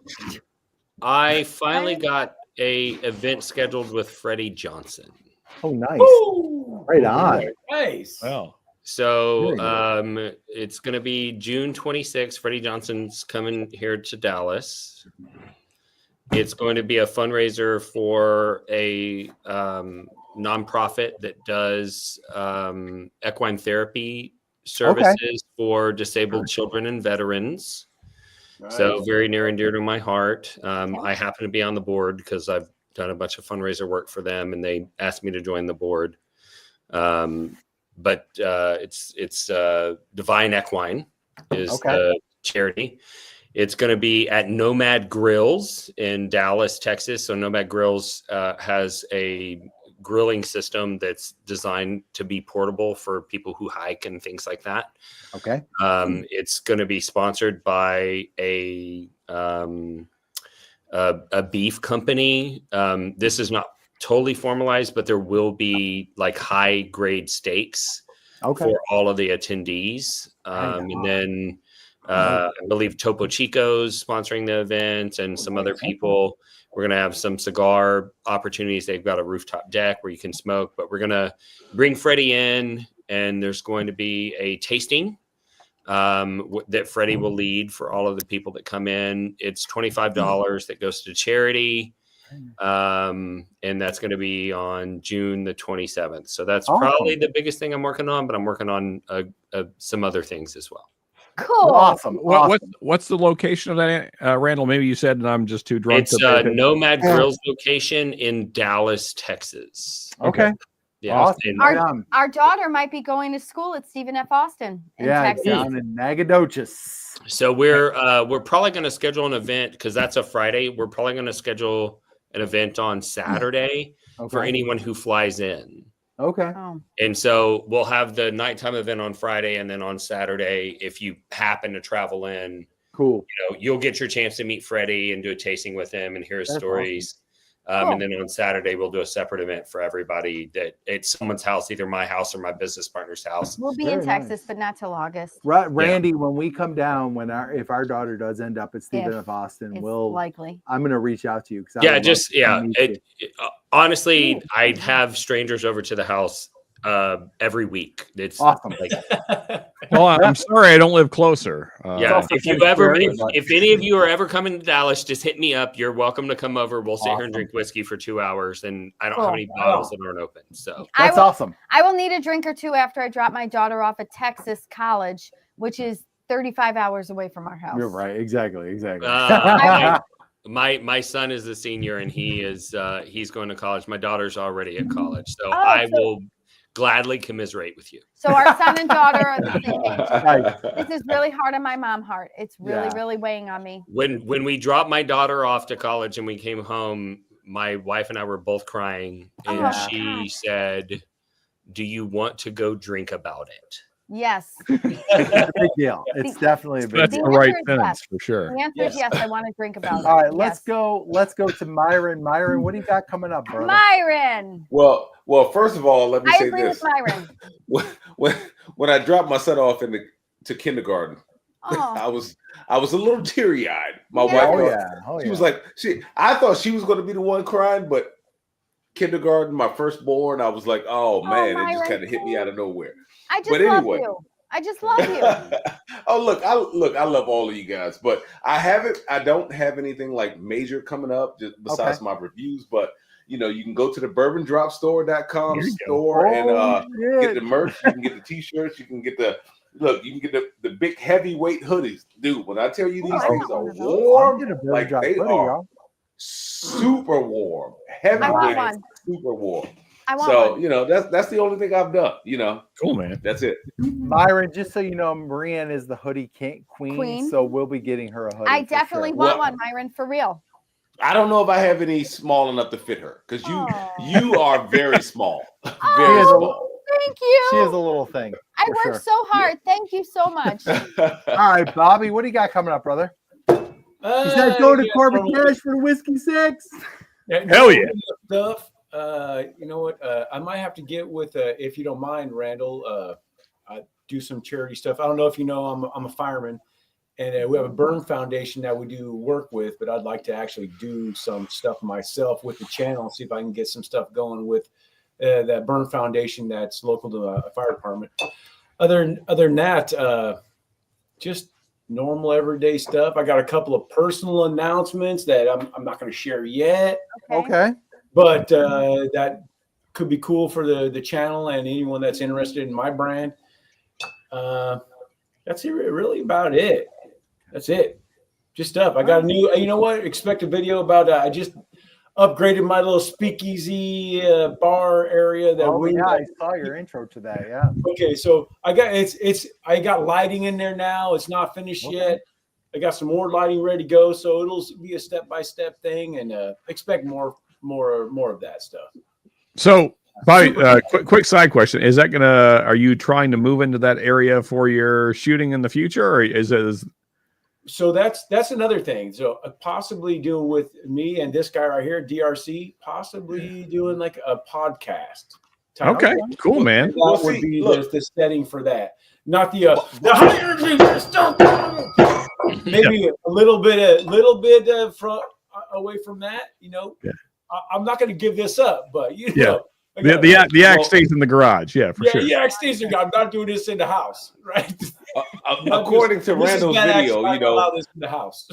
I finally got a event scheduled with Freddie Johnson. Oh, nice. Woo! Right on. Nice. Well, So it's going to be June 26th. Freddie Johnson's coming here to Dallas. It's going to be a fundraiser for a nonprofit that does equine therapy services for disabled children and veterans. Nice. So very near and dear to my heart. I happen to be on the board because I've done a bunch of fundraiser work for them, and they asked me to join the board. But it's Divine Equine is the charity. It's going to be at Nomad Grills in Dallas, Texas. So Nomad Grills has a grilling system that's designed to be portable for people who hike and things like that. Okay. It's going to be sponsored by a beef company. This is not totally formalized, but there will be like high grade steaks for all of the attendees. And then I believe Topo Chico's sponsoring the event and some other people. We're going to have some cigar opportunities. They've got a rooftop deck where you can smoke, but we're going to bring Freddie in, and there's going to be a tasting that Freddie will lead for all of the people that come in. It's $25 that goes to charity. And that's going to be on June the 27th. So that's probably the biggest thing I'm working on, but I'm working on some other things as well. Cool. Awesome. What's the location of that, Randall? Maybe you said, and I'm just too drunk. It's Nomad Grills location in Dallas, Texas. Okay. Yeah. Awesome. Our daughter might be going to school at Stephen F. Austin in Texas. Down in Nacogdoches. So we're probably going to schedule an event because that's a Friday. We're probably going to schedule an event on Saturday for anyone who flies in. Okay. And so we'll have the nighttime event on Friday, and then on Saturday, if you happen to travel in, you'll get your chance to meet Freddie and do a tasting with him and hear his stories. And then on Saturday, we'll do a separate event for everybody that it's someone's house, either my house or my business partner's house. We'll be in Texas, but not till August. Randy, when we come down, if our daughter does end up at Stephen F. Austin, I'm going to reach out to you. Honestly, I have strangers over to the house every week. It's awesome. Well, I'm sorry I don't live closer. If any of you are ever coming to Dallas, just hit me up. You're welcome to come over. We'll sit here and drink whiskey for 2 hours, and I don't have any bottles that aren't open. So that's awesome. I will need a drink or two after I drop my daughter off at Texas College, which is 35 hours away from our house. You're right. Exactly. My son is a senior, and he's going to college. My daughter's already at college, so I will gladly commiserate with you. So our son and daughter are the same age. This is really hard on my mom heart. It's really weighing on me. When we dropped my daughter off to college and we came home, my wife and I were both crying, and she said, "Do you want to go drink about it?" Yes. It's a big deal. It's definitely a big deal. That's the right sentence for sure. The answer is yes. I want to drink about it. All right, let's go to Myron. Myron, what do you got coming up, brother? Myron. Well, first of all, let me say agree this. With Myron. When I dropped my son off to kindergarten, I was a little teary-eyed. My wife, she was like, I thought she was going to be the one crying, but kindergarten, my firstborn, I was like, oh man, it just kind of hit me out of nowhere. I just love you. I just love you. I love all of you guys, but I don't have anything like major coming up just besides my reviews, but you can go to the bourbondropstore.com store and get the merch. You can get the t-shirts. You can get the big heavyweight hoodies. Dude, when I tell you these things are warm, like they are super warm. Heavyweight, super warm. So, that's the only thing I've done, Cool, man. That's it. Myron, just so you know, Marianne is the hoodie queen, so we'll be getting her a hoodie. I definitely want one, Myron, for real. I don't know if I have any small enough to fit her because you are very small. Very small. Thank you. She is a little thing. I work so hard. Yeah. Thank you so much. All right, Bobby, what do you got coming up, brother? He's not going to Corbin Cash for the Whiskey 6. Hell yeah. Stuff. You know what? I might have to get with, if you don't mind, Randall. I do some charity stuff. I don't know if you know, I'm a fireman, And we have a burn foundation that we do work with, but I'd like to actually do some stuff myself with the channel, see if I can get some stuff going with that burn foundation that's local to a fire department. Other than that, just normal everyday stuff. I got a couple of personal announcements that I'm not going to share yet. Okay. But that could be cool for the channel and anyone that's interested in my brand. That's really about it. That's it. Just stuff. I got a new, you know what? Expect a video about, I just upgraded my little speakeasy bar area. I saw your intro to that. Yeah. Okay. So I got lighting in there now. It's not finished yet. I got some more lighting ready to go. So it'll be a step-by-step thing, and expect more of that stuff. So, Bobby, quick side question: are you trying to move into that area for your shooting in the future, or is So that's another thing. So possibly doing with me and this guy right here, DRC, possibly doing like a podcast. Okay, cool, man. That would be the setting for that. Not the maybe a little bit from away from that. You know, I'm not going to give this up, but you know. The axe stays in the garage, for sure. Yeah, axe stays in. I'm not doing this in the house, right? According to Randall's video, you know, allow this in the house.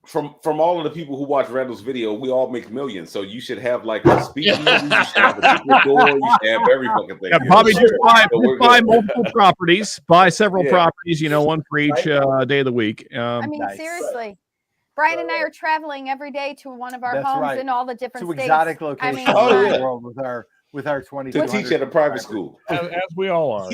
From all of the people who watch Randall's video, we all make millions. So you should have like a speakeasy, you should have a secret door, you should have every fucking thing. Yeah, Bobby, just buy multiple properties, buy several properties. You know, one for each day of the week. I mean, seriously. Brian and I are traveling every day to one of our homes in all the different states. Exotic locations in the world with our 20 to teach at a private school, as we all are.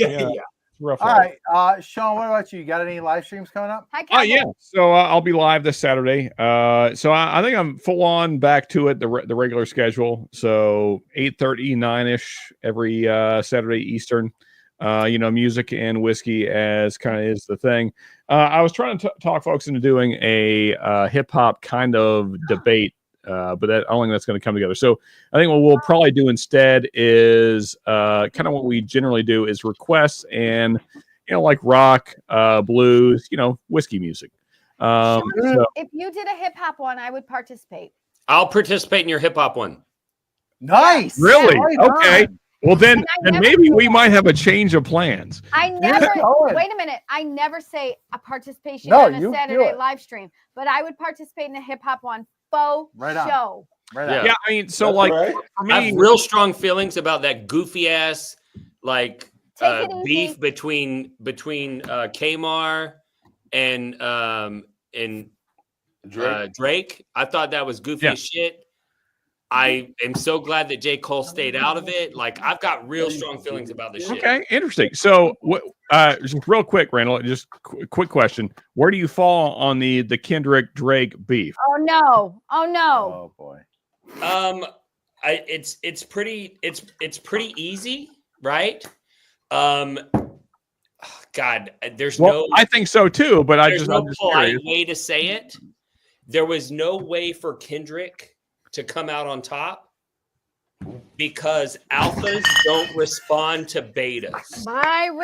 All right, Sean, what about you? You got any live streams coming up? Hi, so I'll be live this Saturday. So I think I'm full on back to it, the regular schedule. So 8:30, 9ish every Saturday Eastern. You know, music and whiskey as kind of is the thing. I was trying to talk folks into doing a hip hop kind of debate. But I don't think that's going to come together. So I think what we'll probably do instead is kind of what we generally do is requests and, you know, like rock, blues, you know, whiskey music. So if you did a hip hop one, I would participate. I'll participate in your hip hop one. Nice. Really? Okay. Well, then maybe we might have a change of plans. I never, wait a minute. I never say a participation on a Saturday live stream, but I would participate in a hip hop one. Show. Yeah, I mean, so like for me, I have real strong feelings about that goofy ass like beef between Kmar and Drake. I thought that was goofy as shit. I am so glad that J. Cole stayed out of it. Like, I've got real strong feelings about this shit. Okay, interesting. So, just real quick, Randall, just quick question: where do you fall on the Kendrick Drake beef? Oh no! Oh boy. It's pretty easy, right? God, there's no. I think so too, but I'm just polite way to say it. There was no way for Kendrick to come out on top because alphas don't respond to betas. Myron.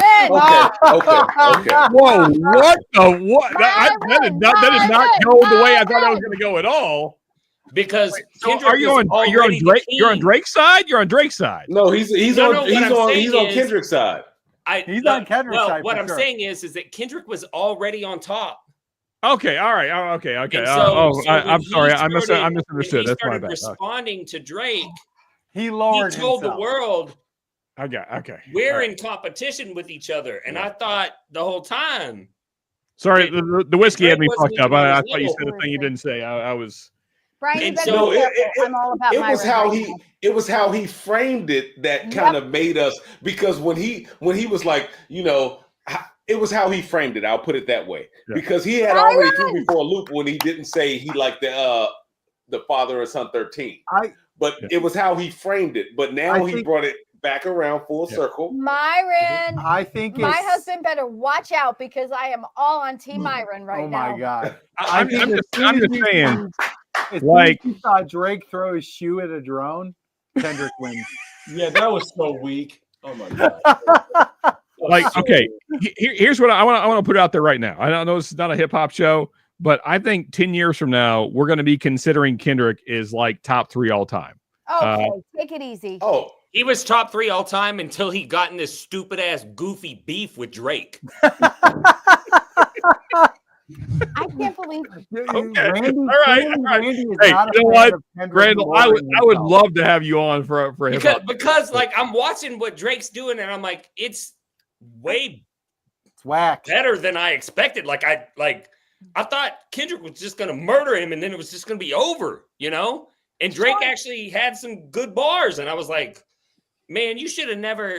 Okay. Whoa, what the what? That did not go the way I thought it was going to go at all. Because are you on Drake? You're on Drake's side. You're on Drake's side. No, he's on Kendrick's side. He's on Kendrick's side. What I'm saying is that Kendrick was already on top. Okay, all right. Oh, okay. I'm sorry. I misunderstood. That's my bad. Responding to Drake, he told the world, okay. We're in competition with each other. And I thought the whole time. Sorry, the whiskey had me fucked up. I thought you said a thing you didn't say. I was. Brian, I'm all about it was how he framed it that kind of made us, because when he was like, you know, it was how he framed it. I'll put it that way, because he had already threw me for a loop when he didn't say he liked the father of Son 13. But it was how he framed it. But now he brought it back around full circle. Myron, I think my husband better watch out, because I am all on Team Myron right now. Oh my god! I'm just saying. Like, you saw Drake throw his shoe at a drone, Kendrick wins. Yeah, that was so weak. Oh my god. Like, okay, here's what I want to put out there right now. I don't know this is not a hip hop show, but I think 10 years from now, we're going to be considering Kendrick is like top 3 all time. Okay, take it easy. Oh, He was top 3 all time until he got in this stupid ass goofy beef with Drake. I can't believe. Okay. Randy, All right. Randy is Hey, not you know a what, fan of Kendrick Randall? I Lamar would himself. love to have you on for hip hop. Because like I'm watching what Drake's doing, and I'm like, it's way It's whack. better than I expected. I thought Kendrick was just gonna murder him, and then it was just gonna be over, you know. And Drake actually had some good bars, and I was like, man, you should have never.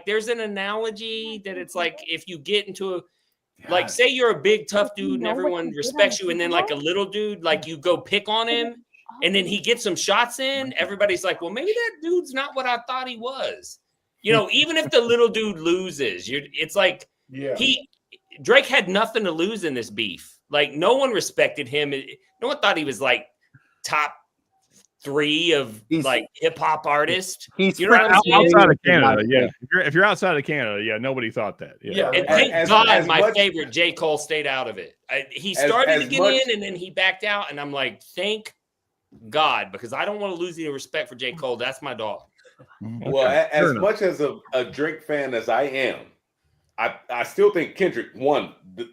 There's an analogy that it's like if you get into a say you're a big tough dude and everyone respects you, and then like a little dude, like you go pick on him, and then he gets some shots in. Everybody's like, well, maybe that dude's not what I thought he was. You know, even if the little dude loses, it's like Drake had nothing to lose in this beef. Like no one respected him. No one thought he was like top 3 of like hip hop artists. He's outside of Canada. Yeah, if you're outside of Canada, nobody thought that. Yeah, and thank God my favorite J. Cole stayed out of it. He started to get in, and then he backed out, and I'm like, thank God, because I don't want to lose any respect for J. Cole. That's my dog. Well, as much as a Drake fan as I am, I still think Kendrick won the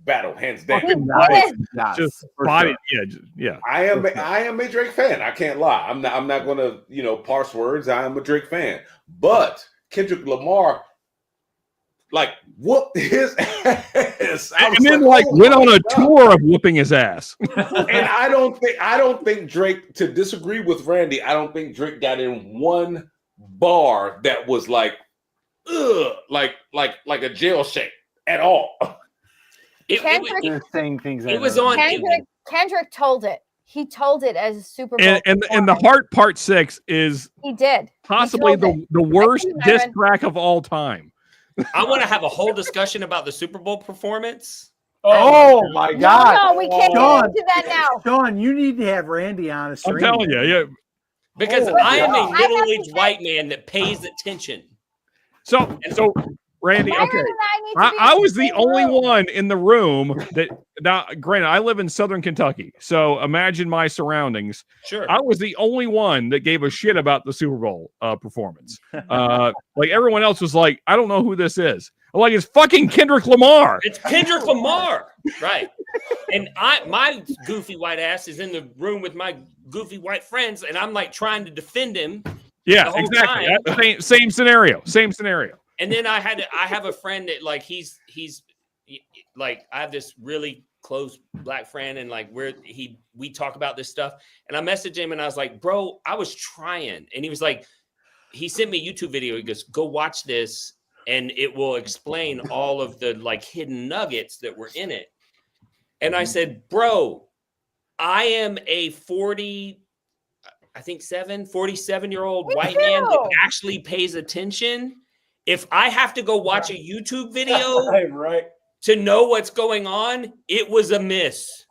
battle hands down. Just body, yeah. I am a Drake fan. I can't lie. I'm not gonna parse words. I am a Drake fan, but Kendrick Lamar whooped his ass, and then went on a tour of whooping his ass. And I don't think Drake, to disagree with Randy, I don't think Drake got in one bar that was like a jail shake at all. Kendrick told it. He told it as a Super Bowl. And the Heart Part 6 is he did possibly the worst diss track of all time. I want to have a whole discussion about the Super Bowl performance. Oh my God! No, we can't get into that now. Sean, you need to have Randy on a stream. I'm telling you, yeah. Because I am a middle-aged white man that pays attention. So Randy, okay. I was the only one in the room that, now, granted, I live in Southern Kentucky, so imagine my surroundings. Sure. I was the only one that gave a shit about the Super Bowl performance. Like everyone else was like, I don't know who this is. I'm like, it's fucking Kendrick Lamar. It's Kendrick Lamar, right? And my goofy white ass is in the room with my goofy white friends, and I'm like trying to defend him. Yeah, exactly. Same scenario. And then I have a friend that like he's like, I have this really close black friend, and like we talk about this stuff, and I messaged him and I was like, bro, I was trying. And he was like, he sent me a YouTube video. He goes, go watch this and it will explain all of the like hidden nuggets that were in it. And I said, bro, I am a 47-year-old white man that actually pays attention. If I have to go watch a YouTube video to know what's going on, it was a miss.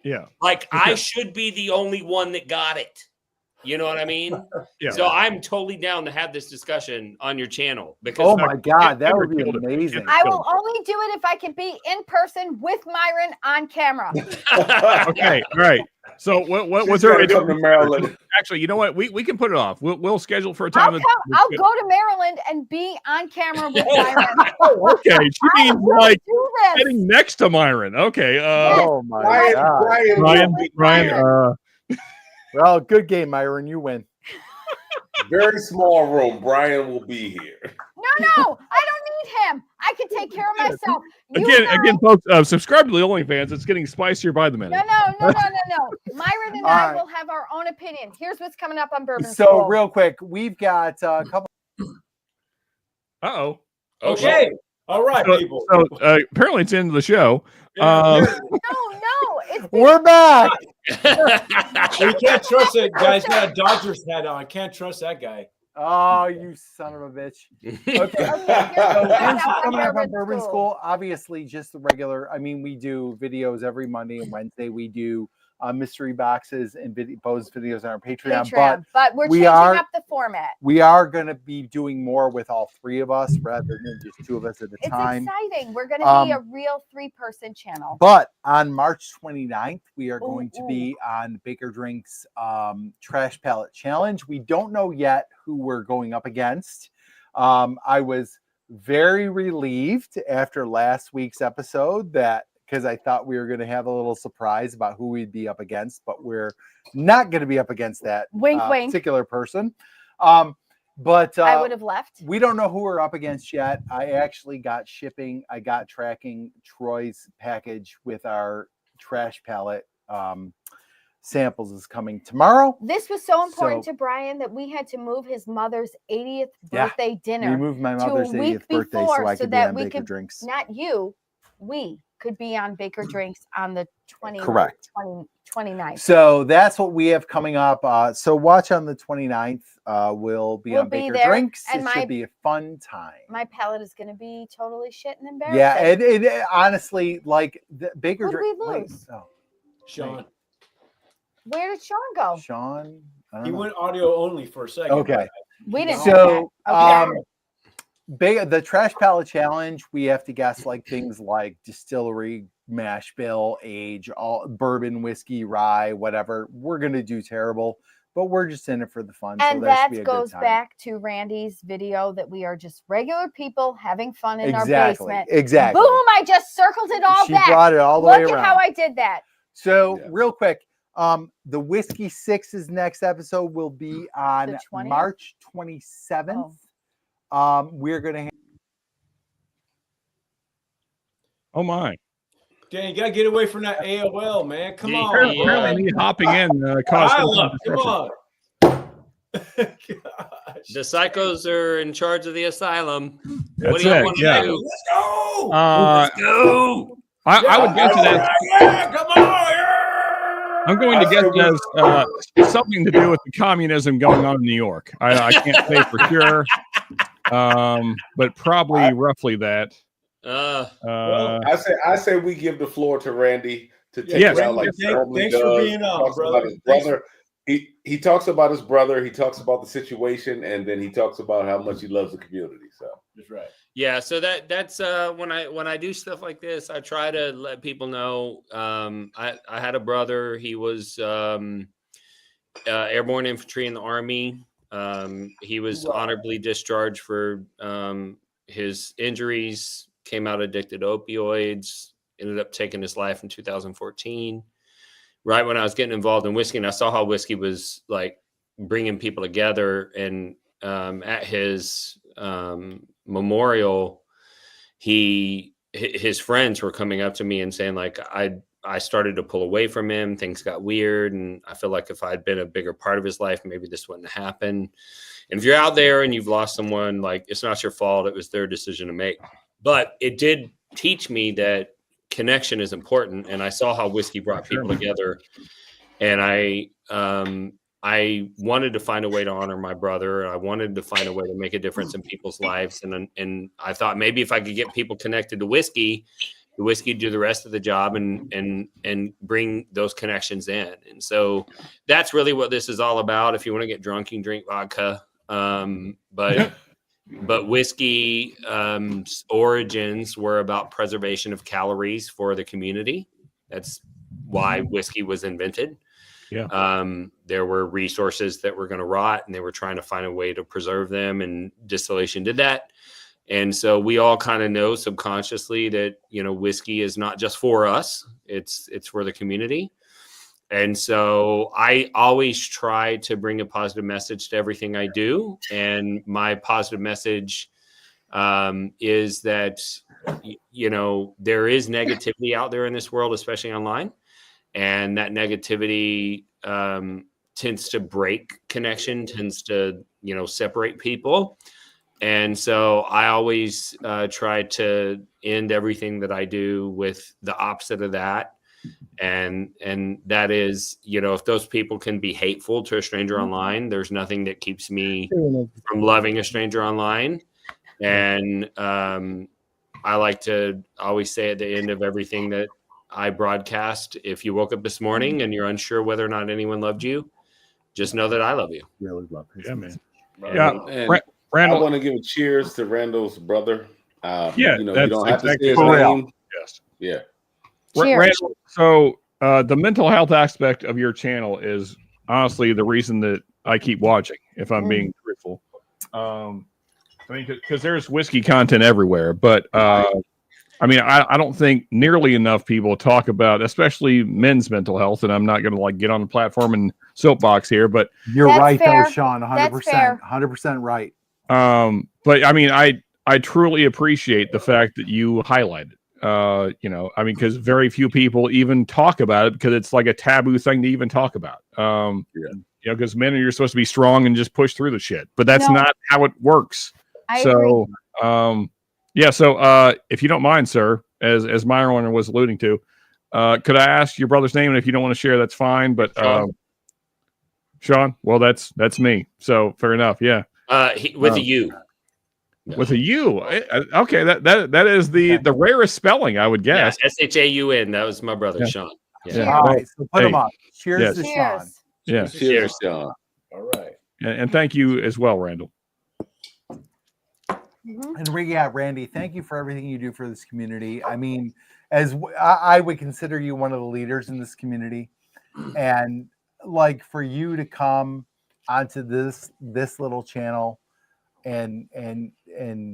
Yeah. Like I should be the only one that got it. You know what I mean? Yeah. So I'm totally down to have this discussion on your channel because oh my God, that would be amazing. I will only do it if I can be in person with Myron on camera. Okay, all right. So what's her come to Maryland? Actually, you know what? We can put it off. We'll schedule for a time. I'll go to Maryland and be on camera with Myron. Okay, she means like sitting next to Myron. Okay. Oh my God, Ryan. Well, good game, Myron. You win. Very small room. Brian will be here. No, I don't need him. I can take care of myself. Again, folks, subscribe to the OnlyFans. It's getting spicier by the minute. No. Myron and I will have our own opinion. Here's what's coming up on Bourbon. So real quick, we've got a couple. Uh-oh. Okay. All right, people. So apparently it's the end of the show. No. We're back. You can't trust that guy's got a Dodgers hat on. I can't trust that guy. Oh, you son of a bitch. Okay. So here's coming up on Bourbon School. Obviously, just the regular. I mean, we do videos every Monday and Wednesday. We do mystery boxes and bonus videos on our Patreon. But we're changing up the format. We are going to be doing more with all three of us rather than just two of us at a time. It's exciting. We're going to be a real 3-person channel. But on March 29th, we are going to be on Baker Drink's Trash Palette Challenge. We don't know yet who we're going up against. I was very relieved after last week's episode because I thought we were going to have a little surprise about who we'd be up against, but we're not going to be up against that particular person. But I would have left. We don't know who we're up against yet. I actually got shipping. I got tracking Troy's package with our trash palette samples is coming tomorrow. This was so important to Brian that we had to move his mother's 80th birthday dinner. We moved my mother's 80th birthday so I could be on Baker Drinks. Not you, we could be on Baker Drinks on the 29th. So that's what we have coming up. So watch on the 29th. We'll be on Baker Drinks. It should be a fun time. My palate is going to be totally shit and embarrassing. Yeah, it honestly, like the Baker Drinks. Who did we lose? Sean. Where did Sean go? Sean? He went audio only for a second. Okay. We didn't know that. The Trash Palette Challenge, we have to guess like things like distillery, mash bill, age, all bourbon, whiskey, rye, whatever. We're gonna do terrible, but we're just in it for the fun. And so that goes back to Randy's video that we are just regular people having fun in our basement. Exactly. Boom! I just circled it all back. She brought it all the way around. Look at how I did that. So real quick, the Whiskey 6's next episode will be on March 27th. We're gonna. Oh my! Dan, you gotta get away from that AOL, man. Come on. Apparently, hopping in caused come on. The psychos are in charge of the asylum. What do you want to do? Let's go. Let's go. I would guess that. Come on. I'm going to guess it has something to do with the communism going on in New York. I can't say for sure, but probably roughly that. Well, I say we give the floor to Randy to take it out like thanks for being on, brother. His brother. He talks about his brother. He talks about the situation, and then he talks about how much he loves the community. So that's right. Yeah, so that's when I do stuff like this, I try to let people know. I had a brother. He was airborne infantry in the Army. He was honorably discharged for his injuries. Came out addicted to opioids. Ended up taking his life in 2014. Right when I was getting involved in whiskey, and I saw how whiskey was like bringing people together. And at his memorial, his friends were coming up to me and saying like, I started to pull away from him. Things got weird. And I feel like if I'd been a bigger part of his life, maybe this wouldn't happen. And if you're out there and you've lost someone, like it's not your fault. It was their decision to make. But it did teach me that connection is important. And I saw how whiskey brought people together. And I wanted to find a way to honor my brother. I wanted to find a way to make a difference in people's lives. And I thought maybe if I could get people connected to whiskey, the whiskey do the rest of the job and bring those connections in. And so that's really what this is all about. If you want to get drunk, you can drink vodka. But whiskey origins were about preservation of calories for the community. That's why whiskey was invented. Yeah. There were resources that were going to rot, and they were trying to find a way to preserve them, and distillation did that. And so we all kind of know subconsciously that, whiskey is not just for us, it's for the community. And so I always try to bring a positive message to everything I do. And my positive message is that, there is negativity out there in this world, especially online. And that negativity tends to break connection, tends to, separate people. And so I always try to end everything that I do with the opposite of that. And that is, if those people can be hateful to a stranger online, there's nothing that keeps me from loving a stranger online. And I like to always say at the end of everything that I broadcast. If you woke up this morning and you're unsure whether or not anyone loved you, just know that I love you. Really love his man. Yeah, and Randall, I want to give a cheers to Randall's brother. Yeah, you that's don't have to say exactly his for real. name. yes. Yeah. Cheers. Randall, so the mental health aspect of your channel is honestly the reason that I keep watching, if I'm being truthful. I mean, because there's whiskey content everywhere, but I mean, I don't think nearly enough people talk about, especially men's mental health. And I'm not going to like get on the platform and soapbox here, but You're That's right, fair. though, Sean. 100%. 100% right. but I mean, I truly appreciate the fact that you highlight it. You know, I mean, because very few people even talk about it because it's like a taboo thing to even talk about. You know, because men are supposed to be strong and just push through the shit, but that's not how it works. I agree. Yeah. So, if you don't mind, sir, as Myron was alluding to, could I ask your brother's name? And if you don't want to share, that's fine. But Sean, well, that's me. So fair enough. Yeah. With a U. No. With a U. Okay. That is the rarest spelling, I would guess. Yeah, Shaun. That was my brother, Sean. Yeah. All right. So put them up. Cheers to Cheers. Sean. Yeah. Cheers, Sean. All right. And thank you as well, Randall. And Randy, thank you for everything you do for this community. I mean, I would consider you one of the leaders in this community, and like for you to come onto this little channel and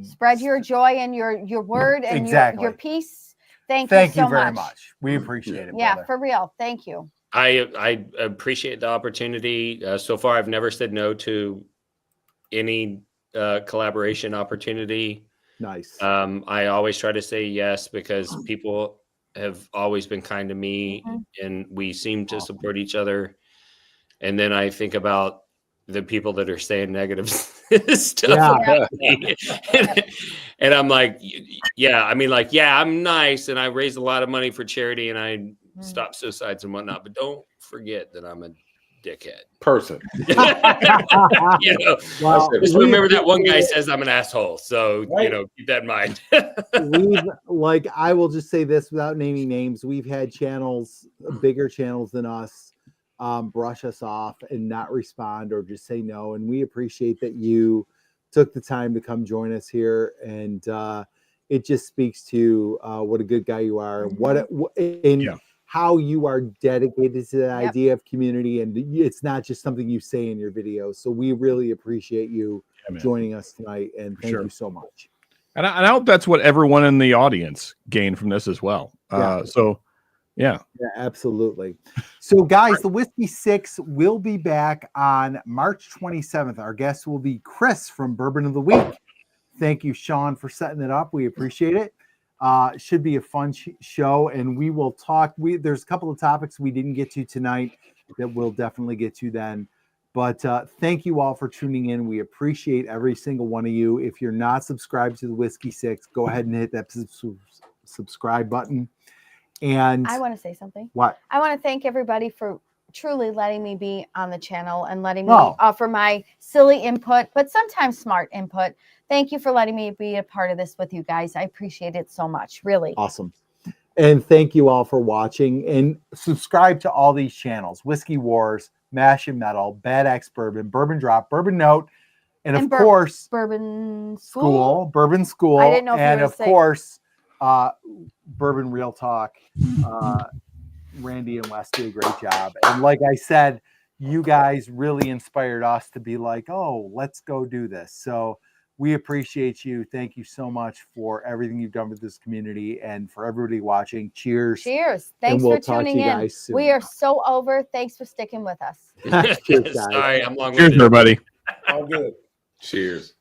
Spread your joy and your word and your peace. Thank you so very much. We appreciate it. Yeah, brother. for real. Thank you. I appreciate the opportunity. So far, I've never said no to any collaboration opportunity. Nice. I always try to say yes because people have always been kind to me and we seem to support each other. And then I think about the people that are saying negative stuff about me. And I'm like, I'm nice and I raise a lot of money for charity and I stop suicides and whatnot, but don't forget that I'm a dickhead person. You know, just remember that one guy says I'm an asshole. So, you know, keep that in mind. I will just say this without naming names. We've had channels, bigger channels than us, brush us off and not respond or just say no. And we appreciate that you took the time to come join us here. And it just speaks to what a good guy you are. How you are dedicated to the idea of community, and it's not just something you say in your videos. So we really appreciate you joining us tonight, and thank you so much. And I hope that's what everyone in the audience gained from this as well. Yeah, absolutely. So guys, the Whiskey 6 will be back on March 27th. Our guest will be Chris from Bourbon of the Week. Thank you, Sean, for setting it up. We appreciate it. Should be a fun show, and we will talk. There's a couple of topics we didn't get to tonight that we'll definitely get to then. But thank you all for tuning in. We appreciate every single one of you. If you're not subscribed to the Whiskey 6, go ahead and hit that subscribe button. And I want to say something. What? I want to thank everybody for truly letting me be on the channel and letting me offer my silly input, but sometimes smart input. Thank you for letting me be a part of this with you guys. I appreciate it so much. Really. Awesome. And thank you all for watching, and subscribe to all these channels: Whiskey Wars, Mash and Metal, Bad Axe Bourbon, Bourbon Drop, Bourbon Note, and of course, Bourbon Bourbon School. I didn't know if and you of course, Bourbon Real Talk. Randy and Wes did a great job. And like I said, you guys really inspired us to be like, oh, let's go do this. So we appreciate you. Thank you so much for everything you've done with this community, and for everybody watching. Cheers. Cheers. Thanks for tuning in. We are so over. Thanks for sticking with us. Cheers, guys. Sorry, I'm long. Cheers, everybody. All good. Cheers.